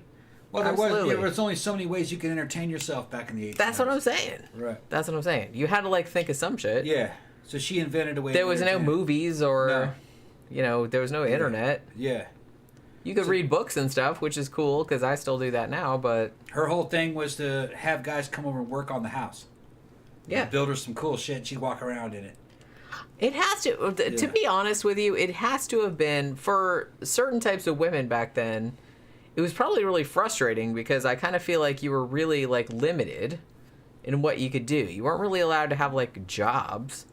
Well, there was only so many ways you could entertain yourself back in the 80s. That's what I'm saying. Right. That's what I'm saying. You had to think of some shit. Yeah. So she invented a way. There was no movies or, there was no internet. Yeah. You could read books and stuff, which is cool because I still do that now. But her whole thing was to have guys come over and work on the house. Yeah. Build her some cool shit. And she'd walk around in it. It has to. To be honest with you, it has to have been for certain types of women back then. it was probably really frustrating because I kind of feel like you were really like limited in what you could do. You weren't really allowed to have like jobs,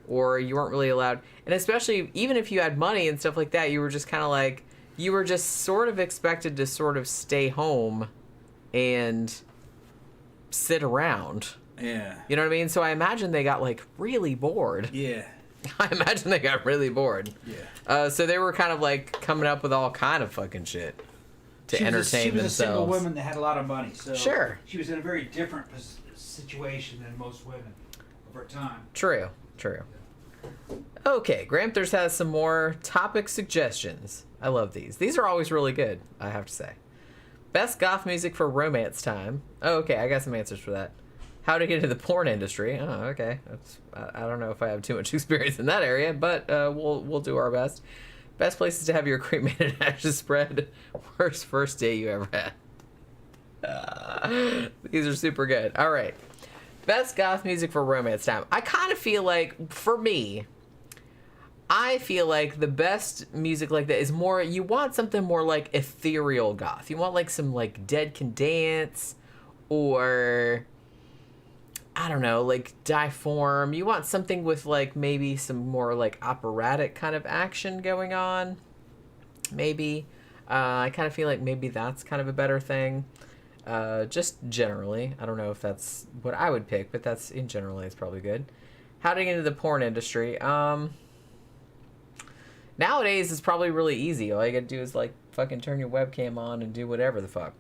or you weren't really allowed, and especially even if you had money and stuff like that, you were just kind of like, you were just sort of expected to sort of stay home and sit around. Yeah. You know what I mean? So I imagine they got like really bored. Yeah. I imagine they got really bored. Yeah. So they were kind of like coming up with all kind of fucking shit to entertain themselves. She was a single woman that had a lot of money, so sure. She was in a very different situation than most women of her time. True. Okay, Gramthars has some more topic suggestions. I love these. These are always really good, I have to say. Best goth music for romance time. Oh, okay, I got some answers for that. How to get into the porn industry. Oh, okay. I don't know if I have too much experience in that area, but we'll do our best. Best places to have your cremated ashes spread. Worst first date you ever had. These are super good. All right. Best goth music for romance time. I kind of feel like, for me, I feel like the best music like that is more, you want something more like ethereal goth. You want like some like Dead Can Dance, or I don't know, like Diform. You want something with like maybe some more like operatic kind of action going on. Maybe. I kind of feel like maybe that's kind of a better thing. Just generally. I don't know if that's what I would pick, but that's in generally it's probably good. How to get into the porn industry. Nowadays it's probably really easy. All you gotta do is like fucking turn your webcam on and do whatever the fuck.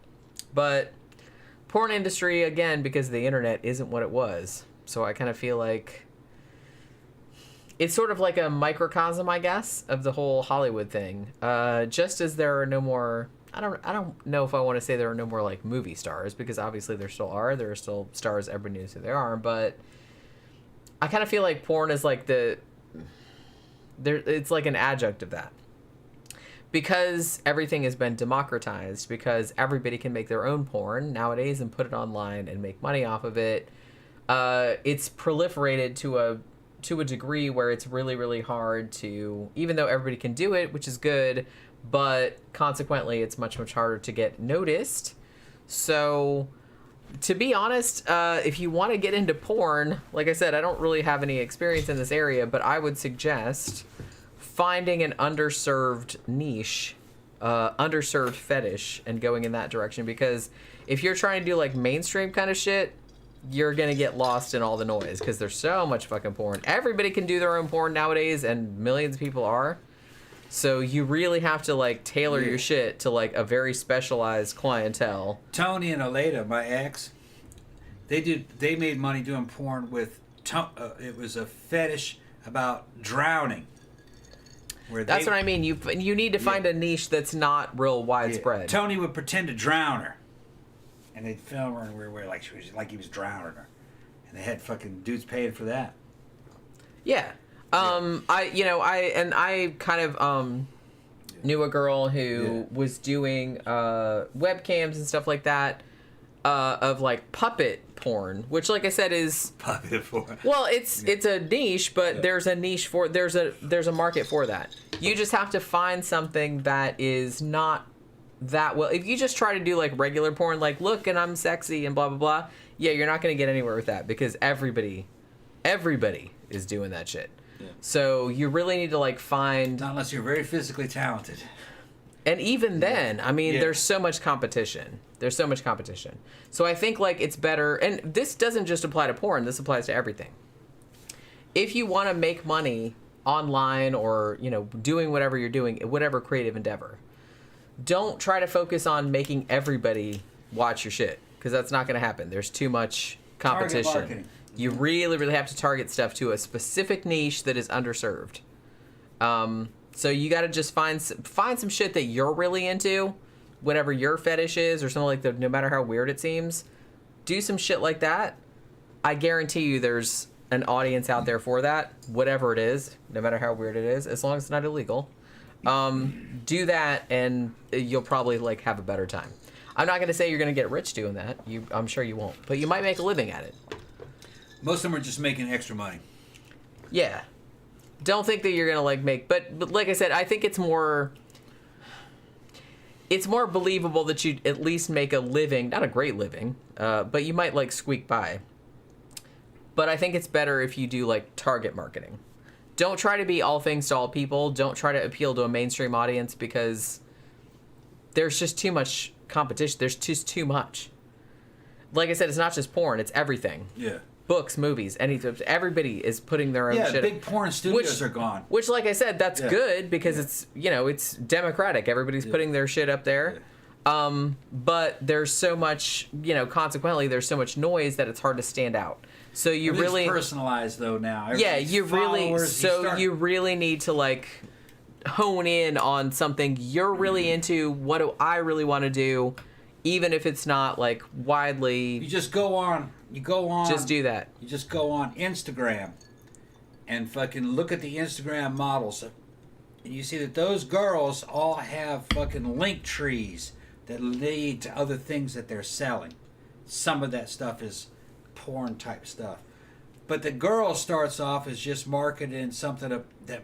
But porn industry, again, because the internet isn't what it was. So I kind of feel like it's sort of like a microcosm, I guess, of the whole Hollywood thing. Just as there are no more, I don't know if I want to say there are no more like movie stars, because obviously there still are. There are still stars, everybody knows who they are, but I kind of feel like porn is like it's like an adjunct of that. Because everything has been democratized, because everybody can make their own porn nowadays and put it online and make money off of it, it's proliferated to a degree where it's really, really hard to, even though everybody can do it, which is good, but consequently it's much, much harder to get noticed. So, to be honest, if you want to get into porn, like I said, I don't really have any experience in this area, but I would suggest finding an underserved niche, underserved fetish, and going in that direction. Because if you're trying to do like mainstream kind of shit, you're gonna get lost in all the noise, because there's so much fucking porn. Everybody can do their own porn nowadays, and millions of people are. So you really have to like tailor your shit to like a very specialized clientele. Tony and Aleda, my ex, they made money doing porn with it was a fetish about drowning. That's what I mean. You need to find a niche that's not real widespread. Yeah. Tony would pretend to drown her, and they'd film her in a weird way, like he was drowning her, and they had fucking dudes paying for that. Yeah. I kind of knew a girl who was doing webcams and stuff like that of like puppet porn, which, like I said, is puppet porn. Well, it's a niche, but there's a niche for there's a market for that. You just have to find something that is not that well. If you just try to do like regular porn, like look and I'm sexy and blah blah blah, yeah, you're not gonna get anywhere with that, because everybody is doing that shit. Yeah. So you really need to like find, not unless you're very physically talented. And even then, I mean, there's so much competition. So I think like it's better, and this doesn't just apply to porn, this applies to everything. If you want to make money online, or, you know, doing whatever you're doing, whatever creative endeavor, don't try to focus on making everybody watch your shit, because that's not going to happen. There's too much competition. You really, really have to target stuff to a specific niche that is underserved. So you got to just find some shit that you're really into, whatever your fetish is, or something like that, no matter how weird it seems. Do some shit like that. I guarantee you there's an audience out there for that, whatever it is, no matter how weird it is, as long as it's not illegal. Do that, and you'll probably like have a better time. I'm not going to say you're going to get rich doing that. I'm sure you won't, but you might make a living at it. Most of them are just making extra money. Yeah. Don't think that you're going to like make, but like I said, I think it's more, it's more believable that you'd at least make a living, not a great living, but you might like squeak by. But I think it's better if you do like target marketing. Don't try to be all things to all people. Don't try to appeal to a mainstream audience because there's just too much competition. There's just too much. Like I said, it's not just porn, it's everything. Yeah. Books, movies, anything. Everybody is putting their own shit. Yeah, big porn studios are gone. Which, like I said, that's good because it's, it's democratic. Everybody's putting their shit up there. Yeah. But there's so much, consequently, there's so much noise that it's hard to stand out. So you really personalized though now. You really need to like hone in on something you're really into. What do I really want to do? Even if it's not like widely. You just go on. Just do that. You just go on Instagram and fucking look at the Instagram models. And you see that those girls all have fucking link trees that lead to other things that they're selling. Some of that stuff is porn type stuff. But the girl starts off as just marketing something that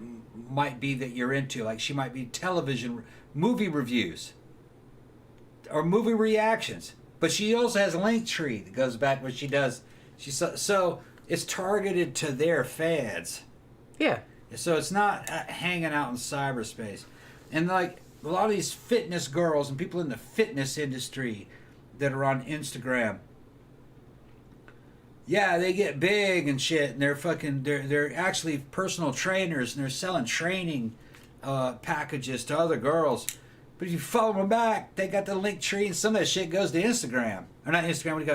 might be that you're into. Like she might be movie reviews or movie reactions. But she also has a link tree that goes back what she does. So it's targeted to their fads. Yeah. So it's not hanging out in cyberspace. And like a lot of these fitness girls and people in the fitness industry that are on Instagram, yeah, they get big and shit, and they're actually personal trainers, and they're selling training packages to other girls. But if you follow them back, they got the link tree, and some of that shit goes to Instagram. Or not Instagram, what do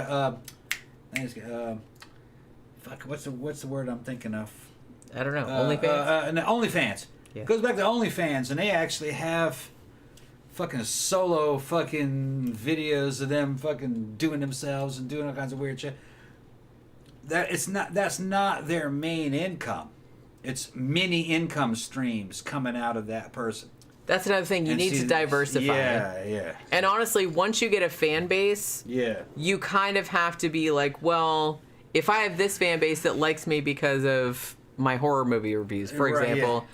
you got? Fuck, what's the word I'm thinking of? I don't know. OnlyFans? OnlyFans. Yeah. It goes back to OnlyFans, and they actually have fucking solo fucking videos of them fucking doing themselves and doing all kinds of weird shit. That's not their main income. It's many income streams coming out of that person. That's another thing. You need to diversify. Yeah. And honestly, once you get a fan base, you kind of have to be like, well, if I have this fan base that likes me because of my horror movie reviews, for example,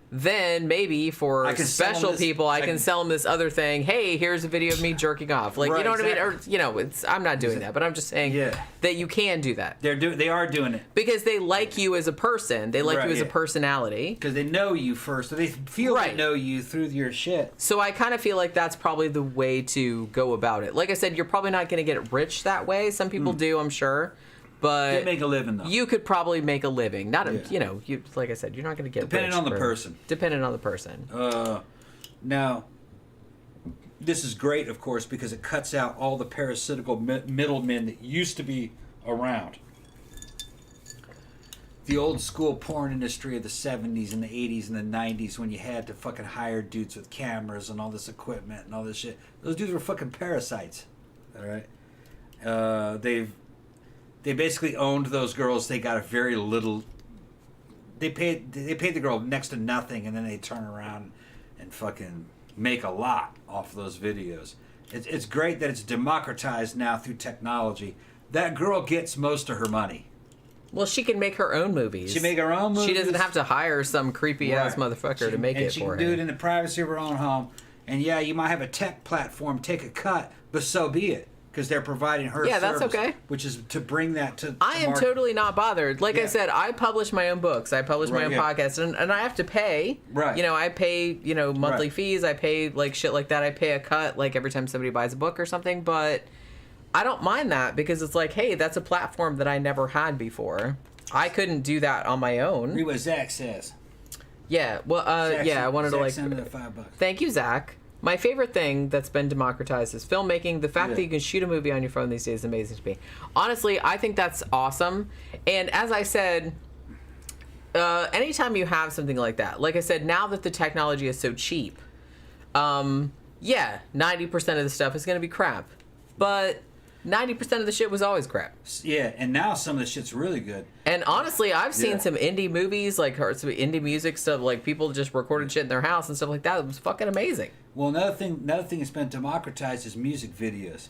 then maybe for special people, I can sell them this other thing. Hey, here's a video of me jerking off. Like, you know what I mean? Or, I'm not doing that, but I'm just saying that you can do that. They are doing it. Because they like you as a person. They like you as a personality. Because they know you first. So they feel they know you through your shit. So I kind of feel like that's probably the way to go about it. Like I said, you're probably not going to get rich that way. Some people do, I'm sure. But they make a living, though. You could probably make a living. Not, you like I said, you're not going to get depending on the person. Depending on the person. Now, this is great, of course, because it cuts out all the parasitical middlemen that used to be around. The old school porn industry of the 70s and the 80s and the 90s, when you had to fucking hire dudes with cameras and all this equipment and all this shit. Those dudes were fucking parasites. All right? They basically owned those girls. They got a very little. They paid the girl next to nothing, and then they turn around and fucking make a lot off those videos. It's great that it's democratized now through technology. That girl gets most of her money. Well, she can make her own movies. She make her own movies. She doesn't have to hire some creepy ass motherfucker to make it for her. And she can do it in the privacy of her own home. And yeah, you might have a tech platform take a cut, but so be it. Because they're providing her service, that's okay. Which is to bring that to I am market. totally not bothered. Like I said, I publish my own books. I publish my own podcasts. And I have to pay. Right. I pay, monthly fees. I pay, like, shit like that. I pay a cut, like, every time somebody buys a book or something. But I don't mind that because it's like, hey, that's a platform that I never had before. I couldn't do that on my own. Read what Zach says. Yeah. Well, I wanted to, like... Send me the $5. Thank you, Zach. My favorite thing that's been democratized is filmmaking. The fact that you can shoot a movie on your phone these days is amazing to me. Honestly, I think that's awesome. And as I said, anytime you have something like that, like I said, now that the technology is so cheap, 90% of the stuff is going to be crap. But 90% of the shit was always crap. Yeah, and now some of the shit's really good. And honestly, I've seen some indie movies, like some indie music stuff, like people just recorded shit in their house and stuff like that. It was fucking amazing. Well, another thing that's been democratized is music videos.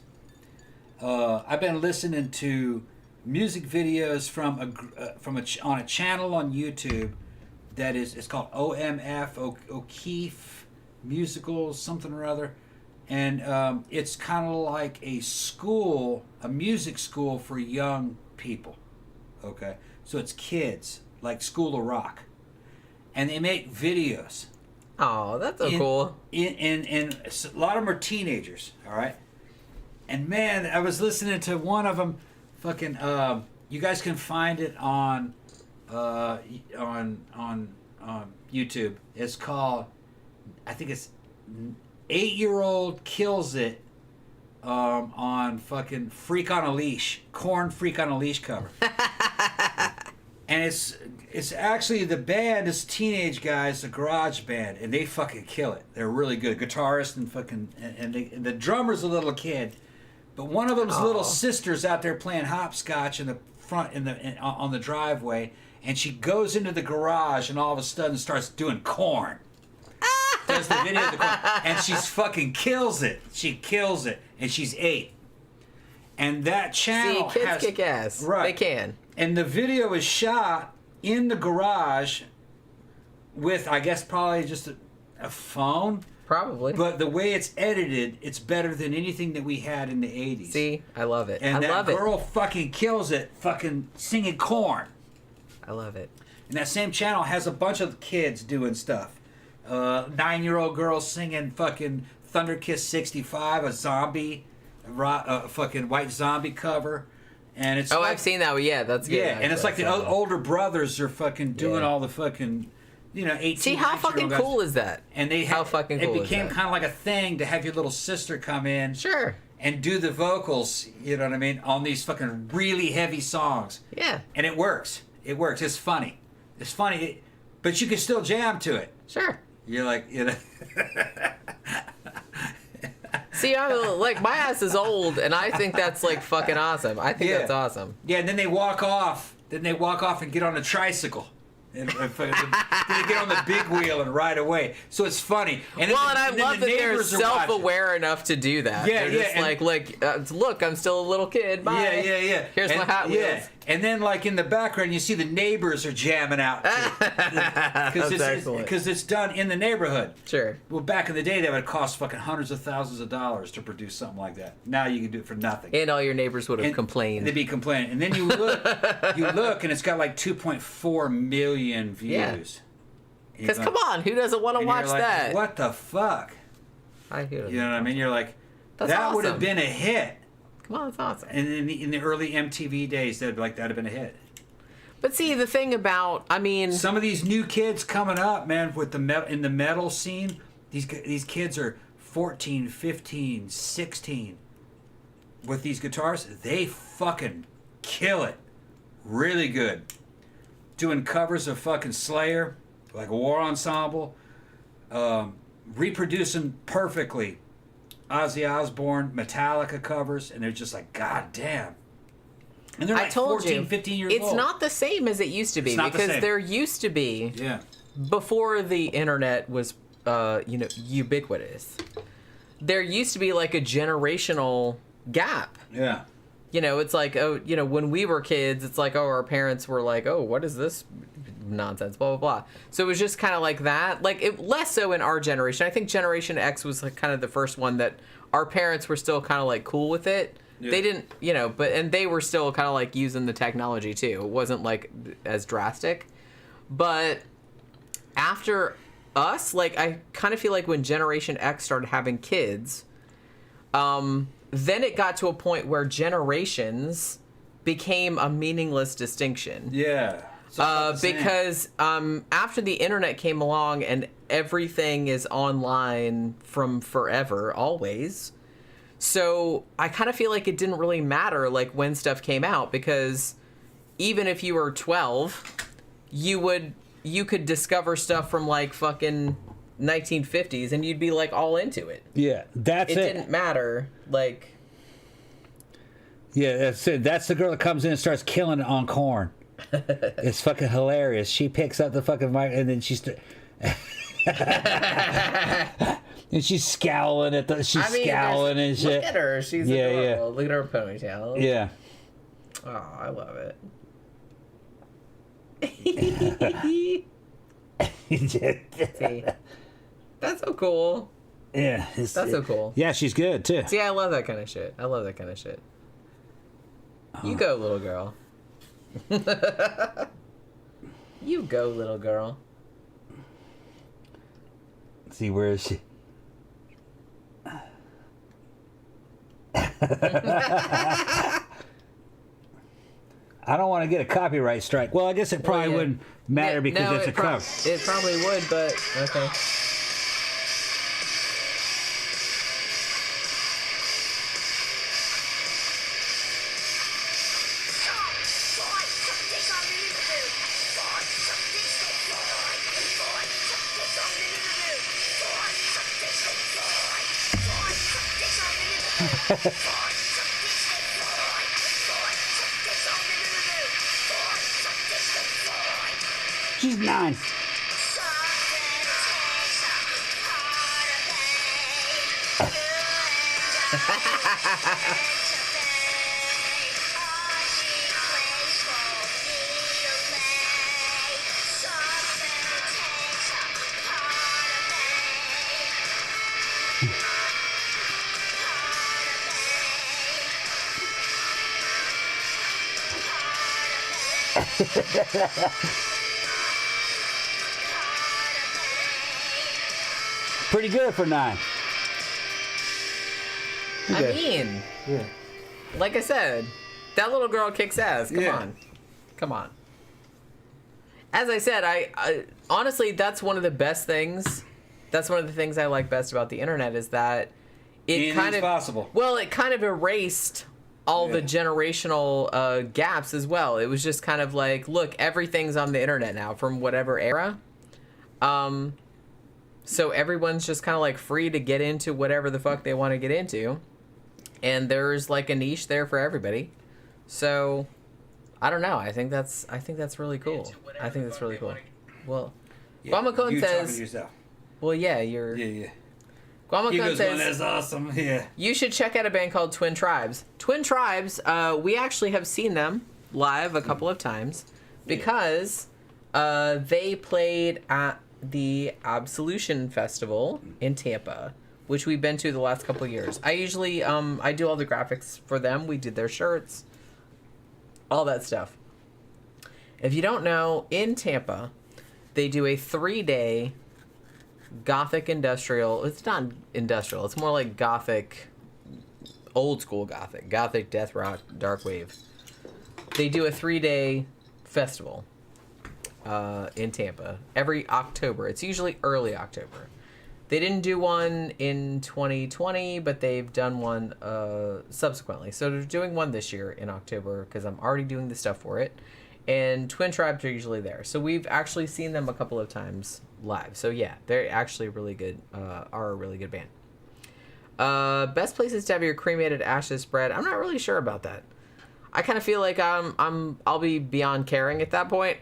I've been listening to music videos on a channel on YouTube that it's called OMF O'Keefe Musical something or other. And it's kind of like a school, a music school for young people. Okay? So it's kids, like School of Rock. And they make videos. Oh, that's so cool. And a lot of them are teenagers, all right? And man, I was listening to one of them. Fucking, you guys can find it on YouTube. It's called, I think it's 8-year-old kills it on fucking Freak on a Leash, Korn Freak on a Leash cover. And it's actually the band is teenage guys, a garage band, and they fucking kill it. They're really good, guitarist and fucking and the drummer's a little kid, but one of them's little sister's out there playing hopscotch in the front on the driveway, and she goes into the garage and all of a sudden starts doing Korn. Does the video of the Korn, and she's fucking kills it. She kills it, and she's 8. And that channel See, kids kick ass. Right. They can. And the video is shot in the garage with, I guess, probably just a phone. Probably. But the way it's edited, it's better than anything that we had in the 80s. See, I love it. And I love that girl fucking kills it, fucking singing Korn. I love it. And that same channel has a bunch of kids doing stuff. 9-year-old girl singing fucking Thunder Kiss 65, a zombie, fucking white zombie cover. And it's I've seen that. Yeah, that's good. Yeah, and it's like the older brothers are fucking doing all the fucking, 18. See, how fucking cool is that? And they how fucking cool it became is that? kind of like a thing to have your little sister come in, Sure, and do the vocals. You know what I mean, on these fucking really heavy songs. Yeah, and it works. It works. It's funny. It's funny, but you can still jam to it. sure. You're like, See, I'm like, my ass is old, and I think that's like fucking awesome. I think that's awesome. Yeah, and then they walk off. Then they walk off and get on a tricycle. And then they get on the big wheel and ride away. So it's funny. And I love that they're self-aware enough to do that. Yeah, they're just look, I'm still a little kid. Bye. Yeah. Here's my Hot Wheels. Yeah. And then, like, in the background, you see the neighbors are jamming out. Because it's done in the neighborhood. Sure. Well, back in the day, that would cost fucking hundreds of thousands of dollars to produce something like that. Now you can do it for nothing. And all your neighbors would have complained. They'd be complaining. And then you look, and it's got like 2.4 million views. Because come on, who doesn't want to watch that? What the fuck? You know what I mean? You're like, that's that awesome. would have been a hit. Come on, it's awesome. And in the early MTV days, that'd have been a hit. But see, the thing about, some of these new kids coming up, man, with the metal scene, these kids are 14, 15, 16. With these guitars, they fucking kill it. Really good. Doing covers of fucking Slayer, like War Ensemble, reproducing perfectly Ozzy Osbourne, Metallica covers, and they're just like, God damn. And they're like 14, 15 years old. It's not the same as it used to be, because there used to be, before the internet was, ubiquitous, there used to be like a generational gap. Yeah. It's like, when we were kids, it's like, our parents were like, what is this nonsense, blah, blah, blah. So it was just kind of like that. Like, less so in our generation. I think Generation X was like kind of the first one that our parents were still kind of like cool with it. Yeah. They didn't, and they were still kind of like using the technology too. It wasn't like as drastic. But after us, like, I kind of feel like when Generation X started having kids, then it got to a point where generations became a meaningless distinction. Yeah. Because after the internet came along and everything is online from forever, always. So I kind of feel like it didn't really matter like when stuff came out, because even if you were 12, you could discover stuff from like fucking 1950s and you'd be like all into it. Yeah, that's it. It didn't matter, like. Yeah, that's it. That's the girl that comes in and starts killing it on Korn. It's fucking hilarious. She picks up the fucking mic and then she's and she's scowling at the. She's scowling and shit. Look at her. She's adorable. Yeah. Look at her ponytail. Yeah. Oh, I love it. See, that's so cool. Yeah. That's so cool. Yeah, she's good, too. See, I love that kind of shit. You go, little girl. You go, little girl. Let's see, where is she? I don't want to get a copyright strike. Well, I guess it probably wouldn't matter because it's a cover. It probably would, but okay. She's 9. Pretty good for 9. I mean, like I said, that little girl kicks ass. Come on. As I said, I honestly, that's one of the best things. That's one of the things I like best about the internet is that it kind of possible. Well, it kind of erased all the generational gaps as well. It was just kind of like, look, everything's on the internet now from whatever era. So everyone's just kind of like free to get into whatever the fuck they want to get into. And there's like a niche there for everybody. So I don't know. I think that's really cool. I think that's really cool. Well, Guamacon says, well, yeah, you're... Yeah. Guamacon says, that's awesome. Yeah. You should check out a band called Twin Tribes. Twin Tribes, we actually have seen them live a couple of times because they played at the Absolution Festival in Tampa, which we've been to the last couple of years. I usually, I do all the graphics for them. We did their shirts, all that stuff. If you don't know, in Tampa, they do a 3-day Gothic industrial. It's not industrial. It's more like Gothic, old school Gothic death rock, dark wave. They do a 3-day festival in Tampa every October. It's usually early October. They didn't do one in 2020, but they've done one subsequently. So they're doing one this year in October because I'm already doing the stuff for it. And Twin Tribes are usually there. So we've actually seen them a couple of times live. So yeah, they're actually really good, are a really good band. Best places to have your cremated ashes spread. I'm not really sure about that. I kind of feel like I'll be beyond caring at that point.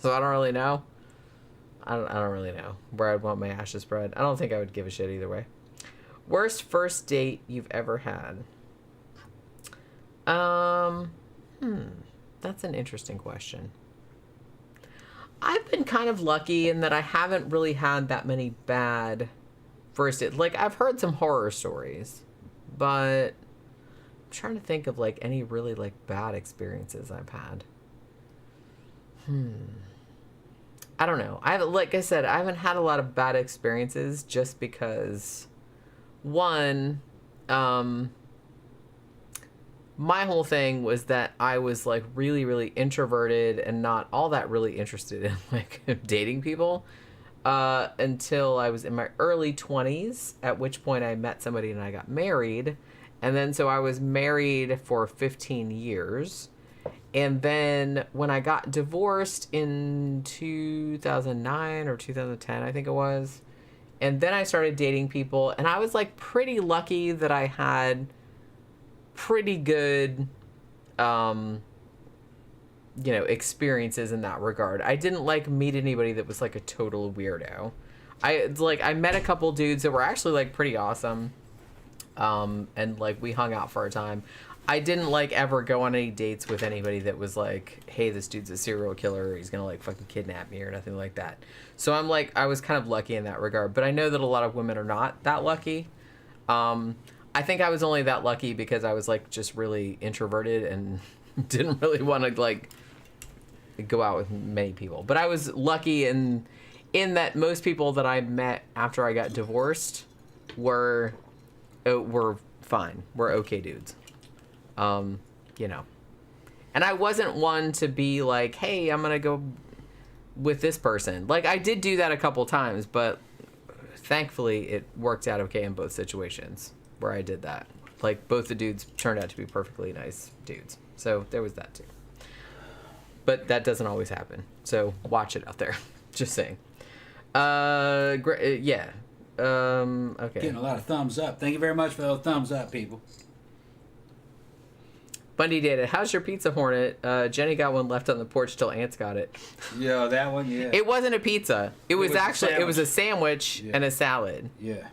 So I don't really know. I don't really know where I'd want my ashes spread. I don't think I would give a shit either way. Worst first date you've ever had? That's an interesting question. I've been kind of lucky in that I haven't really had that many bad first dates. Like, I've heard some horror stories, but I'm trying to think of, like, any really, like, bad experiences I've had. I don't know. Like I said, I haven't had a lot of bad experiences just because, one, my whole thing was that I was like really, really introverted and not all that really interested in like dating people until I was in my early 20s, at which point I met somebody and I got married. And then so I was married for 15 years. And then when I got divorced in 2009 or 2010, I think it was, and then I started dating people, and I was like pretty lucky that I had pretty good, experiences in that regard. I didn't like meet anybody that was like a total weirdo. I met a couple dudes that were actually like pretty awesome. And like we hung out for a time. I didn't like ever go on any dates with anybody that was like, hey, this dude's a serial killer, or he's gonna like fucking kidnap me or nothing like that. So I'm like, I was kind of lucky in that regard, but I know that a lot of women are not that lucky. I think I was only that lucky because I was like just really introverted and didn't really want to like go out with many people. But I was lucky in that most people that I met after I got divorced were fine. Were okay dudes. You know. And I wasn't one to be like, hey, I'm going to go with this person. Like, I did do that a couple times, but thankfully it worked out okay in both situations where I did that. Like, both the dudes turned out to be perfectly nice dudes. So there was that too. But that doesn't always happen. So watch it out there. Just saying. Yeah. Okay. Getting a lot of thumbs up. Thank you very much for those thumbs up, people. Bundy data. How's your pizza, Hornet? Jenny got one left on the porch till Ants got it. Yeah, that one, yeah. It wasn't a pizza. It was actually, it was a sandwich and a salad. Yeah.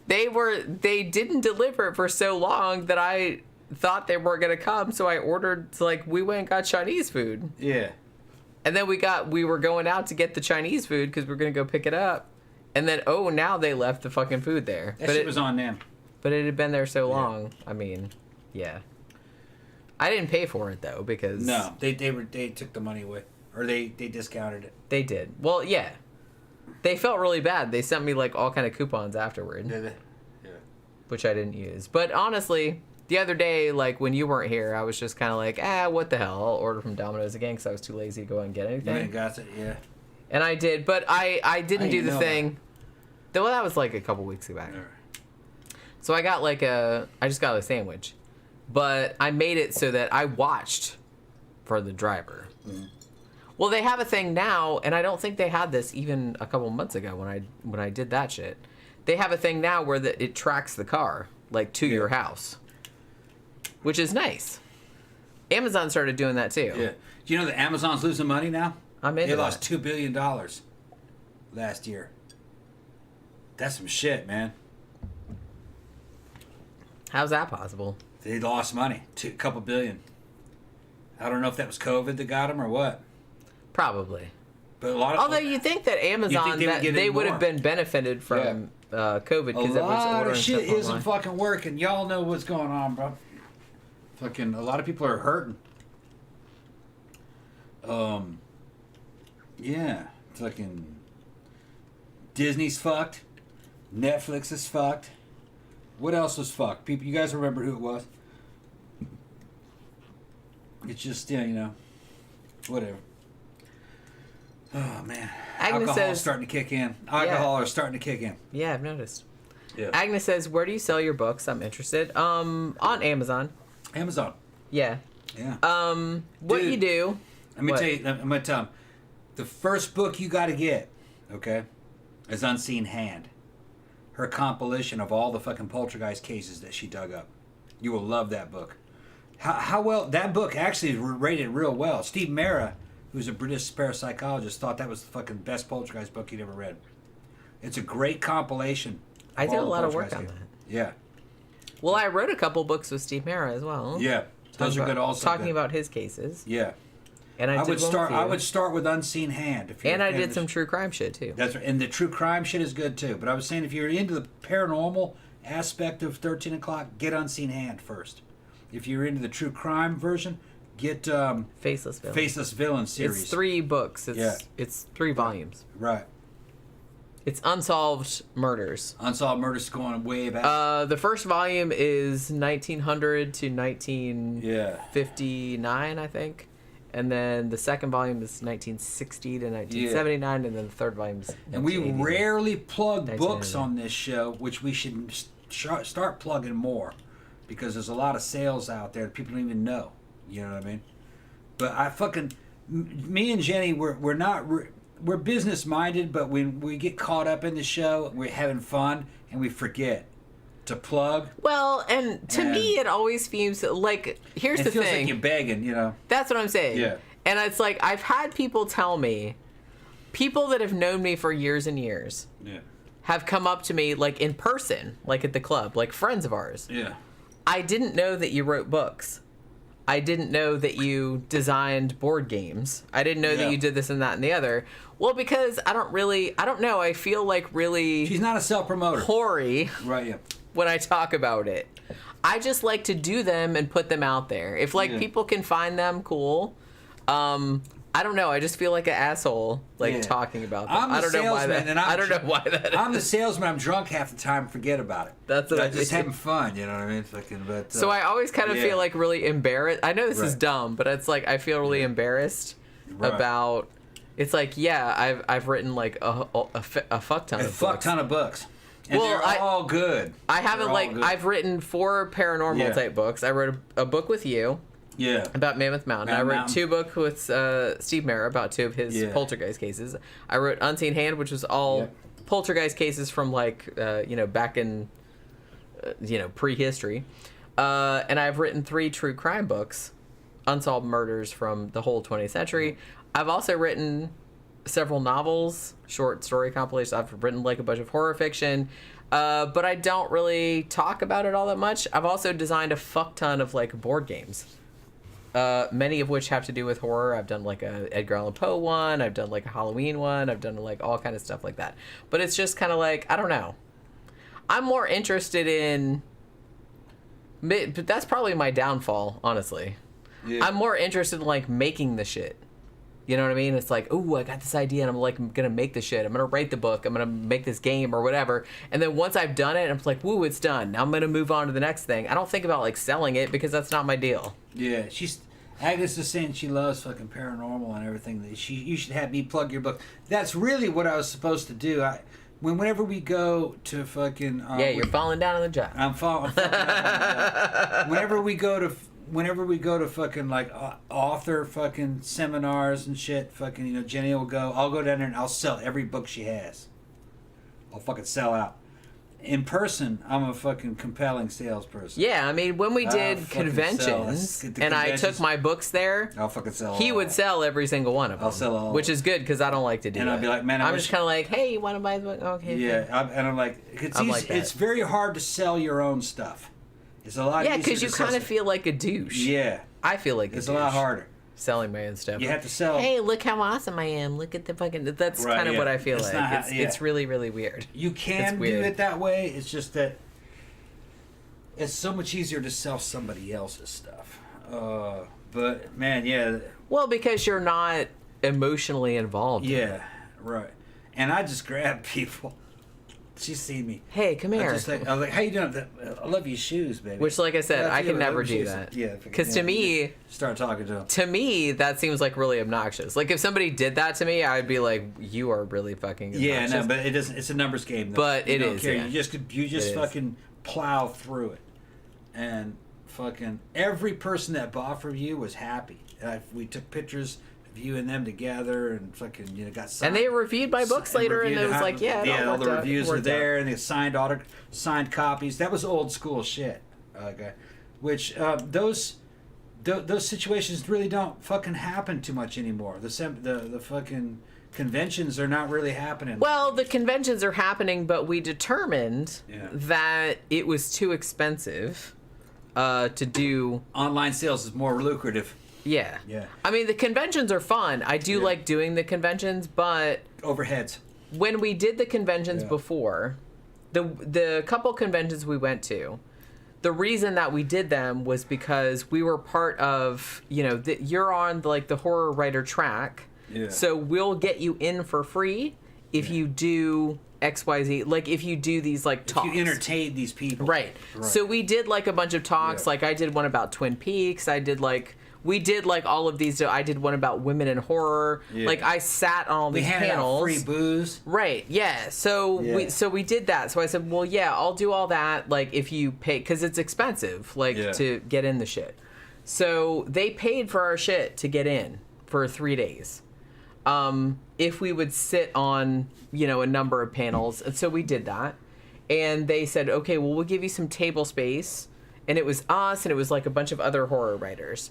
They didn't deliver it for so long that I thought they weren't going to come, so I ordered, we went and got Chinese food. Yeah. And then we were going out to get the Chinese food because we were going to go pick it up. And then, now they left the fucking food there. That shit was on them. But it had been there so long. Yeah. I mean, yeah. I didn't pay for it, though, because... No, they took the money away. Or they discounted it. They did. Well, yeah. They felt really bad. They sent me, all kind of coupons afterward. Yeah. Which I didn't use. But honestly, the other day, when you weren't here, I was just kind of like, what the hell? I'll order from Domino's again because I was too lazy to go and get anything. You got it, yeah. And I did, but I didn't do the thing. Well, that was a couple weeks back. Right. So I got I just got a sandwich. But I made it so that I watched for the driver. Mm. Well, they have a thing now, and I don't think they had this even a couple months ago when I did that shit. They have a thing now where it tracks the car, to your house. Which is nice. Amazon started doing that too. Yeah. Do you know that Amazon's losing money now? I'm into They lost $2 billion last year. That's some shit, man. How's that possible? They lost money. A couple billion. I don't know if that was COVID that got them or what. Probably. But a lot of... Although you think that Amazon, they would have been benefited from COVID because a lot of shit isn't fucking working. Y'all know what's going on, bro. Fucking a lot of people are hurting. Yeah. Fucking Disney's fucked. Netflix is fucked. What else was fucked? People, you guys remember who it was? It's just, whatever. Oh, man. Agnes Alcohol's starting to kick in. Alcohol is starting to kick in. Yeah, I've noticed. Yeah. Agnes says, where do you sell your books? I'm interested. On Amazon. Amazon. Yeah. Yeah. What you do... I'm going to tell them. The first book you got to get, okay, is Unseen Hand. Her compilation of all the fucking poltergeist cases that she dug up. You will love that book. How well... That book actually is rated real well. Steve Mera, who's a British parapsychologist, thought that was the fucking best poltergeist book he'd ever read. It's a great compilation. I did a lot of work on that. Yeah. Well, I wrote a couple books with Steve Mera as well. Yeah. Those are good also. Talking about his cases. Yeah. And I would start with Unseen Hand. And I did some true crime shit too. That's right. And the true crime shit is good too. But I was saying if you're into the paranormal aspect of 13 O'Clock, get Unseen Hand first. If you're into the true crime version, get Faceless Villain. Faceless Villain series. It's 3 books. It's 3 volumes. Right. It's Unsolved Murders. Unsolved Murders going way back. The first volume is 1900 to 1959, I think. And then the second volume is 1960 to 1979, and then the third volume is... And we rarely plug books on this show, which we should start plugging more, because there's a lot of sales out there that people don't even know. You know what I mean? But me and Jenny, we're not... We're business-minded, but when we get caught up in the show, we're having fun, and we forget to plug. Well, and to me, it always seems like, here's the thing. It feels like you're begging, That's what I'm saying. Yeah. And it's like, I've had people tell me, people that have known me for years and years, have come up to me, like, in person, like at the club, like friends of ours. Yeah. I didn't know that you wrote books. I didn't know that you designed board games. I didn't know that you did this and that and the other. Well, because I don't know. I feel like really... She's not a self-promoter. Hoary. Right, yeah. When I talk about it. I just like to do them and put them out there. If, like, people can find them, cool. I don't know. I just feel like an asshole, like, talking about them. I don't know why that is. I'm the salesman. I'm drunk half the time. Forget about it. That's what I'm just having fun. You know what I mean? Fucking, but, so I always kind of feel like really embarrassed. I know this is dumb, but it's like I feel really embarrassed about. It's like I've written like a fuck ton of books. Fuck ton of books. And they're all good. I haven't I've written 4 paranormal type books. I wrote a book with you. Yeah. About Mammoth Mountain. I wrote 2 books with Steve Mara about 2 of his poltergeist cases. I wrote Unseen Hand, which was all poltergeist cases from like back in prehistory. And I've written 3 true crime books, unsolved murders from the whole 20th century. I've also written several novels, short story compilations. I've written like a bunch of horror fiction. But I don't really talk about it all that much. I've also designed a fuck ton of like board games. Many of which have to do with horror. I've done like a Edgar Allan Poe one. I've done like a Halloween one. I've done like all kind of stuff like that. But it's just kind of like, I don't know. I'm more interested in... But that's probably my downfall, honestly. Yeah. I'm more interested in like making the shit. You know what I mean? It's like, ooh, I got this idea and I'm like, I'm going to make the shit. I'm going to write the book. I'm going to make this game or whatever. And then once I've done it, I'm like, woo, it's done. Now I'm going to move on to the next thing. I don't think about like selling it because that's not my deal. Yeah, Agnes is saying she loves fucking paranormal and everything. You should have me plug your book. That's really what I was supposed to do. Whenever we go to fucking... you're falling down on the job. I'm falling down on the job. Whenever we go to fucking like author fucking seminars and shit, fucking Jenny will go. I'll go down there and I'll sell every book she has. I'll fucking sell out. In person, I'm a fucking compelling salesperson. Yeah, I mean, when we did conventions and I took my books there, I'll fucking sell. He would sell every single one of them. I'll sell all. Which is good because I don't like to do that. And I'd be like, man, I'm just kind of like, hey, you want to buy the book? Okay. Yeah, and I'm like, it's very hard to sell your own stuff. It's a lot easier. Yeah, because you kind of feel like a douche. Yeah. I feel like it's a lot harder. Selling my own stuff. You have to sell. Hey, look how awesome I am. Look at the fucking... That's kind of what I feel like. It's really, really weird. You can do it that way. It's just that it's so much easier to sell somebody else's stuff. But, man, yeah. Well, because you're not emotionally involved. Yeah, right. And I just grab people. She's seen me. Hey, come here. I was like, how you doing? I love your shoes, baby. Which, like I said, I can never do that. Yeah. Because to me... Start talking to them. To me, that seems like really obnoxious. Like, if somebody did that to me, I'd be like, you are really fucking obnoxious. Yeah, no, but it doesn't... It's a numbers game, though. But it is, yeah. You just fucking plow through it. And fucking... Every person that bought from you was happy. We took pictures... you and them together and fucking got signed. And they reviewed my books later and it was like, all the reviews were there and they signed copies. That was old school shit. Okay. Which those situations really don't fucking happen too much anymore. The fucking conventions are not really happening. Well, the conventions are happening, but we determined that it was too expensive to do. Online sales is more lucrative. Yeah. I mean, the conventions are fun. I do like doing the conventions, but... Overheads. When we did the conventions before, the couple conventions we went to, the reason that we did them was because we were part of, you're on the horror writer track. Yeah. So we'll get you in for free if you do... XYZ, like if you do these talks. If you entertain these people. Right. So we did a bunch of talks. Like I did one about Twin Peaks. We did all of these. I did one about women in horror. Yeah. I sat on all these panels. Free booze. Right. Yeah. So we did that. So I said, well, yeah, I'll do all that. If you pay, because it's expensive. To get in the shit. So they paid for our shit to get in for 3 days. If we would sit on, a number of panels. And so we did that. And they said, okay, well, we'll give you some table space. And it was us, and it was a bunch of other horror writers.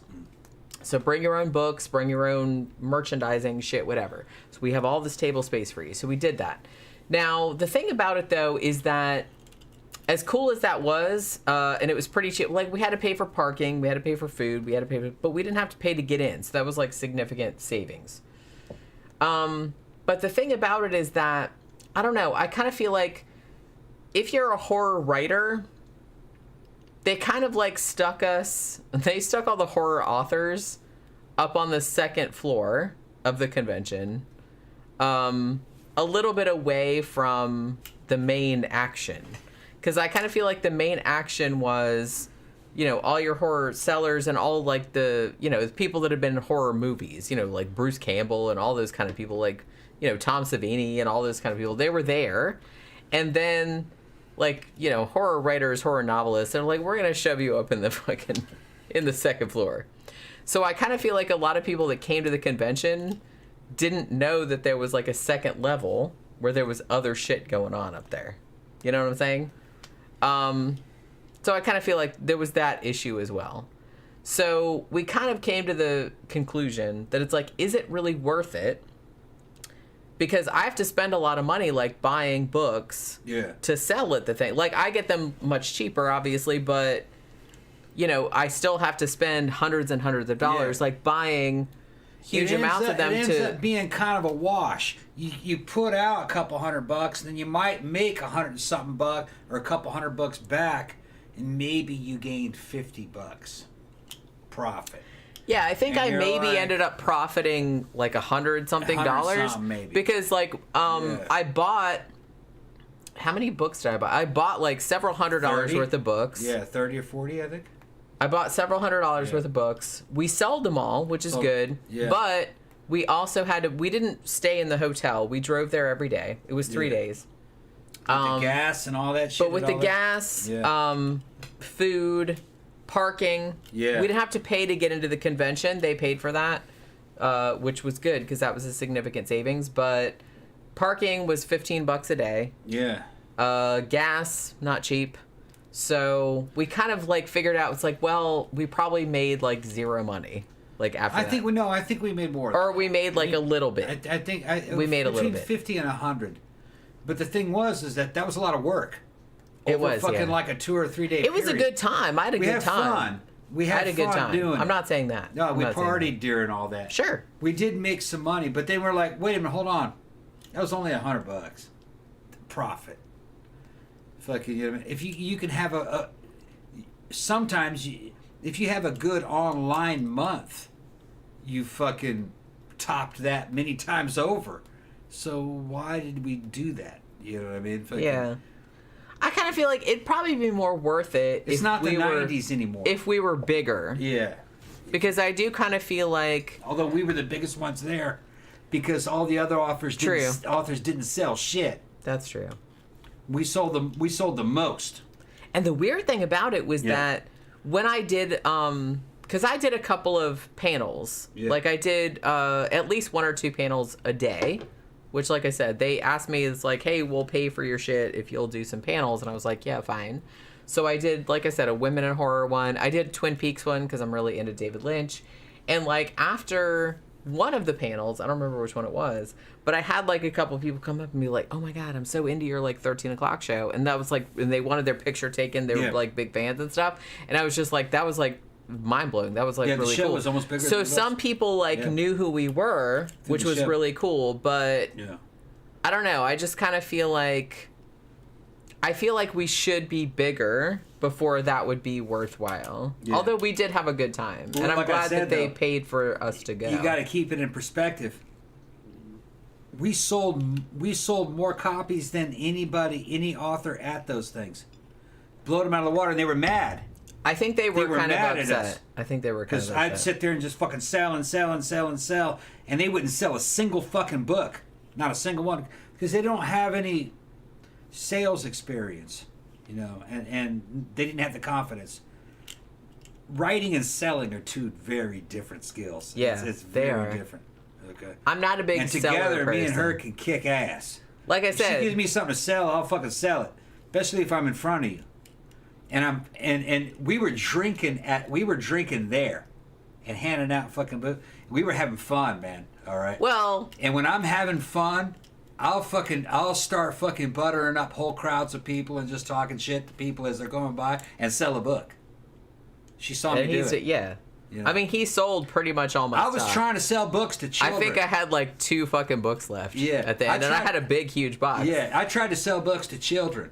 So bring your own books, bring your own merchandising, shit, whatever. So we have all this table space for you. So we did that. Now, the thing about it, though, is that as cool as that was, and it was pretty cheap, like, we had to pay for parking, we had to pay for food, we had to pay for, but we didn't have to pay to get in, so that was, like, significant savings. But the thing about it is that, I don't know, I kind of feel like if you're a horror writer, they kind of, like, stuck all the horror authors up on the second floor of the convention, a little bit away from the main action. Because I kind of feel like the main action was, you know, all your horror sellers and all, like, the, you know, people that have been in horror movies, you know, like Bruce Campbell and all those kind of people, like, you know, Tom Savini and all those kind of people. They were there. And then, like, you know, horror writers, horror novelists, they're like, we're going to shove you up in the second floor. So I kind of feel like a lot of people that came to the convention didn't know that there was, like, a second level where there was other shit going on up there. You know what I'm saying? So I kind of feel like there was that issue as well. So we kind of came to the conclusion that it's like, is it really worth it? Because I have to spend a lot of money, like, buying books to sell at the thing. Like, I get them much cheaper, obviously, but, you know, I still have to spend hundreds and hundreds of dollars, like, buying huge amounts of them. It ends up being kind of a wash. You put out a couple $100, and then you might make $100 and something bucks or a couple $100 back, and maybe you gained $50 profit. Yeah, I think I maybe ended up profiting like $100 something dollars, maybe. Because like I bought, how many books did I buy? I bought like several $100 worth of books. Yeah, 30 or 40, I think. I bought several $100 worth of books. We sold them all, which is good. Yeah. But we also had to, we didn't stay in the hotel. We drove there every day. It was 3 days. With the gas and all that shit. But with the gas, food, parking, we didn't have to pay to get into the convention. They paid for that, which was good because that was a significant savings. But parking was $15 a day. Yeah. Gas, not cheap. So we kind of like figured out, it's like, well, we probably made like zero money. Like after I think we made more. Or we made like a little bit. I think we made a little bit. Between 50 and 100. But the thing was that was a lot of work. It was fucking like a 2 or 3 day It was a good time. I had a good time. Fun. We had a good time doing it. I'm not saying that. No, we partied during all that. Sure. We did make some money, but they were like, wait a minute, hold on. That was only $100. Profit. Fucking, you know, if you can have sometimes if you have a good online month, you fucking topped that many times over. So why did we do that? You know what I mean? Fucking, yeah. I kind of feel like it'd probably be more worth it. It's not the 90s anymore. If we were bigger. Yeah. Because I do kind of feel like, although we were the biggest ones there, because all the other authors didn't sell shit. That's true. We sold the most. And the weird thing about it was that when I did, because I did a couple of panels. Yeah. Like I did at least 1 or 2 panels a day, which, like I said, they asked me, it's like, hey, we'll pay for your shit if you'll do some panels. And I was like, yeah, fine. So I did, like I said, a women in horror one. I did a Twin Peaks one because I'm really into David Lynch. And like after one of the panels, I don't remember which one it was, but I had like a couple of people come up and be like, oh my God, I'm so into your like 13 o'clock show. And that was like, and they wanted their picture taken. They were like big fans and stuff. And I was just like, that was like mind blowing. That was like really the show cool. Was almost bigger so than some people like knew who we were, which was really cool. But I don't know. I just kind of feel like, we should be bigger before that would be worthwhile. Yeah. Although we did have a good time. Well, and I'm glad that they paid for us to go. You got to keep it in perspective. We sold more copies than any author at those things. Blowed them out of the water, and they were mad. I think they were kind of upset. I think they were kind of upset. Because I'd sit there and just fucking sell, and they wouldn't sell a single fucking book. Not a single one. Because they don't have any sales experience, you know, and they didn't have the confidence. Writing and selling are two very different skills. Yeah, it's very different. Okay. I'm not a big seller person. And together, me and her can kick ass. Like I said, if she gives me something to sell, I'll fucking sell it, especially if I'm in front of you. And we were drinking there, and handing out fucking books. We were having fun, man. All right. Well, and when I'm having fun, I'll start fucking buttering up whole crowds of people and just talking shit to people as they're going by and sell a book. She saw me do it. Yeah. You know? I mean, he sold pretty much all my stuff. I was trying to sell books to children. I think I had like 2 fucking books left. Yeah. At the end, and I had a big, huge box. Yeah, I tried to sell books to children.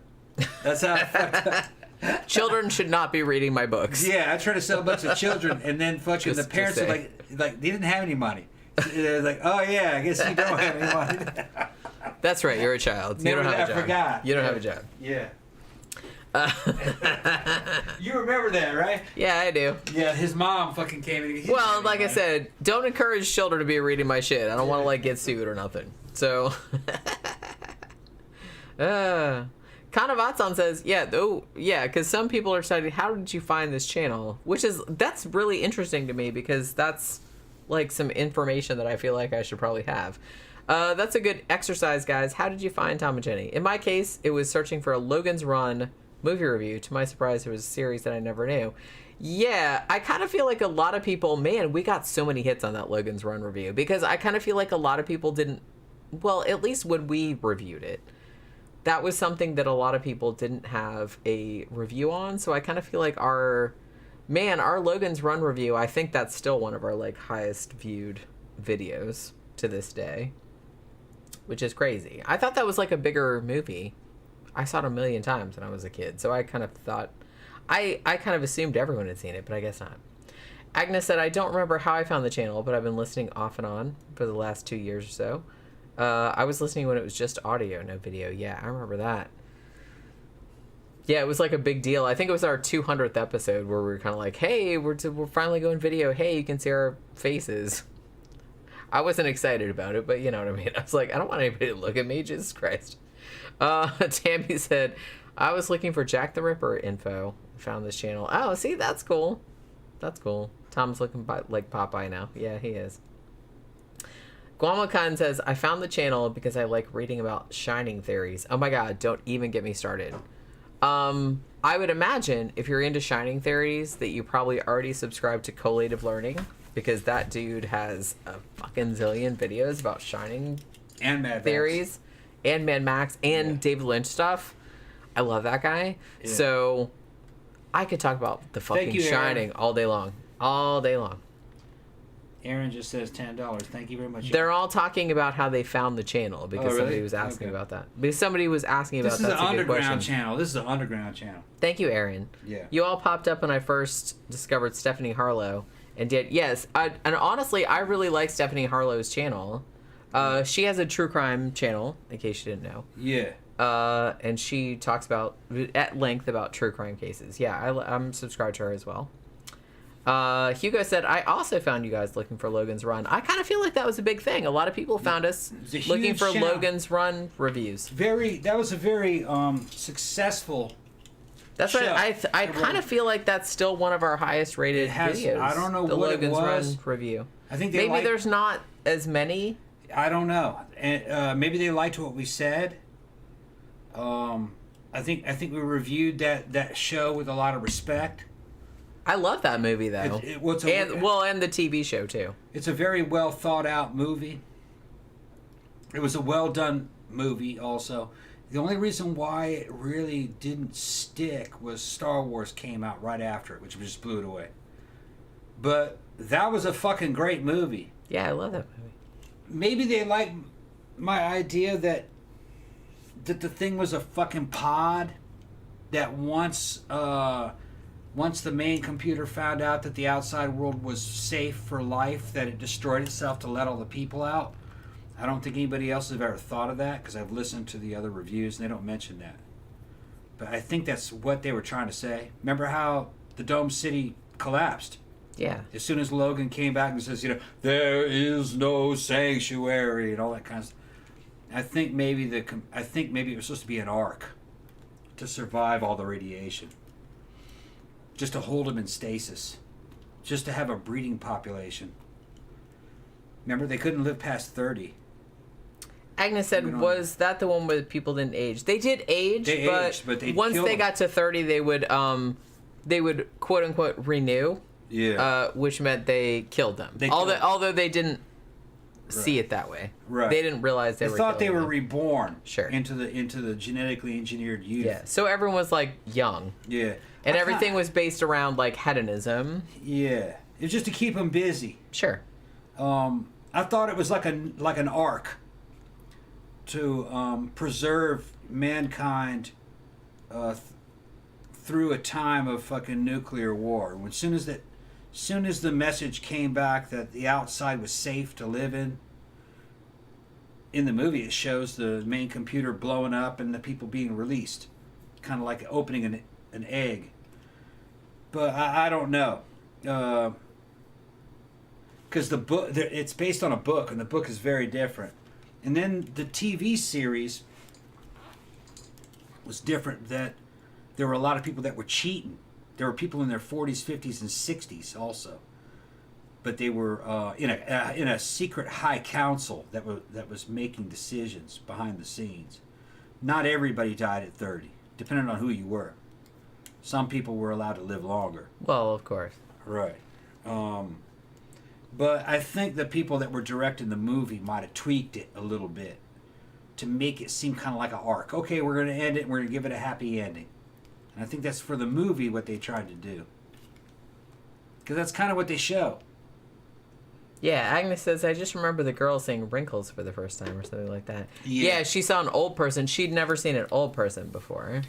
That's how I fucked up. Children should not be reading my books. Yeah, I tried to sell books to children, and then fucking the parents are like they didn't have any money. They're like, oh yeah, I guess you don't have any money. That's right, you're a child. You don't have a job. I forgot. You don't have a job. Yeah. You remember that, right? Yeah, I do. Yeah, his mom fucking came in. Well, like I said, don't encourage children to be reading my shit. I don't want to like get sued or nothing. So, Kanavatsan says, because some people are studying, how did you find this channel? That's really interesting to me because that's like some information that I feel like I should probably have. That's a good exercise, guys. How did you find Tom and Jenny? In my case, it was searching for a Logan's Run movie review. To my surprise, it was a series that I never knew. Yeah, I kind of feel like a lot of people, man, we got so many hits on that Logan's Run review because I kind of feel like a lot of people didn't, well, at least when we reviewed it, that was something that a lot of people didn't have a review on. So I kind of feel like our Logan's Run review, I think that's still one of our like highest viewed videos to this day, which is crazy. I thought that was like a bigger movie. I saw it a million times when I was a kid, so I kind of thought, I kind of assumed everyone had seen it, but I guess not. Agnes said, I don't remember how I found the channel, but I've been listening off and on for the last 2 years or so. I was listening when it was just audio, no video. Yeah, I remember that. Yeah, it was like a big deal. I think it was our 200th episode where we were kind of like, hey, we're finally going video. Hey, you can see our faces. I wasn't excited about it, but you know what I mean. I was like, I don't want anybody to look at me. Jesus Christ. Tammy said, I was looking for Jack the Ripper info. Found this channel. Oh, see, that's cool. That's cool. Tom's looking like Popeye now. Yeah, he is. Guamakan says, I found the channel because I like reading about Shining theories. Oh my god, don't even get me started. I would imagine if you're into Shining theories that you probably already subscribe to Collative Learning because that dude has a fucking zillion videos about Shining and Mad theories and Mad Max and David Lynch stuff. I love that guy. Yeah. So I could talk about the fucking Shining all day long. All day long. Aaron just says $10. Thank you very much. They're all talking about how they found the channel because somebody was asking about that. Because somebody was asking about that. This is an underground channel. This is an underground channel. Thank you, Aaron. Yeah. You all popped up when I first discovered Stephanie Harlow and did. Yes. And honestly, I really like Stephanie Harlow's channel. She has a true crime channel, in case you didn't know. Yeah. And she talks about at length about true crime cases. Yeah, I'm subscribed to her as well. Hugo said, I also found you guys looking for Logan's Run. I kind of feel like that was a big thing. A lot of people found us looking for channel. Logan's Run reviews. That was a very successful That's show. Right. I kind of feel like that's still one of our highest rated videos. I don't know the what Logan's it was. Run review. I think maybe there's not as many. I don't know. And maybe they liked what we said. I think we reviewed that show with a lot of respect. I love that movie though, and the TV show too. It's a very well thought out movie. It was a well done movie. Also, the only reason why it really didn't stick was Star Wars came out right after it, which just blew it away. But that was a fucking great movie. Yeah, I love that movie. Maybe they like my idea that the thing was a fucking pod that once the main computer found out that the outside world was safe for life, that it destroyed itself to let all the people out. I don't think anybody else has ever thought of that because I've listened to the other reviews and they don't mention that. But I think that's what they were trying to say. Remember how the Dome City collapsed? Yeah. As soon as Logan came back and says, there is no sanctuary and all that kind of stuff. I think maybe it was supposed to be an ark to survive all the radiation. Just to hold them in stasis. Just to have a breeding population. Remember, they couldn't live past 30. Agnes said, was that the one where people didn't age? They did age, but once they got to 30, they would quote unquote renew. Yeah. Which meant they killed them. Although they didn't see it that way. Right. They didn't realize they were thought they killing were them. reborn. Sure. Into the genetically engineered youth. Yeah. So everyone was like young. Yeah. And everything was based around like hedonism. Yeah. It's just to keep them busy. Sure. I thought it was like an arc to preserve mankind through a time of fucking nuclear war. When soon as the message came back that the outside was safe to live in the movie it shows the main computer blowing up and the people being released, kind of like opening an egg. But I don't know. Because the book, it's based on a book, and the book is very different. And then the TV series was different. That there were a lot of people that were cheating. There were people in their 40s, 50s, and 60s also. But they were in a secret high council that was making decisions behind the scenes. Not everybody died at 30, depending on who you were. Some people were allowed to live longer. Well, of course. Right. But I think the people that were directing the movie might have tweaked it a little bit to make it seem kind of like an arc. Okay, we're going to end it and we're going to give it a happy ending. And I think that's for the movie what they tried to do. Because that's kind of what they show. Yeah, Agnes says, I just remember the girl seeing wrinkles for the first time or something like that. Yeah. Yeah, she saw an old person. She'd never seen an old person before.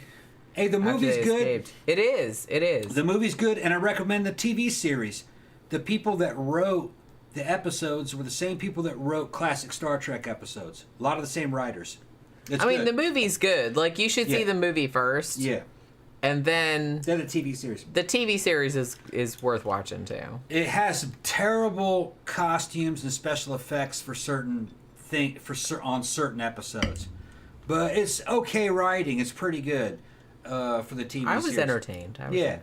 Hey, the movie's After they good. escaped. It is. It is. The movie's good, and I recommend the TV series. The people that wrote the episodes were the same people that wrote classic Star Trek episodes. A lot of the same writers. It's I mean, good. the movie's good. Like, you should see Yeah. the movie first. Yeah. And then Then the TV series. the TV series is worth watching, too. It has some terrible costumes and special effects for on certain episodes, but it's okay writing. It's pretty good for the TV. I was series. entertained. Yeah.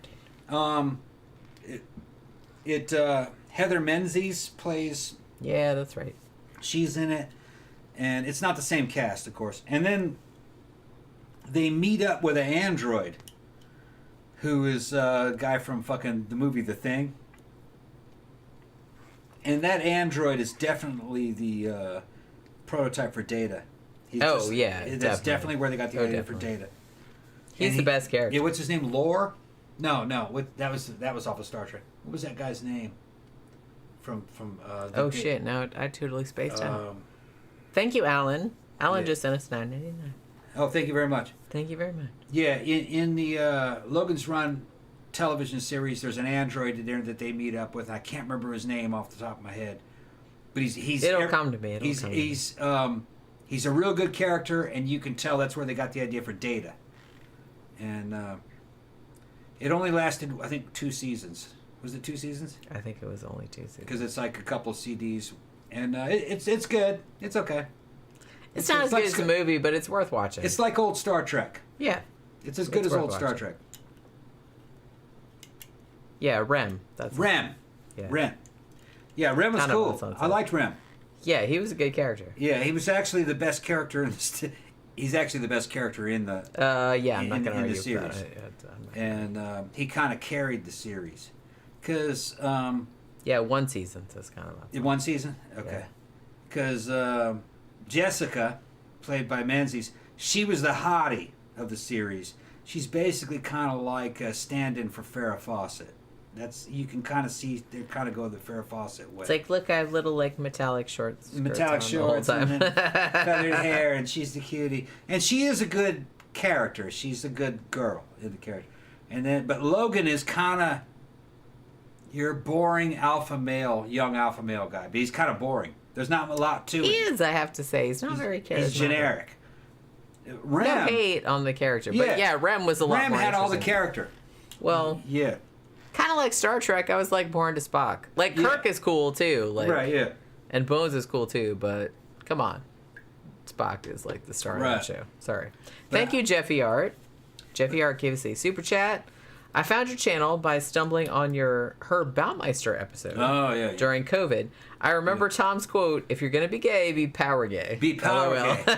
Heather Menzies plays. Yeah, that's right. She's in it, and it's not the same cast, of course. And then they meet up with an android, who is a guy from fucking the movie The Thing. And that android is definitely the prototype for Data. That's definitely where they got the idea for Data. He's the best character. Yeah, what's his name? Lore? No. That was off of Star Trek. What was that guy's name? Shit! Now I totally spaced out. Thank you, Alan. Alan just sent us $9.99. Oh, thank you very much. Thank you very much. Yeah, in the Logan's Run television series, there's an android in there that they meet up with. I can't remember his name off the top of my head, but It'll come to me. He's a real good character, and you can tell that's where they got the idea for Data. And it only lasted, I think, 2 seasons. Was it 2 seasons? I think it was only 2 seasons. Because it's like a couple CDs, and it's good. It's okay. It's not as like good as the movie, but it's worth watching. It's like old Star Trek. Yeah. It's as good as worth old Star watching. Trek. Yeah, Rem. That's Rem. Yeah. Rem. Yeah, Rem was Kind of cool. what's on I liked Rem. Yeah, he was a good character. Yeah, he was actually the best character in the. He's actually the best character in the. Yeah, I'm not going to argue the series. about it. And he kind of carried the series, because. Yeah, 1 season, so it's kind of. In 1 season, okay. Because Jessica, played by Menzies, she was the hottie of the series. She's basically kind of like a stand-in for Farrah Fawcett. You can kind of see they kind of go the Farrah Fawcett way. It's like, look, I have little like metallic shorts. Metallic shorts and then feathered hair, and she's the cutie, and she is a good character. She's a good girl in the character, but Logan is kind of your boring young alpha male guy. But he's kind of boring. There's not a lot to He it. is, I have to say. He's not very charismatic. He's generic. Rem, No hate on the character, but yeah, Rem was a lot Rem more had all the interesting. character. Well, Yeah. kind of like Star Trek, I was like born to Spock. Like Kirk is cool too, like Right. Yeah. and Bones is cool too, but come on, Spock is like the star of the show. Sorry. Thank you, Jeffy Art. Jeffy Art gave us a super chat. I found your channel by stumbling on your Herb Baumeister episode. Oh yeah. During COVID. I remember Tom's quote, if you're going to be gay, be power gay. Be power LOL. gay.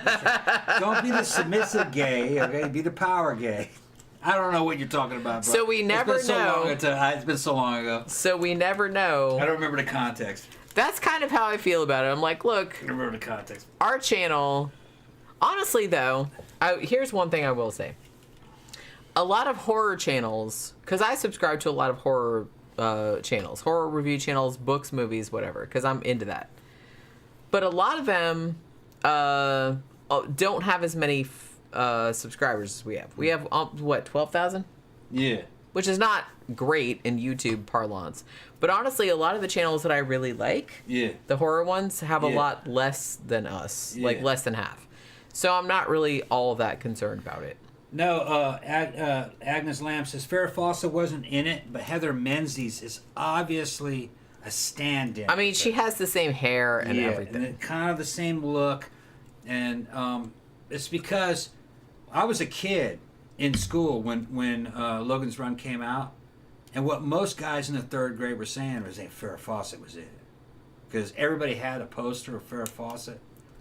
Don't be the submissive gay. Okay. Be the power gay. I don't know what you're talking about. Bro. So we never know. It's been so long ago. So we never know. I don't remember the context. That's kind of how I feel about it. I'm like, look, Remember the context. our channel, honestly though, here's one thing I will say. A lot of horror channels, because I subscribe to a lot of horror channels, horror review channels, books, movies, whatever, because I'm into that. But a lot of them don't have as many subscribers as we have. We have, what, 12,000? Yeah. Which is not great in YouTube parlance. But honestly, a lot of the channels that I really like, Yeah. the horror ones, have a Yeah. lot less than us, Yeah. like less than half. So I'm not really all that concerned about it. No, Agnes Lamb says Farrah Fawcett wasn't in it, but Heather Menzies is obviously a stand-in. I mean, she has the same hair and everything. And kind of the same look, and it's because I was a kid in school when Logan's Run came out, and what most guys in the third grade were saying was that Farrah Fawcett was in it, because everybody had a poster of Farrah Fawcett.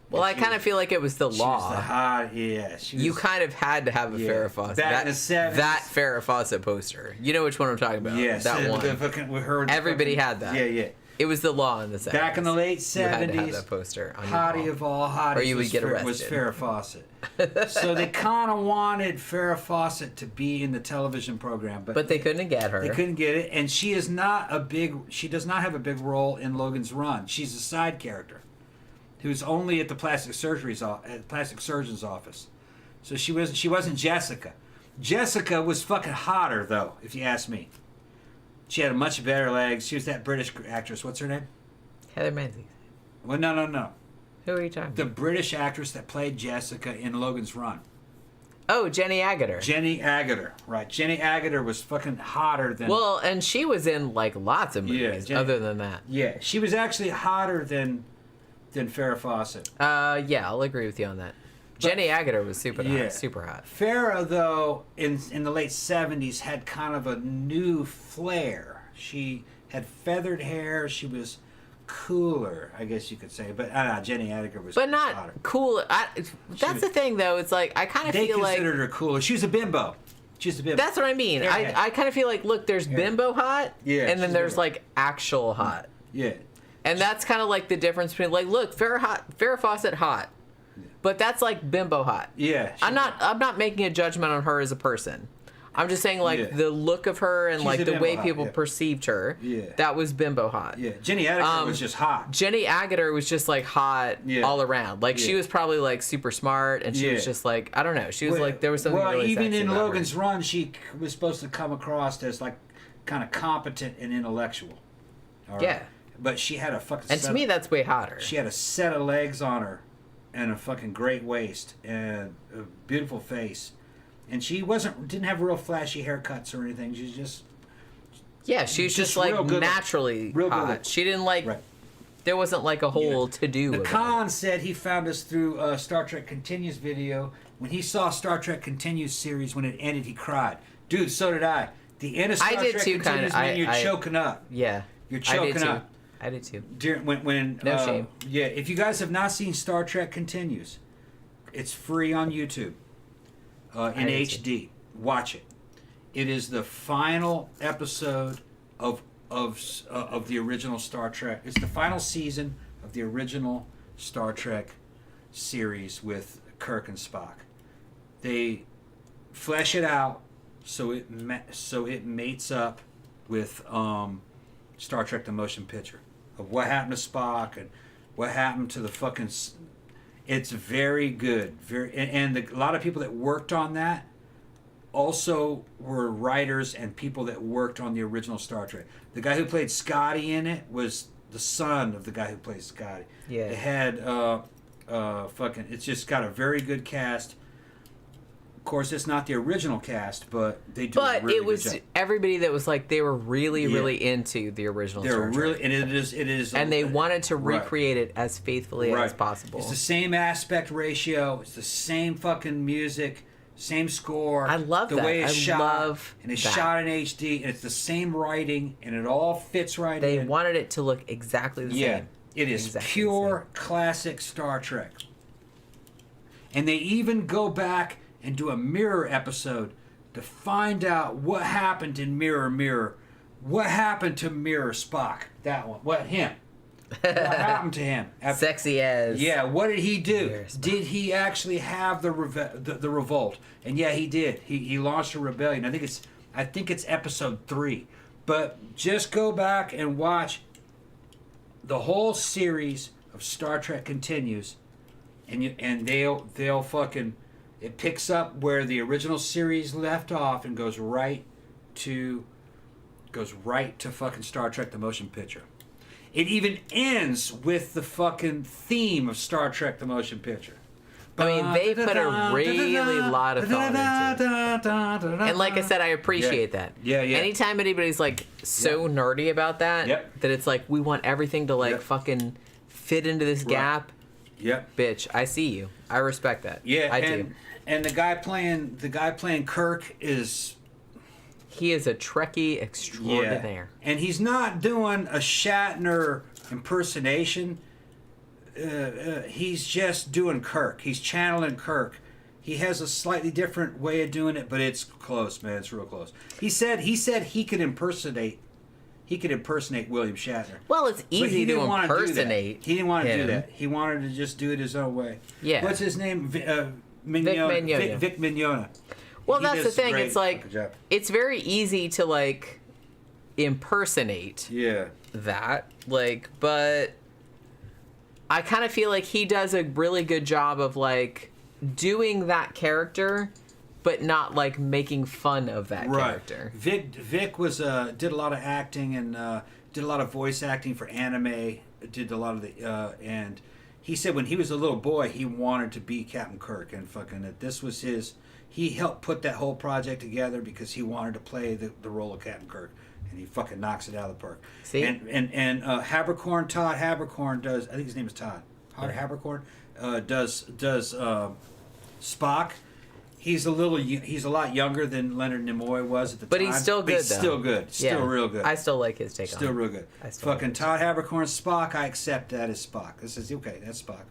Well, I kind of feel like it was the She law. was the hot, yeah. She was, You kind of had to have a Farrah Fawcett. Back in the 70s. That Farrah Fawcett poster. You know which one I'm talking about. Yes, That one. we heard Everybody had that. Yeah, yeah. It was the law in the 70s. Back in the late 70s, You had to have that poster on your hottie wall. of all hotties Or you would get was arrested. Farrah Fawcett. So they kind of wanted Farrah Fawcett to be in the television program, But they couldn't get her. They couldn't get it, and she does not have a big role in Logan's Run. She's a side character who's only at the plastic surgeon's office. So she wasn't Jessica. Jessica was fucking hotter though, if you ask me. She had much better legs. She was that British actress. What's her name? Heather Menzies. Well, no. Who are you talking The about? British actress that played Jessica in Logan's Run. Oh, Jenny Agutter. Jenny Agutter, right? Jenny Agutter was fucking hotter than. Well, and she was in like lots of Yeah, movies. Jenny- Other than that, yeah, she was actually hotter than Farrah Fawcett. yeah, I'll agree with you on that. Jenny Agutter was super Yeah. hot. Super hot. Farrah, though, in the late 70s, had kind of a new flair. She had feathered hair. She was cooler, I guess you could say. But Jenny Agutter was But not hotter. cool. That's the thing, though. It's like I kind of They feel like considered her cooler. She was a bimbo. She's a bimbo. that's what I mean. Yeah. I kind of feel like look, there's bimbo hot, Yeah, and then she's there's bimbo. like actual hot, Yeah. and that's kind of like the difference between like look, Farrah Fawcett hot, but that's like bimbo hot. Yeah. I'm not making a judgment on her as a person. I'm just saying like Yeah. the look of her and She's like a the bimbo way hot, people yeah. perceived her. Yeah. That was bimbo hot. Yeah. Jenny Agutter was just hot. Jenny Agutter was just like hot Yeah. all around. Like she Yeah. was probably like super smart, and she was Yeah. just like I don't know. She was like there was something Well, really even sexy in about her. Logan's Run, she was supposed to come across as like kind of competent and intellectual. All right? Yeah. But she had a fucking. And to me, that's way hotter. She had a set of legs on her, and a fucking great waist, and a beautiful face, and she didn't have real flashy haircuts or anything. She's just Yeah, she was just real like good- naturally real good hot. look. She didn't like. right. There wasn't like a whole to do. The Khan said he found us through Star Trek Continues video. When he saw Star Trek Continues series when it ended, he cried. Dude, so did I. The end of Star did Trek too, Continues, kinda. man, you're choking up. Yeah, You're I did choking too. up. I did too. When No shame. Yeah, if you guys have not seen Star Trek Continues, it's free on YouTube in did too. HD. Watch it. It is the final episode of the original Star Trek. It's the final season of the original Star Trek series with Kirk and Spock. They flesh it out so it mates up with Star Trek: The Motion Picture of what happened to Spock and what happened to the fucking. It's very good, a lot of people that worked on that also were writers and people that worked on the original Star Trek. The guy who played Scotty in it was the son of the guy who played Scotty. Yeah. It had it's just got a very good cast. Of course, it's not the original cast, but they do. But a really it was good job. everybody that was like they were really, Yeah. really into the original They're Star Trek. really, and it is, And they wanted to Right. recreate it as faithfully as possible. It's the same aspect ratio. It's the same fucking music, same score. I love the that. way it's I shot, love and it's that. shot in HD, and it's the same writing, and it all fits right They in. wanted it to look exactly the Yeah, same. it is Exactly the pure classic Star Trek. And they even go back and do a mirror episode to find out what happened in Mirror Mirror. What happened to Mirror Spock? That one. What him? What happened to him? Sexy as. Yeah, what did he do? Where's Did he actually have the revolt? And yeah, he did. He launched a rebellion. I think it's episode 3. But just go back and watch the whole series of Star Trek Continues, and they'll fucking, it picks up where the original series left off and goes right to fucking Star Trek the Motion Picture. It even ends with the fucking theme of Star Trek the Motion Picture. I mean, they put a really lot of thought into it. And like I said, I appreciate that. Yeah. Anytime anybody's like so nerdy about that, that it's like, we want everything to like fucking fit into this gap. Yep. Bitch, I see you. I respect that. Yeah, I do. And the guy playing Kirk is... He is a Trekkie extraordinaire. Yeah. And he's not doing a Shatner impersonation. He's just doing Kirk. He's channeling Kirk. He has a slightly different way of doing it, but it's close, man. It's real close. He said he could impersonate William Shatner. Well, it's easy to impersonate. He didn't want to do that. He wanted to just do it his own way. Yeah. What's his name? Vic Mignogna. Well, that's the thing. It's like, it's very easy to like impersonate. Yeah. That, like, but I kind of feel like he does a really good job of like doing that character, but not like making fun of that character. Vic was did a lot of acting and did a lot of voice acting for anime. Did a lot of the and he said when he was a little boy he wanted to be Captain Kirk, and fucking that this was his. He helped put that whole project together because he wanted to play the role of Captain Kirk, and he fucking knocks it out of the park. See? And Todd Haberkorn does. I think his name is Todd. Haberkorn does Spock. He's a lot younger than Leonard Nimoy was at the time. But he's still good, he's still good. Still real good. I still like his take on it. Still real good. Fucking Todd Haberkorn's Spock, I accept that as Spock. This is okay, that's Spock.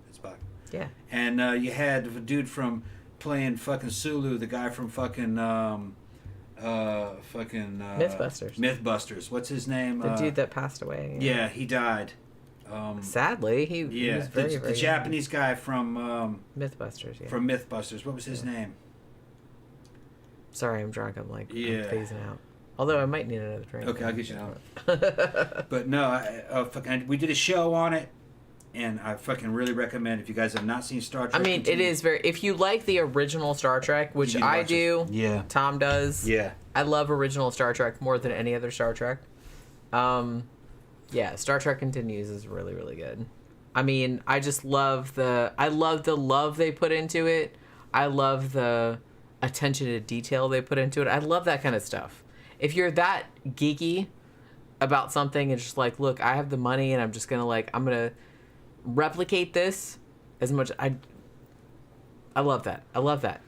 That's Spock. Yeah. And you had a dude from playing fucking Sulu, the guy from fucking Mythbusters. Mythbusters. What's his name? The dude that passed away. Yeah, he died. Sadly, he was very, the Japanese guy from Mythbusters. Yeah. From Mythbusters. What was his name? Sorry, I'm drunk. I'm like I'm phasing out. Although I might need another drink. Okay, I'll get you out. But no, we did a show on it, and I fucking really recommend if you guys have not seen Star Trek. I mean, it is very. If you like the original Star Trek, which I do, Tom does. Yeah, I love original Star Trek more than any other Star Trek. Yeah, Star Trek Continues is really, really good. I mean, I just love the love they put into it. I love the attention to detail they put into it. I love that kind of stuff. If you're that geeky about something and just like, look, I have the money and I'm just gonna I'm gonna replicate this as much. I love that. I love that.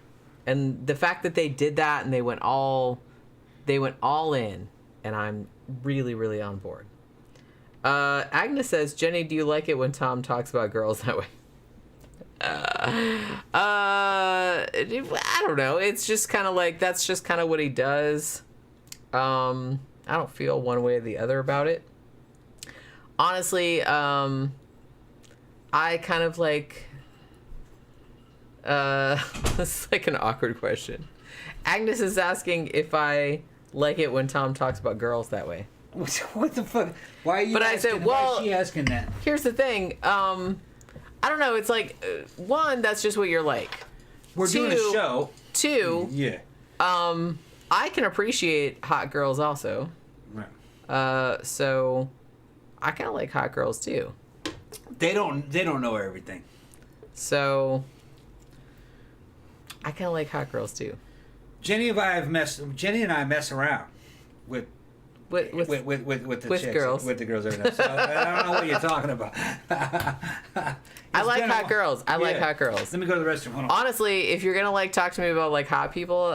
And the fact that they did that and they went all in, and I'm really, really on board. Agnes says, Jenny, do you like it when Tom talks about girls that way? I don't know. It's just kind of like, that's just kind of what he does. I don't feel one way or the other about it. Honestly, I kind of like, this is like an awkward question. Agnes is asking if I like it when Tom talks about girls that way. What the fuck? Why are you but asking? I said, well, why is she asking that? Here's the thing. I don't know. It's like, one, that's just what you're like. We're doing a show. Two, yeah. I can appreciate hot girls also. Right. So I kind of like hot girls too. They don't know everything. So I kind of like hot girls too. Jenny and I mess around with the chicks, girls. with the girls every night. So I don't know what you're talking about. I like hot girls. I like hot girls. Let me go to the restroom. Hold on. Honestly, if you're gonna talk to me about hot people,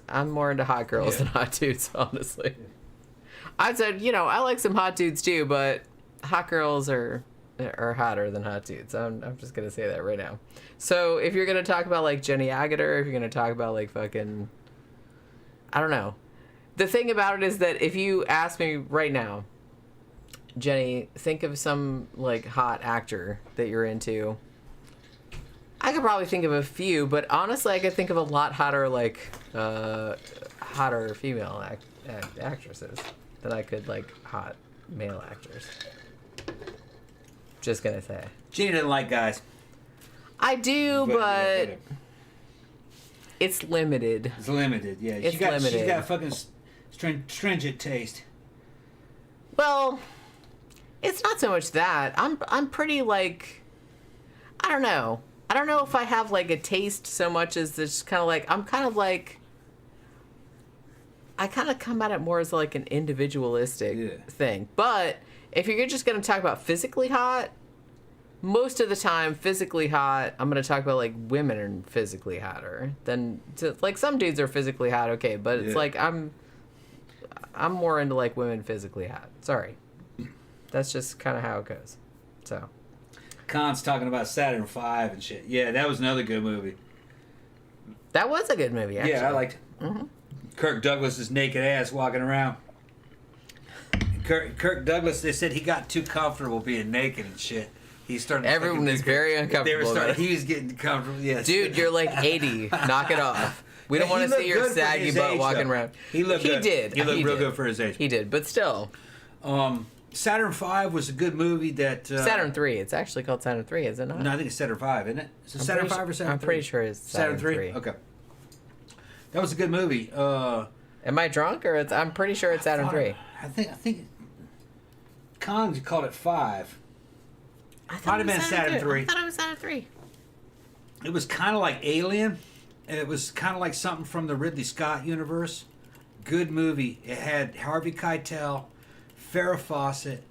I'm more into hot girls than hot dudes. Honestly, I said I like some hot dudes too, but hot girls are hotter than hot dudes. I'm just gonna say that right now. So if you're gonna talk about Jenny Agutter, if you're gonna talk about fucking, I don't know. The thing about it is that if you ask me right now, Jenny, think of some like hot actor that you're into. I could probably think of a few, but honestly, I could think of a lot hotter hotter female actresses than I could like hot male actors. Just gonna say. Jenny doesn't like guys. I do, but it's limited. It's limited, yeah. It's limited. She's got a fucking stringent taste. Well, it's not so much that. I'm pretty like, I don't know. I don't know if I have like a taste so much as this kind of like, I'm kind of like, I kind of come at it more as like an individualistic thing. But if you're just going to talk about physically hot, most of the time physically hot, I'm going to talk about like women are physically hotter than like some dudes are physically hot. Okay. But it's like, I'm more into like women physically hot. Sorry. That's just kind of how it goes. So. Khan's talking about Saturn V and shit. Yeah, that was another good movie. That was a good movie, actually. Yeah, I liked it. Mm-hmm. Kirk Douglas's naked ass walking around. Kirk Douglas, they said he got too comfortable being naked and shit. He started. Everyone is very uncomfortable. He was getting comfortable. Yes. Dude, you're like 80. Knock it off. We don't want to see your saggy butt walking around. He looked good. Did. He looked real good for his age. He did, but still. Saturn V was a good movie that... Saturn 3. It's actually called Saturn 3, is it not? No, I think it's Saturn 5, isn't it? Is it Saturn 5 or Saturn 3? I'm pretty sure it's Saturn 3. Okay. That was a good movie. Am I drunk, or I'm pretty sure it's Saturn 3. I think Khan called it 5. Might have been Saturn 3. I thought it was Saturn 3. It was kind of like Alien. It was kind of like something from the Ridley Scott universe. Good movie. It had Harvey Keitel, Farrah Fawcett,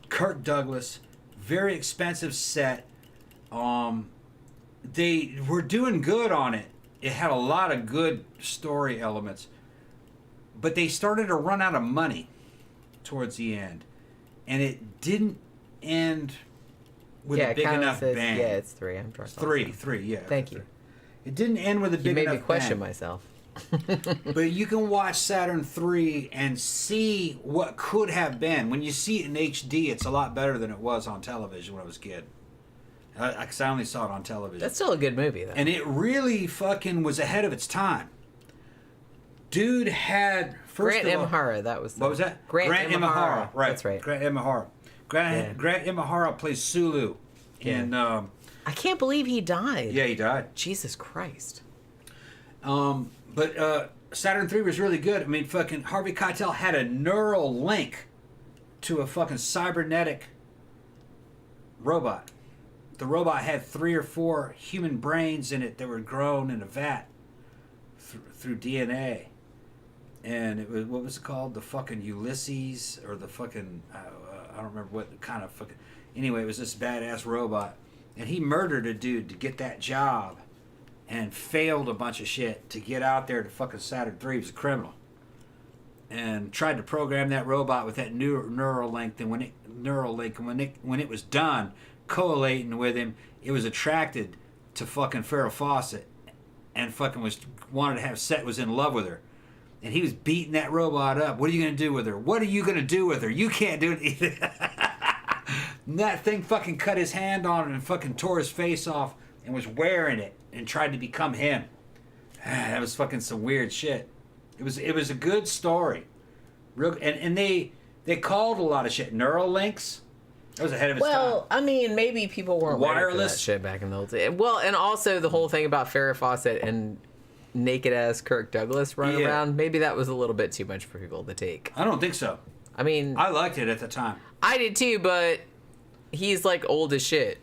Kirk Douglas, very expensive set. They were doing good on it. It had a lot of good story elements. But they started to run out of money towards the end. And it didn't end with a big enough bang. Yeah, it's 3. I'm drunk. 3, yeah. Thank you. It didn't end with a big enough bang. You made me question myself. But you can watch Saturn 3 and see what could have been. When you see it in HD, it's a lot better than it was on television when I was a kid. Because I only saw it on television. That's still a good movie, though. And it really fucking was ahead of its time. Dude had... Grant Imahara, that was... What was that? Grant Imahara. Right. That's right. Grant Imahara. Grant Imahara plays Sulu in... I can't believe he died. Yeah, he died. Jesus Christ. But Saturn 3 was really good. I mean, fucking Harvey Keitel had a neural link to a fucking cybernetic robot. The robot had 3 or 4 human brains in it that were grown in a vat through DNA. And it was, what was it called? The fucking Ulysses, or the fucking, I don't remember what kind of fucking, anyway, it was this badass robot. And he murdered a dude to get that job. And failed a bunch of shit to get out there to fucking Saturn 3. He was a criminal. And tried to program that robot with that neural link. And when it was done, collating with him, it was attracted to fucking Farrah Fawcett. And fucking wanted to have sex, was in love with her. And he was beating that robot up. What are you going to do with her? What are you going to do with her? You can't do it either. And that thing fucking cut his hand on it and fucking tore his face off and was wearing it. And tried to become him. That was fucking some weird shit. It was a good story. And they called a lot of shit neural links. That was ahead of its time. Well, I mean, maybe people weren't wireless that shit back in the old days. Well, and also the whole thing about Farrah Fawcett and naked ass Kirk Douglas running around. Maybe that was a little bit too much for people to take. I don't think so. I mean, I liked it at the time. I did too, but he's like old as shit.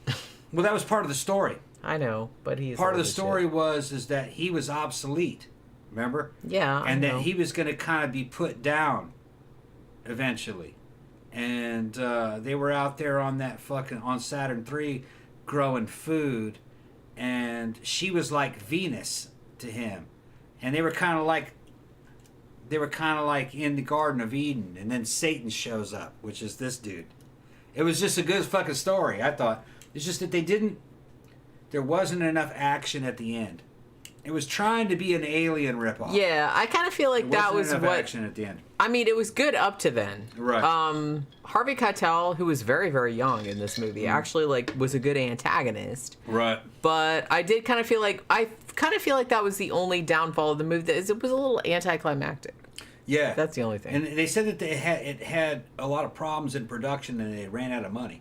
Well, that was part of the story. I know, but he's part of the story is that he was obsolete. Remember? Yeah, and that he was going to kind of be put down eventually. And they were out there on Saturn 3 growing food, and she was like Venus to him, and they were kind of like in the Garden of Eden, and then Satan shows up, which is this dude. It was just a good fucking story, I thought. It's just that there wasn't enough action at the end. It was trying to be an Alien ripoff. Yeah, I kind of feel like that was what action at the end. I mean, it was good up to then. Right. Harvey Keitel, who was very, very young in this movie, actually like was a good antagonist. Right. But I did kind of feel like that was the only downfall of the movie. That it was a little anticlimactic. Yeah. That's the only thing. And they said that it had a lot of problems in production and they ran out of money.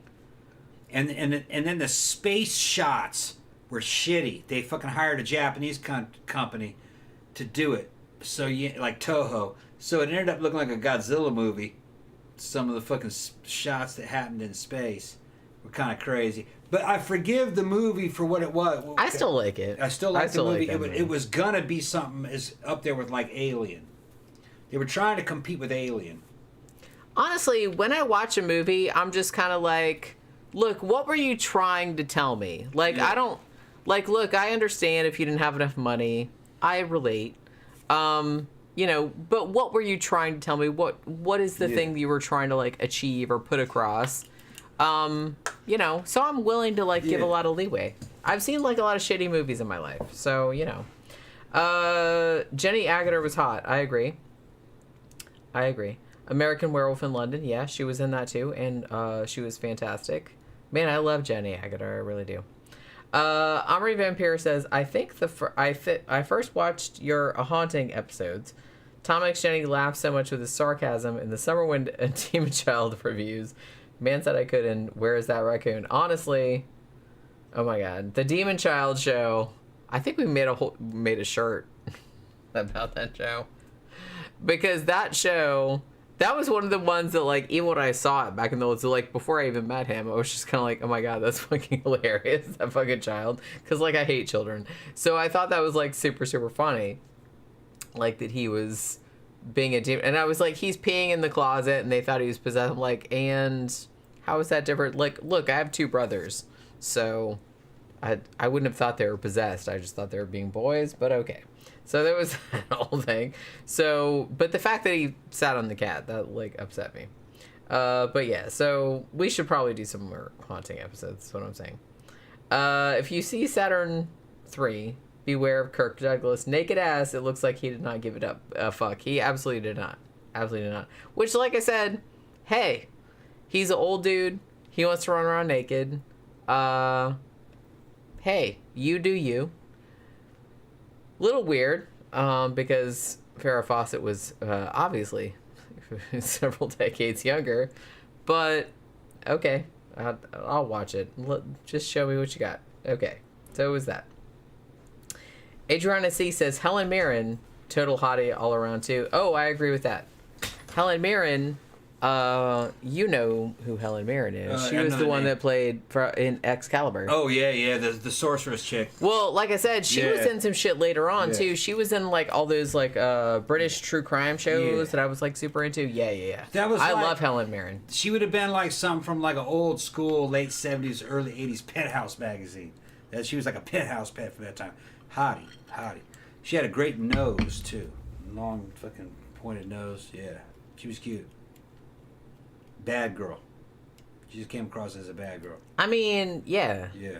And then the space shots were shitty. They fucking hired a Japanese company to do it. So like Toho. So it ended up looking like a Godzilla movie. Some of the fucking shots that happened in space were kind of crazy. But I forgive the movie for what it was. I still like it. I still like the movie. Movie. It was gonna be something is up there with like Alien. They were trying to compete with Alien. Honestly, when I watch a movie, I'm just kind of like, look, what were you trying to tell me? Like, Yeah. I don't, like, look, I understand if you didn't have enough money. I relate. You know, but what were you trying to tell me? What is the thing that you were trying to, like, achieve or put across? You know, so I'm willing to, like, give a lot of leeway. I've seen, like, a lot of shitty movies in my life. So, you know. Jenny Agutter was hot. I agree. American Werewolf in London. Yeah, she was in that, too. And she was fantastic. Man, I love Jenny Agutter. I really do. Omri Vampire says, I think I first watched your A Haunting episodes. Tom X Jenny laughed so much with his sarcasm in the Summerwind and Demon Child reviews. Man said I couldn't. Where is that raccoon? Honestly, oh my god, the Demon Child show. I think we made a shirt about that show because that show. That was one of the ones that, like, even when I saw it back in the old, so, like, before I even met him, I was just kind of like, oh my god, that's fucking hilarious, that fucking child. Because, like, I hate children. So I thought that was, like, super, super funny. Like, that he was being a demon. And I was like, he's peeing in the closet, and they thought he was possessed. I'm like, and how is that different? Like, look, I have 2 brothers. So I wouldn't have thought they were possessed. I just thought they were being boys, but okay. So there was that whole thing. So, but the fact that he sat on the cat, that, like, upset me. But yeah, so we should probably do some more haunting episodes, is what I'm saying. If you see Saturn 3, beware of Kirk Douglas. Naked ass, it looks like he did not give it up. Fuck. He absolutely did not. Absolutely did not. Which, like I said, hey, he's an old dude. He wants to run around naked. Hey, you do you. Little weird, because Farrah Fawcett was obviously several decades younger, but okay, I'll watch it. Just show me what you got. Okay, so it was that. Adriana C says Helen Mirren, total hottie all around too. Oh, I agree with that. Helen Mirren, you know who Helen Mirren is. She was the one that played in Excalibur. Oh yeah, the sorceress chick. Well, like I said, she was in some shit later on too. She was in like all those like British true crime shows that I was like super into. Yeah. I love Helen Mirren. She would have been like some from like an old school late 70s, early 80s Penthouse magazine. She was like a Penthouse pet for that time. Hottie. She had a great nose too. Long fucking pointed nose. Yeah. She was cute. Bad girl. She just came across as a bad girl. I mean, yeah. Yeah.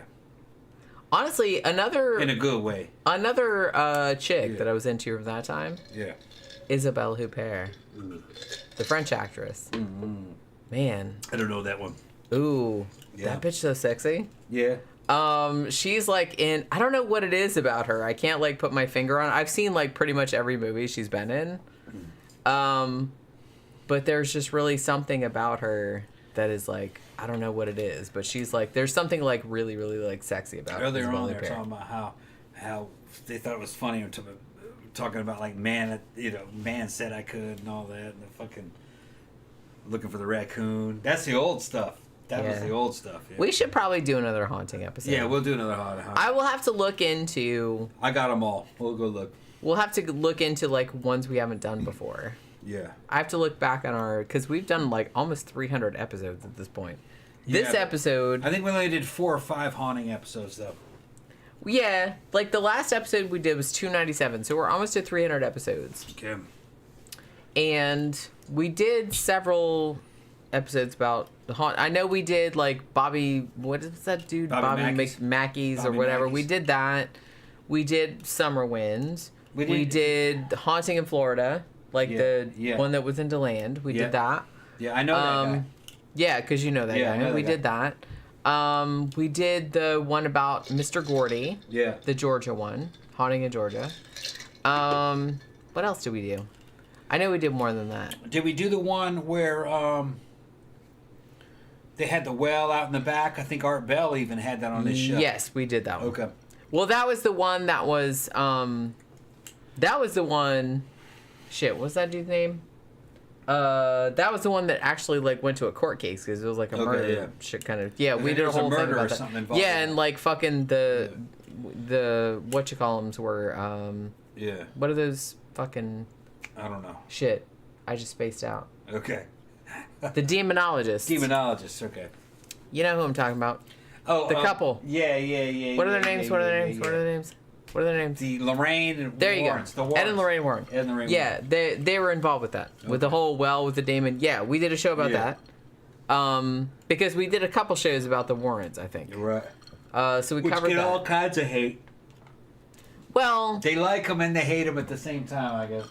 Honestly, another... In a good way. Another chick that I was into from that time. Yeah. Isabelle Huppert. The French actress. Mm-hmm. Man. I don't know that one. Ooh. Yeah. That bitch so sexy. Yeah. She's like in... I don't know what it is about her. I can't like put my finger on it. I've seen like pretty much every movie she's been in. But there's just really something about her that is like, I don't know what it is, but she's like, there's something like really, really like sexy about her. Earlier on, they were talking about how they thought it was funny talking about like man said I could and all that, and the fucking looking for the raccoon. That's the old stuff. That was the old stuff. Yeah. We should probably do another haunting episode. Yeah, we'll do another haunting. I will have to look into. I got them all. We'll go look. We'll have to look into like ones we haven't done before. Yeah. I have to look back on because we've done like almost 300 episodes at this point. This episode... I think we only did 4 or 5 haunting episodes, though. Yeah. Like, the last episode we did was 297, so we're almost at 300 episodes. Okay. And we did several episodes about the haunt. I know we did, like, Bobby... What is that dude? Bobby Mackey's or whatever. We did that. We did Summerwind. We did Haunting in Florida. like the one that was in DeLand. We did that. Yeah, I know that guy. Yeah, because you know that guy. I know we that did that. We did the one about Mr. Gordy. Yeah. The Georgia one. Haunting in Georgia. What else did we do? I know we did more than that. Did we do the one where they had the well out in the back? I think Art Bell even had that on his show. Yes, we did that one. Okay. Well, that was the one that was the one. Shit, what's that dude's name? That was the one that actually like went to a court case because it was like a murder shit kind of. Yeah, we did a whole thing about that. Yeah, and like fucking the what you call them were what are those fucking? I don't know. Shit, I just spaced out. Okay. The demonologists. Demonologists. Okay. You know who I'm talking about? Oh, the couple. Yeah. What are their names? What are their names? What are their names? What are their names? The Lorraine and there you Warrens. go. The Warrens. Ed and Lorraine Warren. Ed and Lorraine yeah, Warren. they were involved with that. With the whole well with the Damon. Yeah, we did a show about that. Because we did a couple shows about the Warrens, I think. Right. So we Which covered get that. all kinds of hate. Well, they like them and they hate them at the same time, I guess.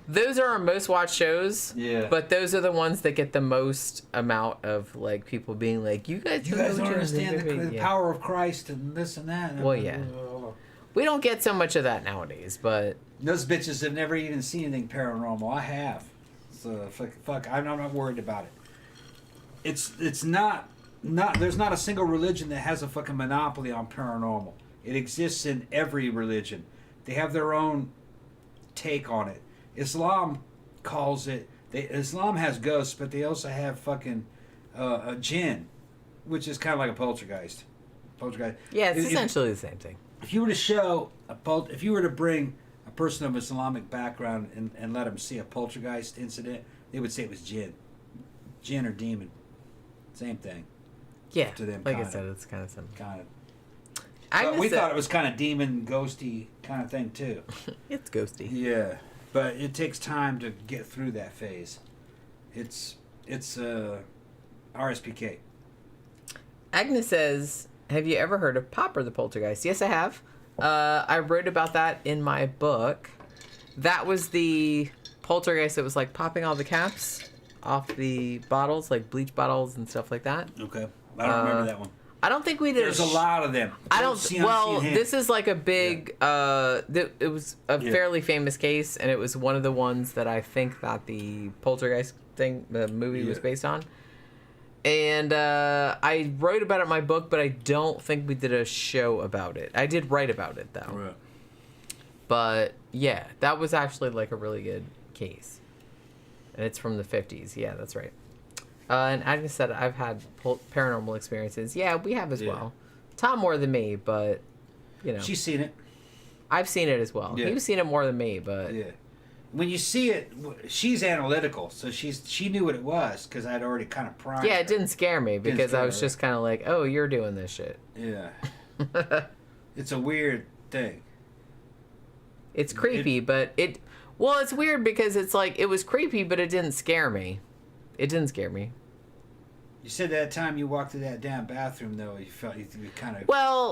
Those are our most watched shows. Yeah. But those are the ones that get the most amount of like people being like, you guys don't understand the power of Christ and this and that. Well, yeah. We don't get so much of that nowadays, but those bitches have never even seen anything paranormal. I have. So fuck. I'm not worried about it. It's not there's not a single religion that has a fucking monopoly on paranormal. It exists in every religion. They have their own take on it. Islam calls it. Islam has ghosts, but they also have fucking a jinn, which is kind of like a poltergeist. Yeah, it's essentially the same thing. If you were to show if you were to bring a person of Islamic background and let them see a poltergeist incident, they would say it was jinn or demon, same thing. Yeah, to them, like I said, it's kind of similar. Kind of. But we thought it was kind of demon, ghosty kind of thing too. It's ghosty. Yeah, but it takes time to get through that phase. It's RSPK. Agnes says, have you ever heard of Popper the Poltergeist? Yes, I have. I wrote about that in my book. That was the poltergeist that was like popping all the caps off the bottles, like bleach bottles and stuff like that. Okay. I don't remember that one. I don't think we did. There's a lot of them. This is like a big. It was a fairly famous case, and it was one of the ones that I think that the Poltergeist thing, the movie, was based on. And I wrote about it in my book, but I don't think we did a show about it. I did write about it though. Right. But yeah, that was actually like a really good case, and it's from the 50s. Yeah, that's right. And Agnes said, I've had paranormal experiences. Yeah, we have as well. Tom more than me, but, you know. She's seen it. I've seen it as well. Yeah. He's seen it more than me, but. Yeah. When you see it, she's analytical, so she knew what it was, because I'd already kind of primed Yeah, it didn't scare me, because I was just kind of like, oh, you're doing this shit. Yeah. It's a weird thing. It's creepy, but it... Well, it's weird because it's like, it was creepy, but it didn't scare me. It didn't scare me. You said that time you walked through that damn bathroom, though, you felt you kind of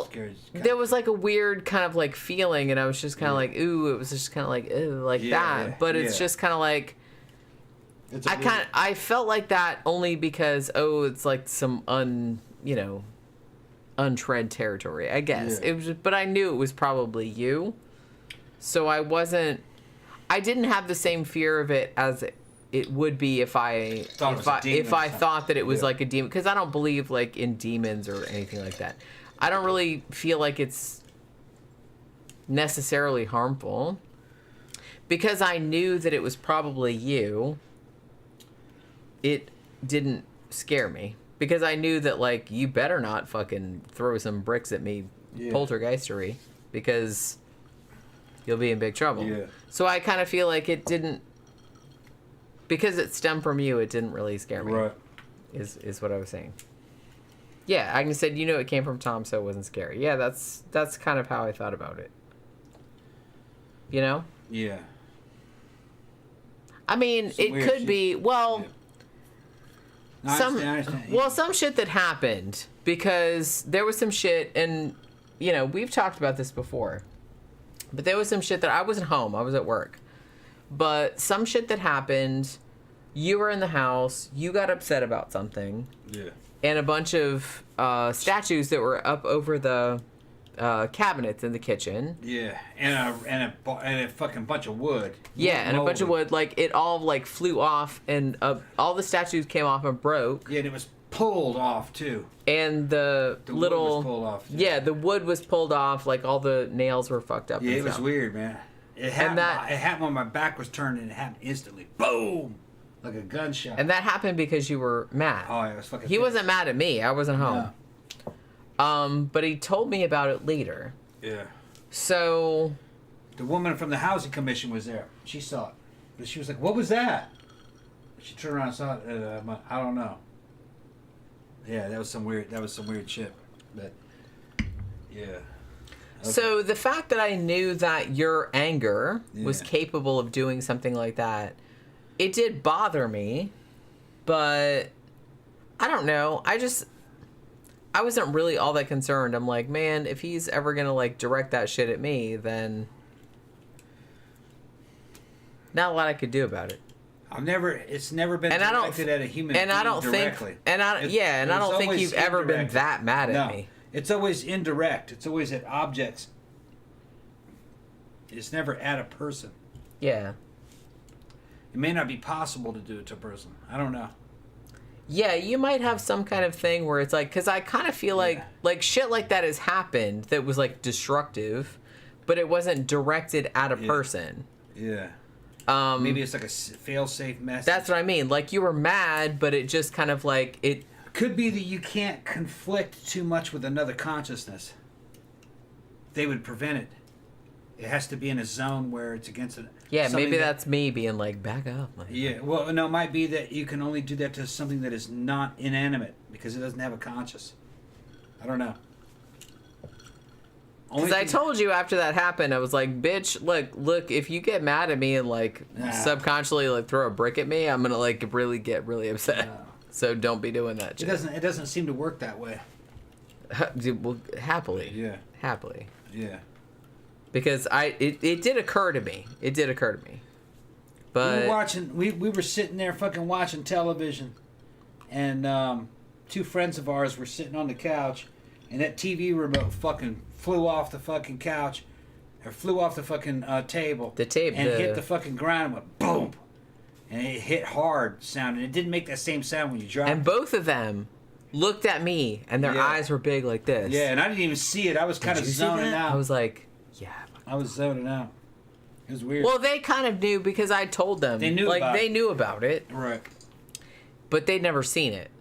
scared. There was like a weird kind of like feeling, and I was just kind of like, ooh, it was just kind of like, ooh, like that. But it's just kind of like, I felt like that only because, it's like some untread territory, I guess. It was, but I knew it was probably you. So I didn't have the same fear of it as it would be if I thought that it was like a demon, because I don't believe like in demons or anything like that. I don't really feel like it's necessarily harmful, because I knew that it was probably you. It didn't scare me, because I knew that like you better not fucking throw some bricks at me, poltergeistery, because you'll be in big trouble. Yeah. So I kind of feel like it didn't. Because it stemmed from you, it didn't really scare me. Right. Is what I was saying. Yeah, Agnes said, it came from Tom, so it wasn't scary. Yeah, that's kind of how I thought about it. You know? Yeah. I mean, it could be, well... Yeah. No, I understand. Well, some shit that happened, because there was some shit, and, we've talked about this before, but there was some shit that I wasn't home, I was at work. but some shit that happened, you were in the house, you got upset about something. Yeah. And a bunch of statues that were up over the cabinets in the kitchen. Yeah, and a fucking bunch of wood. Yeah, and a bunch of wood. Like, it all, like, flew off, and all the statues came off and broke. Yeah, and it was pulled off, too. And the little... wood was pulled off, too. Yeah, the wood was pulled off. Like, all the nails were fucked up. Yeah, and it was stuff. weird, man. It happened when my back was turned, and it happened instantly. Boom! Like a gunshot. And that happened because you were mad. Oh, I was fucking He pissed. wasn't mad at me. I wasn't home. No. But he told me about it later. Yeah. So... The woman from the housing commission was there. She saw it. But she was like, what was that? She turned around and saw it. I don't know. Yeah, that was some weird shit. But, yeah. Okay. So the fact that I knew that your anger was Yeah. capable of doing something like that, it did bother me, but I don't know. I wasn't really all that concerned. I'm like, man, if he's ever gonna like direct that shit at me, then not a lot I could do about it. It's never been And I don't directed at a human and being I don't directly. think, and I don't think you've ever been that mad at me. It's always indirect. It's always at objects. It's never at a person. Yeah. It may not be possible to do it to a person. I don't know. Yeah, you might have some kind of thing where it's like, because I kind of feel like shit like that has happened that was like destructive, but it wasn't directed at a person. Yeah. Maybe it's like a fail-safe message. That's what I mean. Like, you were mad, but it just kind of like it. Could be that you can't conflict too much with another consciousness. They would prevent it. It has to be in a zone where it's against it. Yeah, maybe that's me being like, back up. Like, Yeah, well, no, it might be that you can only do that to something that is not inanimate because it doesn't have a conscious. I don't know. Because I told you after that happened, I was like, bitch, look, if you get mad at me and like subconsciously like throw a brick at me, I'm gonna like really get really upset. No. So don't be doing that shit. It doesn't seem to work that way. Well, happily. Yeah. Happily. Yeah. Because it did occur to me. It did occur to me. But we were sitting there fucking watching television, and two friends of ours were sitting on the couch, and that TV remote fucking flew off the fucking couch, or flew off the fucking table. The tape. And hit the fucking ground and went boom. And it hit hard sound, and it didn't make that same sound when you dropped And both of them looked at me, and their eyes were big like this. Yeah, and I didn't even see it. I was kind of zoning out. I was like, yeah. I was zoning out. It was weird. Well, they kind of knew because I told them. They knew they knew about it. Right. But they'd never seen it.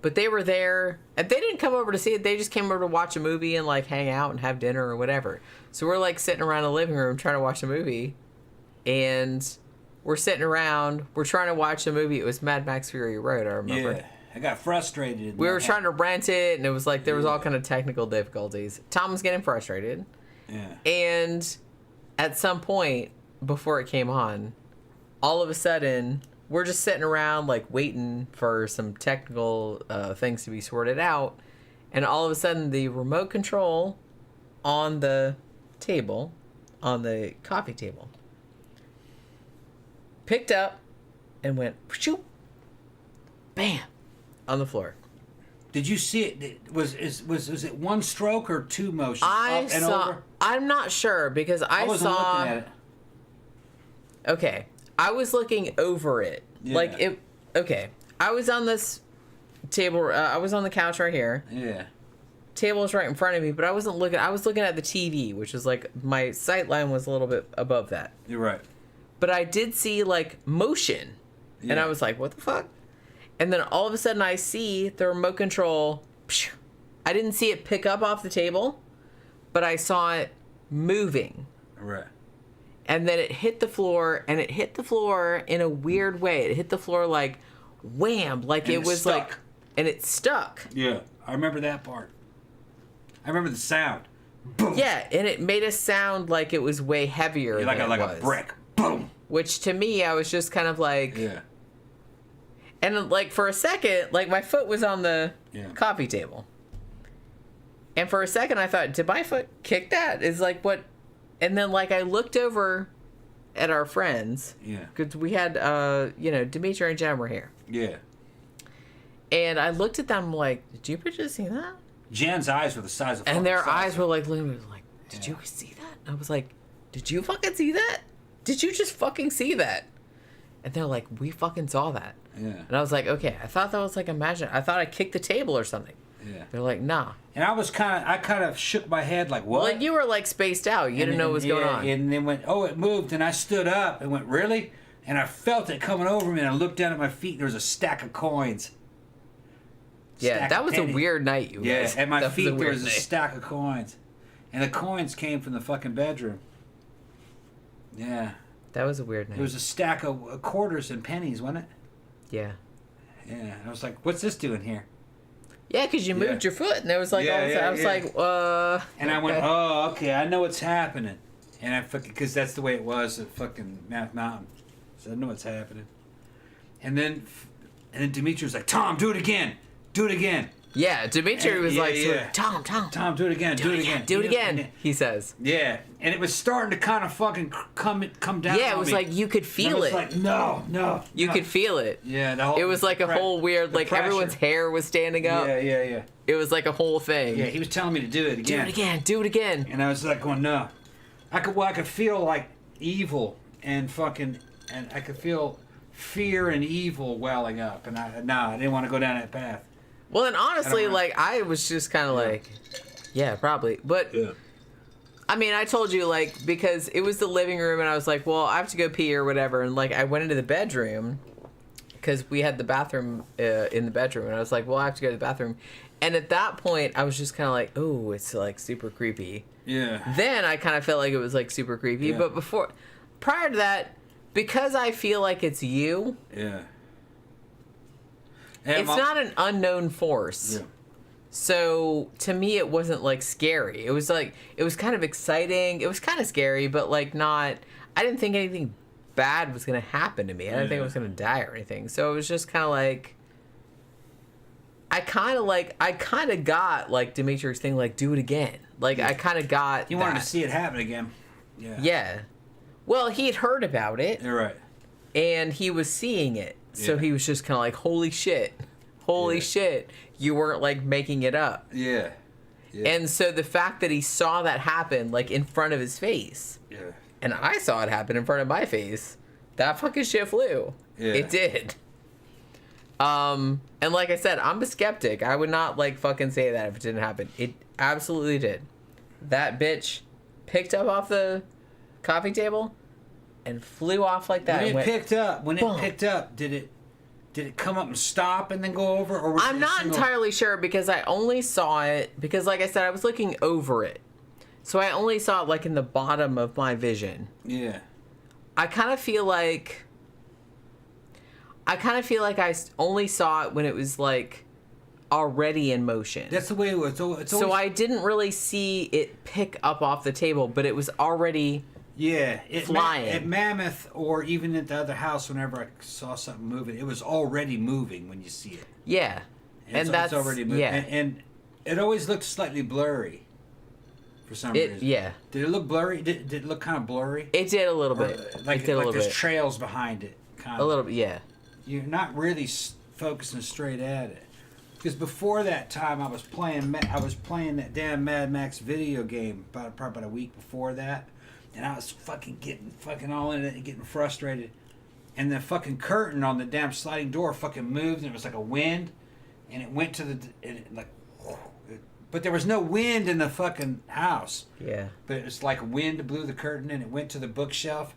But they were there, and they didn't come over to see it. They just came over to watch a movie and like hang out and have dinner or whatever. So we're like sitting around the living room trying to watch a movie, and we're sitting around. We're trying to watch a movie. It was Mad Max Fury Road. I remember. Yeah, I got frustrated. We were trying to rent it, and it was like there was all kind of technical difficulties. Tom was getting frustrated. Yeah. And at some point before it came on, all of a sudden we're just sitting around like waiting for some technical things to be sorted out, and all of a sudden the remote control on the table, on the coffee table, picked up and went shoop, bam, on the floor. Did you see it? Was it one stroke or two motions? I saw. Over? I'm not sure because I wasn't saw. looking at it. Okay, I was looking over it. Yeah. Like it. Okay, I was on this table. I was on the couch right here. Yeah. Table was right in front of me, but I wasn't looking. I was looking at the TV, which was like my sight line was a little bit above that. You're right. But I did see like motion, and I was like, "What the fuck?" And then all of a sudden, I see the remote control. I didn't see it pick up off the table, but I saw it moving. Right. And then it hit the floor, and it hit the floor in a weird way. It hit the floor like wham, like And it was stuck. like, and it stuck. Yeah, I remember that part. I remember the sound. Boom. Yeah, and it made a sound like it was way heavier Like than a it was. brick. Boom. Which to me, I was just kind of like, Yeah. and like for a second, like my foot was on the coffee table. And for a second, I thought, did my foot kick that? Is like what? And then like I looked over at our friends. Yeah. Because we had, Dimitri and Jen were here. Yeah. And I looked at them like, did you just see that? Jen's eyes were the size of And their fucking eyes saucer. were like, literally like, did you see that? And I was like, did you fucking see that? Did you just fucking see that? And they're like, we fucking saw that. Yeah. And I was like, okay, I thought that was like imagine. I thought I kicked the table or something. Yeah. They're like, nah. And I kind of shook my head like, what? Well, you were like spaced out. You didn't know what was going on. And then went, oh, it moved. And I stood up and went, really? And I felt it coming over me. And I looked down at my feet. And there was a stack of coins. Yeah, that was a weird night, you guys. Yeah, at my feet there was a night. stack of coins. And the coins came from the fucking bedroom. Yeah. That was a weird night. It was a stack of quarters and pennies, wasn't it? Yeah. Yeah. And I was like, what's this doing here? Yeah, because you moved your foot, and there was like all this. I was like, And I went, oh, okay, I know what's happening. And I fucking, because that's the way it was at fucking Math Mountain. So I know what's happening. And then Dimitri was like, Tom, do it again. Do it again. Yeah, Dimitri was like, Tom, do it again. Do it again. Do it again. He says. Yeah, and it was starting to kind of fucking come down. Yeah, it was like you could feel it. Like no. You could feel it. Yeah, it was like a whole weird, like pressure. everyone's hair was standing up. Yeah. It was like a whole thing. Yeah, he was telling me to do it again. Do it again. And I was like going, no. I could feel like evil and I could feel fear and evil welling up, and I didn't want to go down that path. Well, and honestly, like, I was just kind of like, yeah, probably. But, I mean, I told you, like, because it was the living room, and I was like, well, I have to go pee or whatever. And, like, I went into the bedroom, because we had the bathroom in the bedroom. And I was like, well, I have to go to the bathroom. And at that point, I was just kind of like, oh, it's, like, super creepy. Yeah. Then I kind of felt like it was, like, super creepy. Yeah. But prior to that, because I feel like it's you. Yeah. It's not an unknown force. Yeah. So, to me, it wasn't, like, scary. It was, like, it was kind of exciting. It was kind of scary, but, like, not... I didn't think anything bad was going to happen to me. I didn't think I was going to die or anything. So, it was just kind of, like... I kind of got, like, Dimitri's thing, like, do it again. Like, I kind of got You wanted to see it happen again. Yeah. Yeah. Well, he had heard about it. You're right. And he was seeing it. So he was just kind of like, holy shit. Holy shit. You weren't, like, making it up. Yeah. And so the fact that he saw that happen, like, in front of his face. Yeah. And I saw it happen in front of my face. That fucking shit flew. Yeah. It did. And like I said, I'm a skeptic. I would not, like, fucking say that if it didn't happen. It absolutely did. That bitch picked up off the coffee table and flew off like that. When it picked up, did it come up and stop and then go over? Or was I'm not entirely sure because I only saw it because, like I said, I was looking over it, so I only saw it like in the bottom of my vision. Yeah. I kind of feel like I only saw it when it was like already in motion. That's the way it was. So I didn't really see it pick up off the table, but it was already. Yeah, flying. At Mammoth or even at the other house, whenever I saw something moving, it was already moving when you see it. Yeah, and that's already moving. Yeah, and it always looked slightly blurry for some reason. Yeah. Did it look blurry? Did it look kind of blurry? It did a little bit. Like there's trails behind it. Kind of. A little bit, yeah. You're not really focusing straight at it. Because before that time, I was playing that damn Mad Max video game probably about a week before that. And I was getting all in it and getting frustrated. And the fucking curtain on the damn sliding door fucking moved, and it was like a wind. And it went to but there was no wind in the fucking house. Yeah. But it was like a wind blew the curtain, and it went to the bookshelf.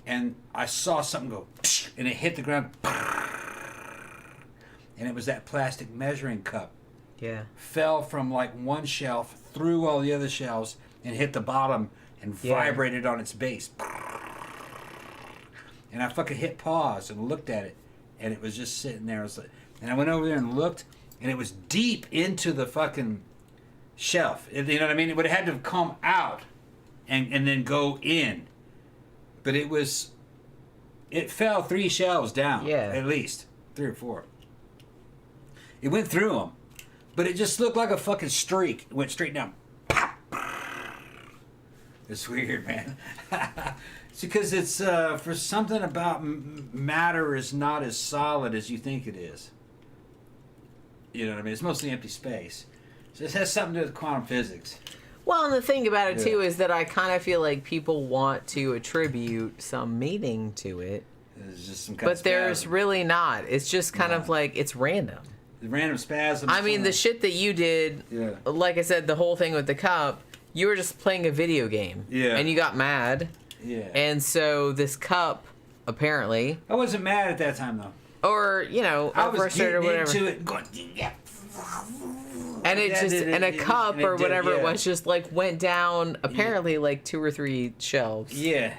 And I saw something go, and it hit the ground. And it was that plastic measuring cup. Yeah. Fell from like one shelf through all the other shelves and hit the bottom. And vibrated on its base. And I fucking hit pause and looked at it. And it was just sitting there. And I went over there and looked. And it was deep into the fucking shelf. You know what I mean? It would have had to come out and then go in. But it fell 3 shelves down. Yeah. At least. 3 or 4. It went through them. But it just looked like a fucking streak. It went straight down. It's weird, man. It's because it's for something about matter is not as solid as you think it is. You know what I mean? It's mostly empty space. So this has something to do with quantum physics. Well, and the thing about it, too, is that I kind of feel like people want to attribute some meaning to it. It's just some kind of But there's spasm. really not. It's just kind of like, it's random. Random spasms. I mean, the shit that you did, like I said, the whole thing with the cup, you were just playing a video game. Yeah. And you got mad. Yeah. And so this cup, apparently... I wasn't mad at that time, though. Or, you know, I was frustrated or getting whatever. into it and going, yeah. And it just, and a cup or whatever it was just like went down apparently like 2 or 3 shelves. Yeah.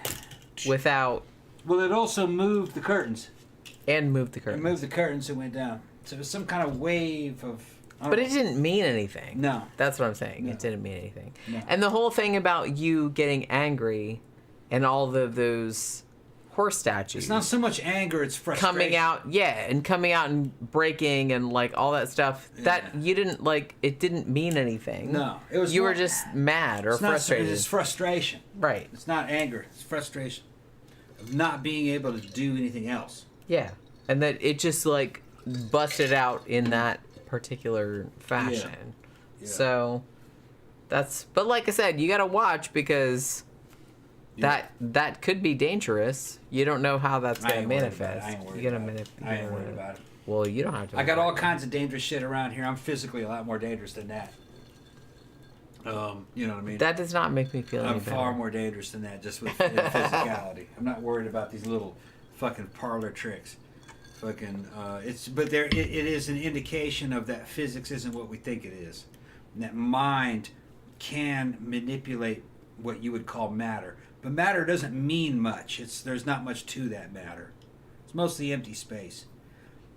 Without. Well, it also moved the curtains. And moved the It curtains. moved the curtains and went down. So it was some kind of wave of... But it didn't mean anything. No. That's what I'm saying. No. It didn't mean anything. No. And the whole thing about you getting angry and all of those horse statues. It's not so much anger, it's frustration. Coming out, and coming out and breaking and like all that stuff. That you didn't like, it didn't mean anything. No. It was you more, were just mad or frustrated. It's frustration. Right. It's not anger, it's frustration. Of not being able to do anything else. Yeah. And that it just like busted out in that particular fashion. Yeah. So that's, but like I said, you got to watch because that could be dangerous. You don't know how that's going to manifest. I ain't worried You gotta about it. I ain't worried about it. Well, you don't have to. I got all kinds of dangerous shit around here. I'm physically a lot more dangerous than that. You know what I mean? That does not make me feel any I'm better. far more dangerous than that, just with physicality. I'm not worried about these little fucking parlor tricks. Fucking, it is an indication of that physics isn't what we think it is. And that mind can manipulate what you would call matter. But matter doesn't mean much. There's not much to that matter. It's mostly empty space.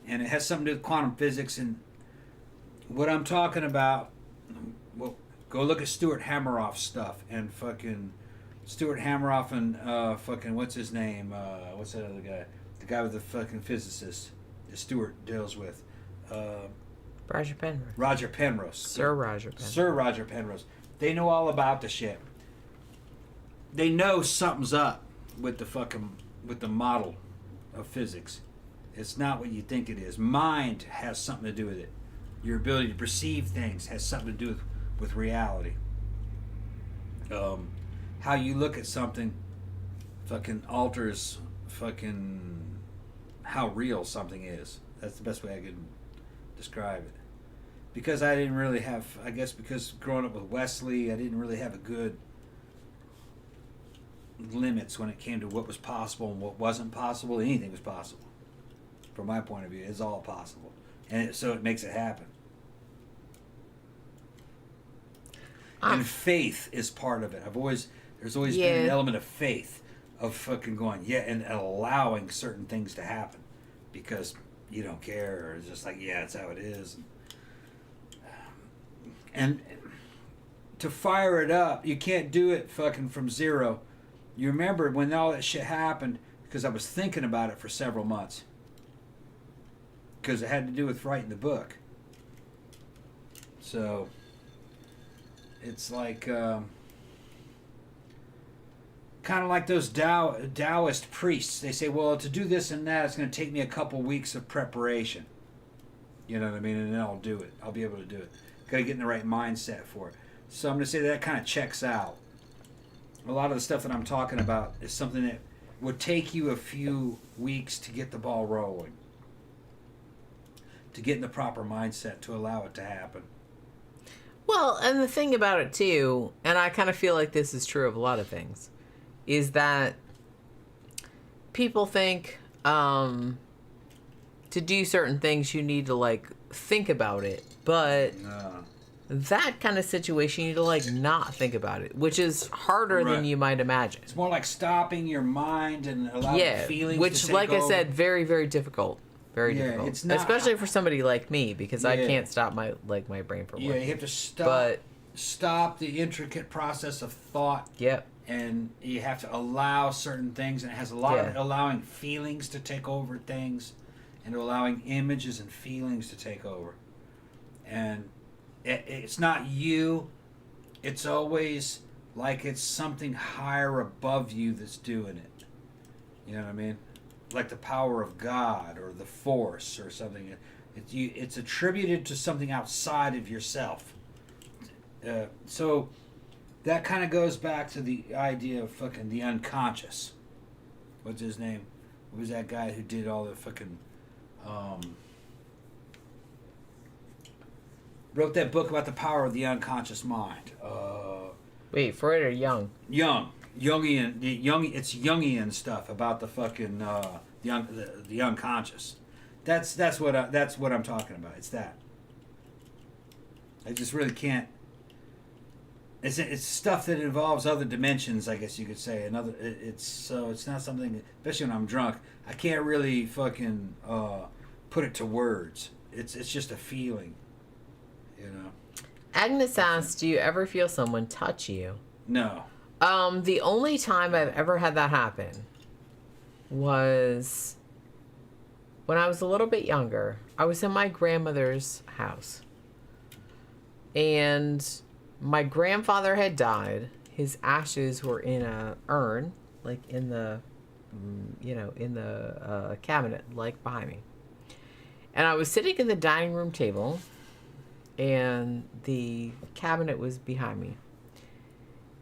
And it has something to do with quantum physics. And what I'm talking about, well, go look at Stuart Hameroff's stuff. And fucking Stuart Hameroff and fucking, what's his name? What's that other guy? The guy with the fucking physicist that Stuart deals with. Roger Penrose. Roger Penrose. Sir Roger Penrose. Sir Roger Penrose. They know all about the shit. They know something's up with the model of physics. It's not what you think it is. Mind has something to do with it. Your ability to perceive things has something to do with reality. How you look at something fucking alters fucking how real something is. That's the best way I can describe it. Because I didn't really have, I guess because growing up with Wesley, I didn't really have a good limits when it came to what was possible and what wasn't possible. Anything was possible. From my point of view, it's all possible. And so it makes it happen. And faith is part of it. There's always been an element of faith, of fucking going, and allowing certain things to happen. Because you don't care, or it's just like, it's how it is. And to fire it up, you can't do it fucking from zero. You remember when all that shit happened, because I was thinking about it for several months. Because it had to do with writing the book. So, it's like, kind of like those Taoist priests. They say, well, to do this and that, it's going to take me a couple weeks of preparation. You know what I mean? And then I'll do it. I'll be able to do it. Got to get in the right mindset for it. So I'm going to say that kind of checks out. A lot of the stuff that I'm talking about is something that would take you a few weeks to get the ball rolling. To get in the proper mindset to allow it to happen. Well, and the thing about it too, and I kind of feel like this is true of a lot of things, is that people think to do certain things you need to like think about it, but that kind of situation you need to like not think about it, which is harder than you might imagine. It's more like stopping your mind and allowing feelings which to take like over. I said, very, very difficult. Very difficult. It's not, especially for somebody like me, because I can't stop my brain from working. Yeah, you have to stop the intricate process of thought. Yep. And you have to allow certain things, and it has a lot of allowing feelings to take over things, and allowing images and feelings to take over. And it's not you. It's always like it's something higher above you that's doing it. You know what I mean? Like the power of God or the force or something. It's attributed to something outside of yourself. So that kind of goes back to the idea of fucking the unconscious. What's his name? What was that guy who did all the fucking... wrote that book about the power of the unconscious mind. Wait, Freud or Jung? Jungian. It's Jungian stuff about the fucking the unconscious. That's what I'm talking about. It's that. I just really can't. It's stuff that involves other dimensions, I guess you could say. It's not something, especially when I'm drunk, I can't really fucking put it to words. It's just a feeling, you know. Agnes asks, do you ever feel someone touch you? No. The only time I've ever had that happen was when I was a little bit younger. I was in my grandmother's house. And my grandfather had died. His ashes were in a urn, like in the, cabinet, like behind me. And I was sitting at the dining room table, and the cabinet was behind me.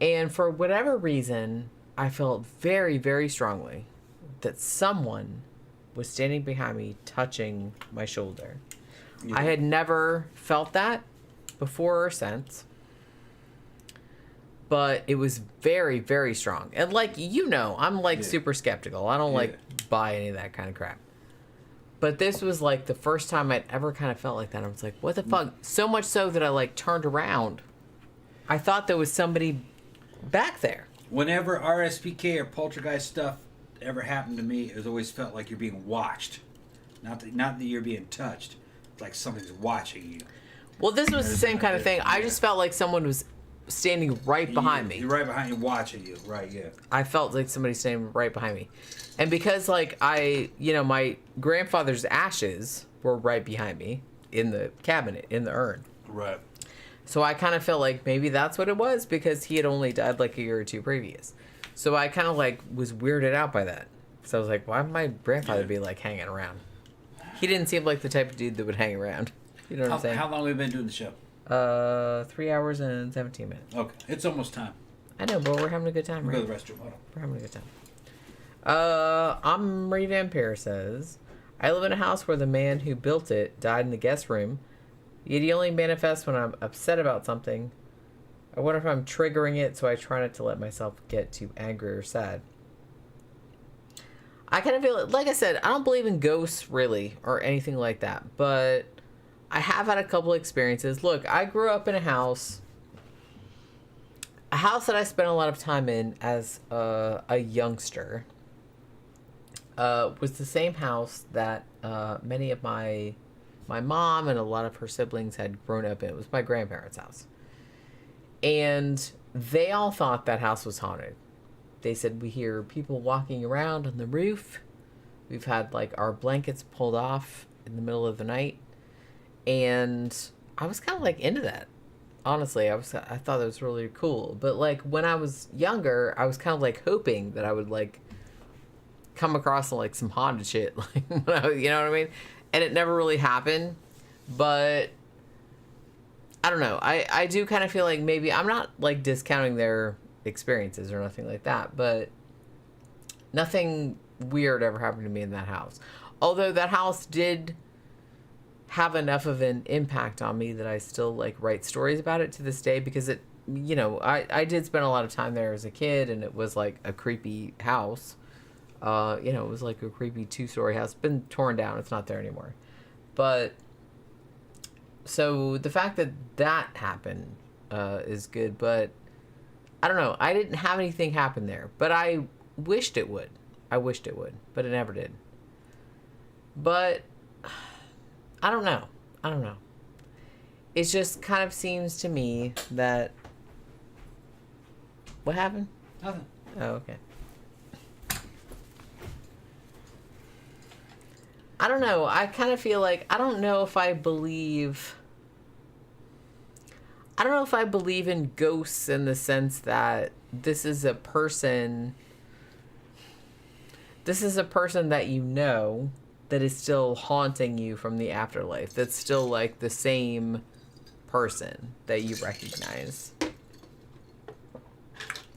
And for whatever reason, I felt very, very strongly that someone was standing behind me, touching my shoulder. Yeah. I had never felt that before or since. But it was very, very strong. And I'm super skeptical. I don't buy any of that kind of crap. But this was like the first time I'd ever kind of felt like that. I was like, what the fuck? So much so that I turned around. I thought there was somebody back there. Whenever RSPK or poltergeist stuff ever happened to me, it always felt like you're being watched. Not that you're being touched. It's like somebody's watching you. Well, this was the same kind of thing. I just felt like someone was standing right behind me. You're right behind you, watching you. Right, yeah. I felt like somebody standing right behind me. And because, my grandfather's ashes were right behind me in the cabinet, in the urn. Right. So I kind of felt like maybe that's what it was, because he had only died like a year or two previous. So I kind of was weirded out by that. So I was like, why would my grandfather be hanging around? He didn't seem like the type of dude that would hang around. You know what I'm saying? How long have we been doing the show? 3 hours and 17 minutes. Okay. It's almost time. I know, but we're having a good time, right? Go to the restroom. Hold on. We're having a good time. Omri Vampire says, I live in a house where the man who built it died in the guest room. Yet he only manifests when I'm upset about something. I wonder if I'm triggering it, so I try not to let myself get too angry or sad. I kind of feel like I said, I don't believe in ghosts really or anything like that, but I have had a couple experiences. Look, I grew up in a house that I spent a lot of time in as a youngster. Was the same house that many of my mom and a lot of her siblings had grown up in. It was my grandparents' house. And they all thought that house was haunted. They said, we hear people walking around on the roof. We've had our blankets pulled off in the middle of the night. And I was kind of into that. Honestly, I thought it was really cool. But when I was younger, I was kind of hoping that I would come across some haunted shit. You know what I mean? And it never really happened. But I don't know. I do kind of feel like maybe I'm not discounting their experiences or nothing like that, but nothing weird ever happened to me in that house. Although that house did have enough of an impact on me that I still write stories about it to this day, because it, I did spend a lot of time there as a kid, and it was a creepy house. It was a creepy 2-story house. It's been torn down. It's not there anymore. But so the fact that happened is good, but I don't know. I didn't have anything happen there, but I wished it would. But it never did. But I don't know. It just kind of seems to me that... What happened? Nothing. Oh, okay. I don't know. I kind of feel I don't know if I believe... I don't know if I believe in ghosts in the sense that this is a person that you know that is still haunting you from the afterlife. That's still like the same person that you recognize.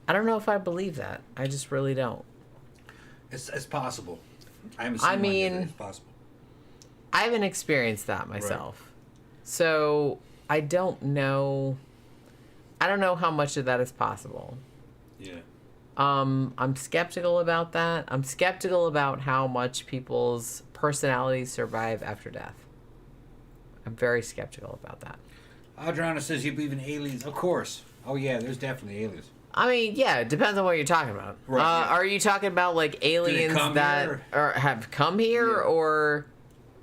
I don't know if I believe that. I just really don't. It's possible. I mean, it's possible. I haven't experienced that myself. Right. So I don't know how much of that is possible. Yeah. I'm skeptical about that. I'm skeptical about how much people's personalities survive after death. I'm very skeptical about that. Adriana says you believe in aliens. Of course. Oh yeah, there's definitely aliens. I mean, yeah, it depends on what you're talking about. Right, yeah. Are you talking about like aliens that have come here, yeah, or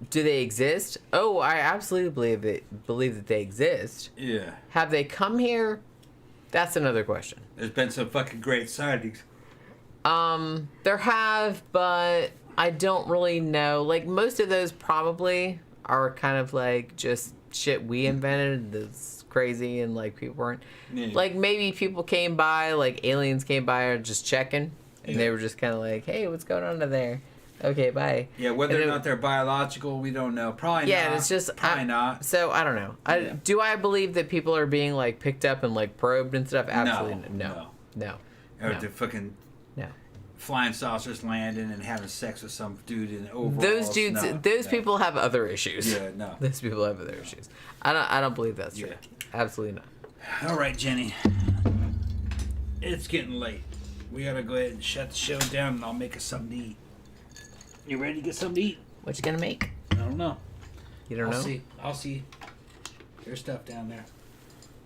do they exist? Oh, I absolutely believe that they exist. Yeah. Have they come here? That's another question. There's been some fucking great sightings. There have, but I don't really know. Like, most of those probably are kind of like just shit we invented that's crazy and like people weren't. Yeah. Like, maybe people came by, like aliens came by or just checking, and they were just kind of like, hey, what's going on in there? Okay, bye. Yeah, whether or not they're biological, we don't know. Probably not. Yeah, it's just... Probably not. So, I don't know. Do I believe that people are being, like, picked up and, like, probed and stuff? Absolutely no. Or the fucking... No. Flying saucers landing and having sex with some dude in overalls. Those dudes... those people have other issues. Yeah, no. Those people have other issues. I don't believe that's true. Absolutely not. All right, Jenny. It's getting late. We gotta go ahead and shut the show down, and I'll make us something to eat. You ready to get something to eat? What you gonna make? I don't know. You don't know? I'll see. There's stuff down there.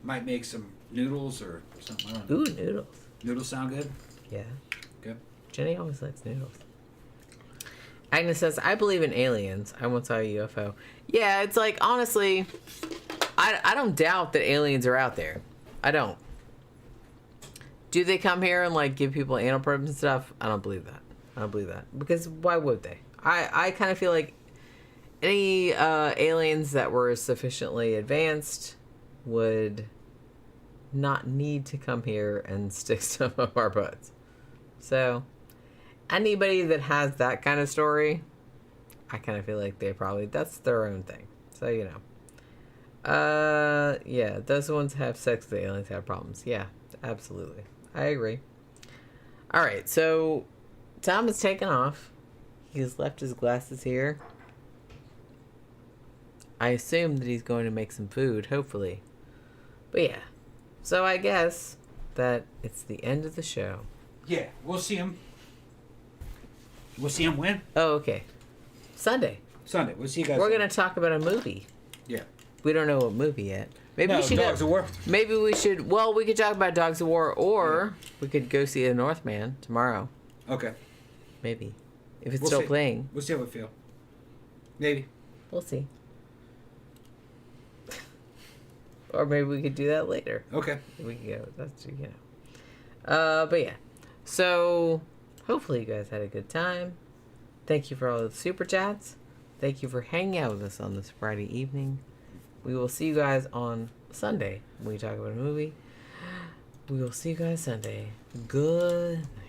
Might make some noodles or something. I don't know. Ooh, noodles. Noodles sound good? Yeah. Good. Jenny always likes noodles. Agnes says, I believe in aliens. I once saw a UFO. Yeah, it's like, honestly, I don't doubt that aliens are out there. I don't. Do they come here and, like, give people anal probes and stuff? I don't believe that. I don't believe that. Because why would they? I kind of feel like any aliens that were sufficiently advanced would not need to come here and stick some of our butts. So, anybody that has that kind of story, I kind of feel like that's their own thing. So, you know. Yeah, those ones have sex with the aliens have problems. Yeah, absolutely. I agree. Alright, so Tom has taken off. He's left his glasses here. I assume that he's going to make some food, hopefully. But yeah. So I guess that it's the end of the show. Yeah, we'll see him. We'll see him when? Oh, okay. Sunday. We'll see you guys. We're going to talk about a movie. Yeah. We don't know what movie yet. Maybe we should Dogs of War. Maybe we should. Well, we could talk about Dogs of War, or we could go see The Northman tomorrow. Okay. Maybe, if it's still playing. We'll see how we feel. Maybe. We'll see. Or maybe we could do that later. Okay. We could go. That's But yeah. So hopefully you guys had a good time. Thank you for all the super chats. Thank you for hanging out with us on this Friday evening. We will see you guys on Sunday when we talk about a movie. We will see you guys Sunday. Good night.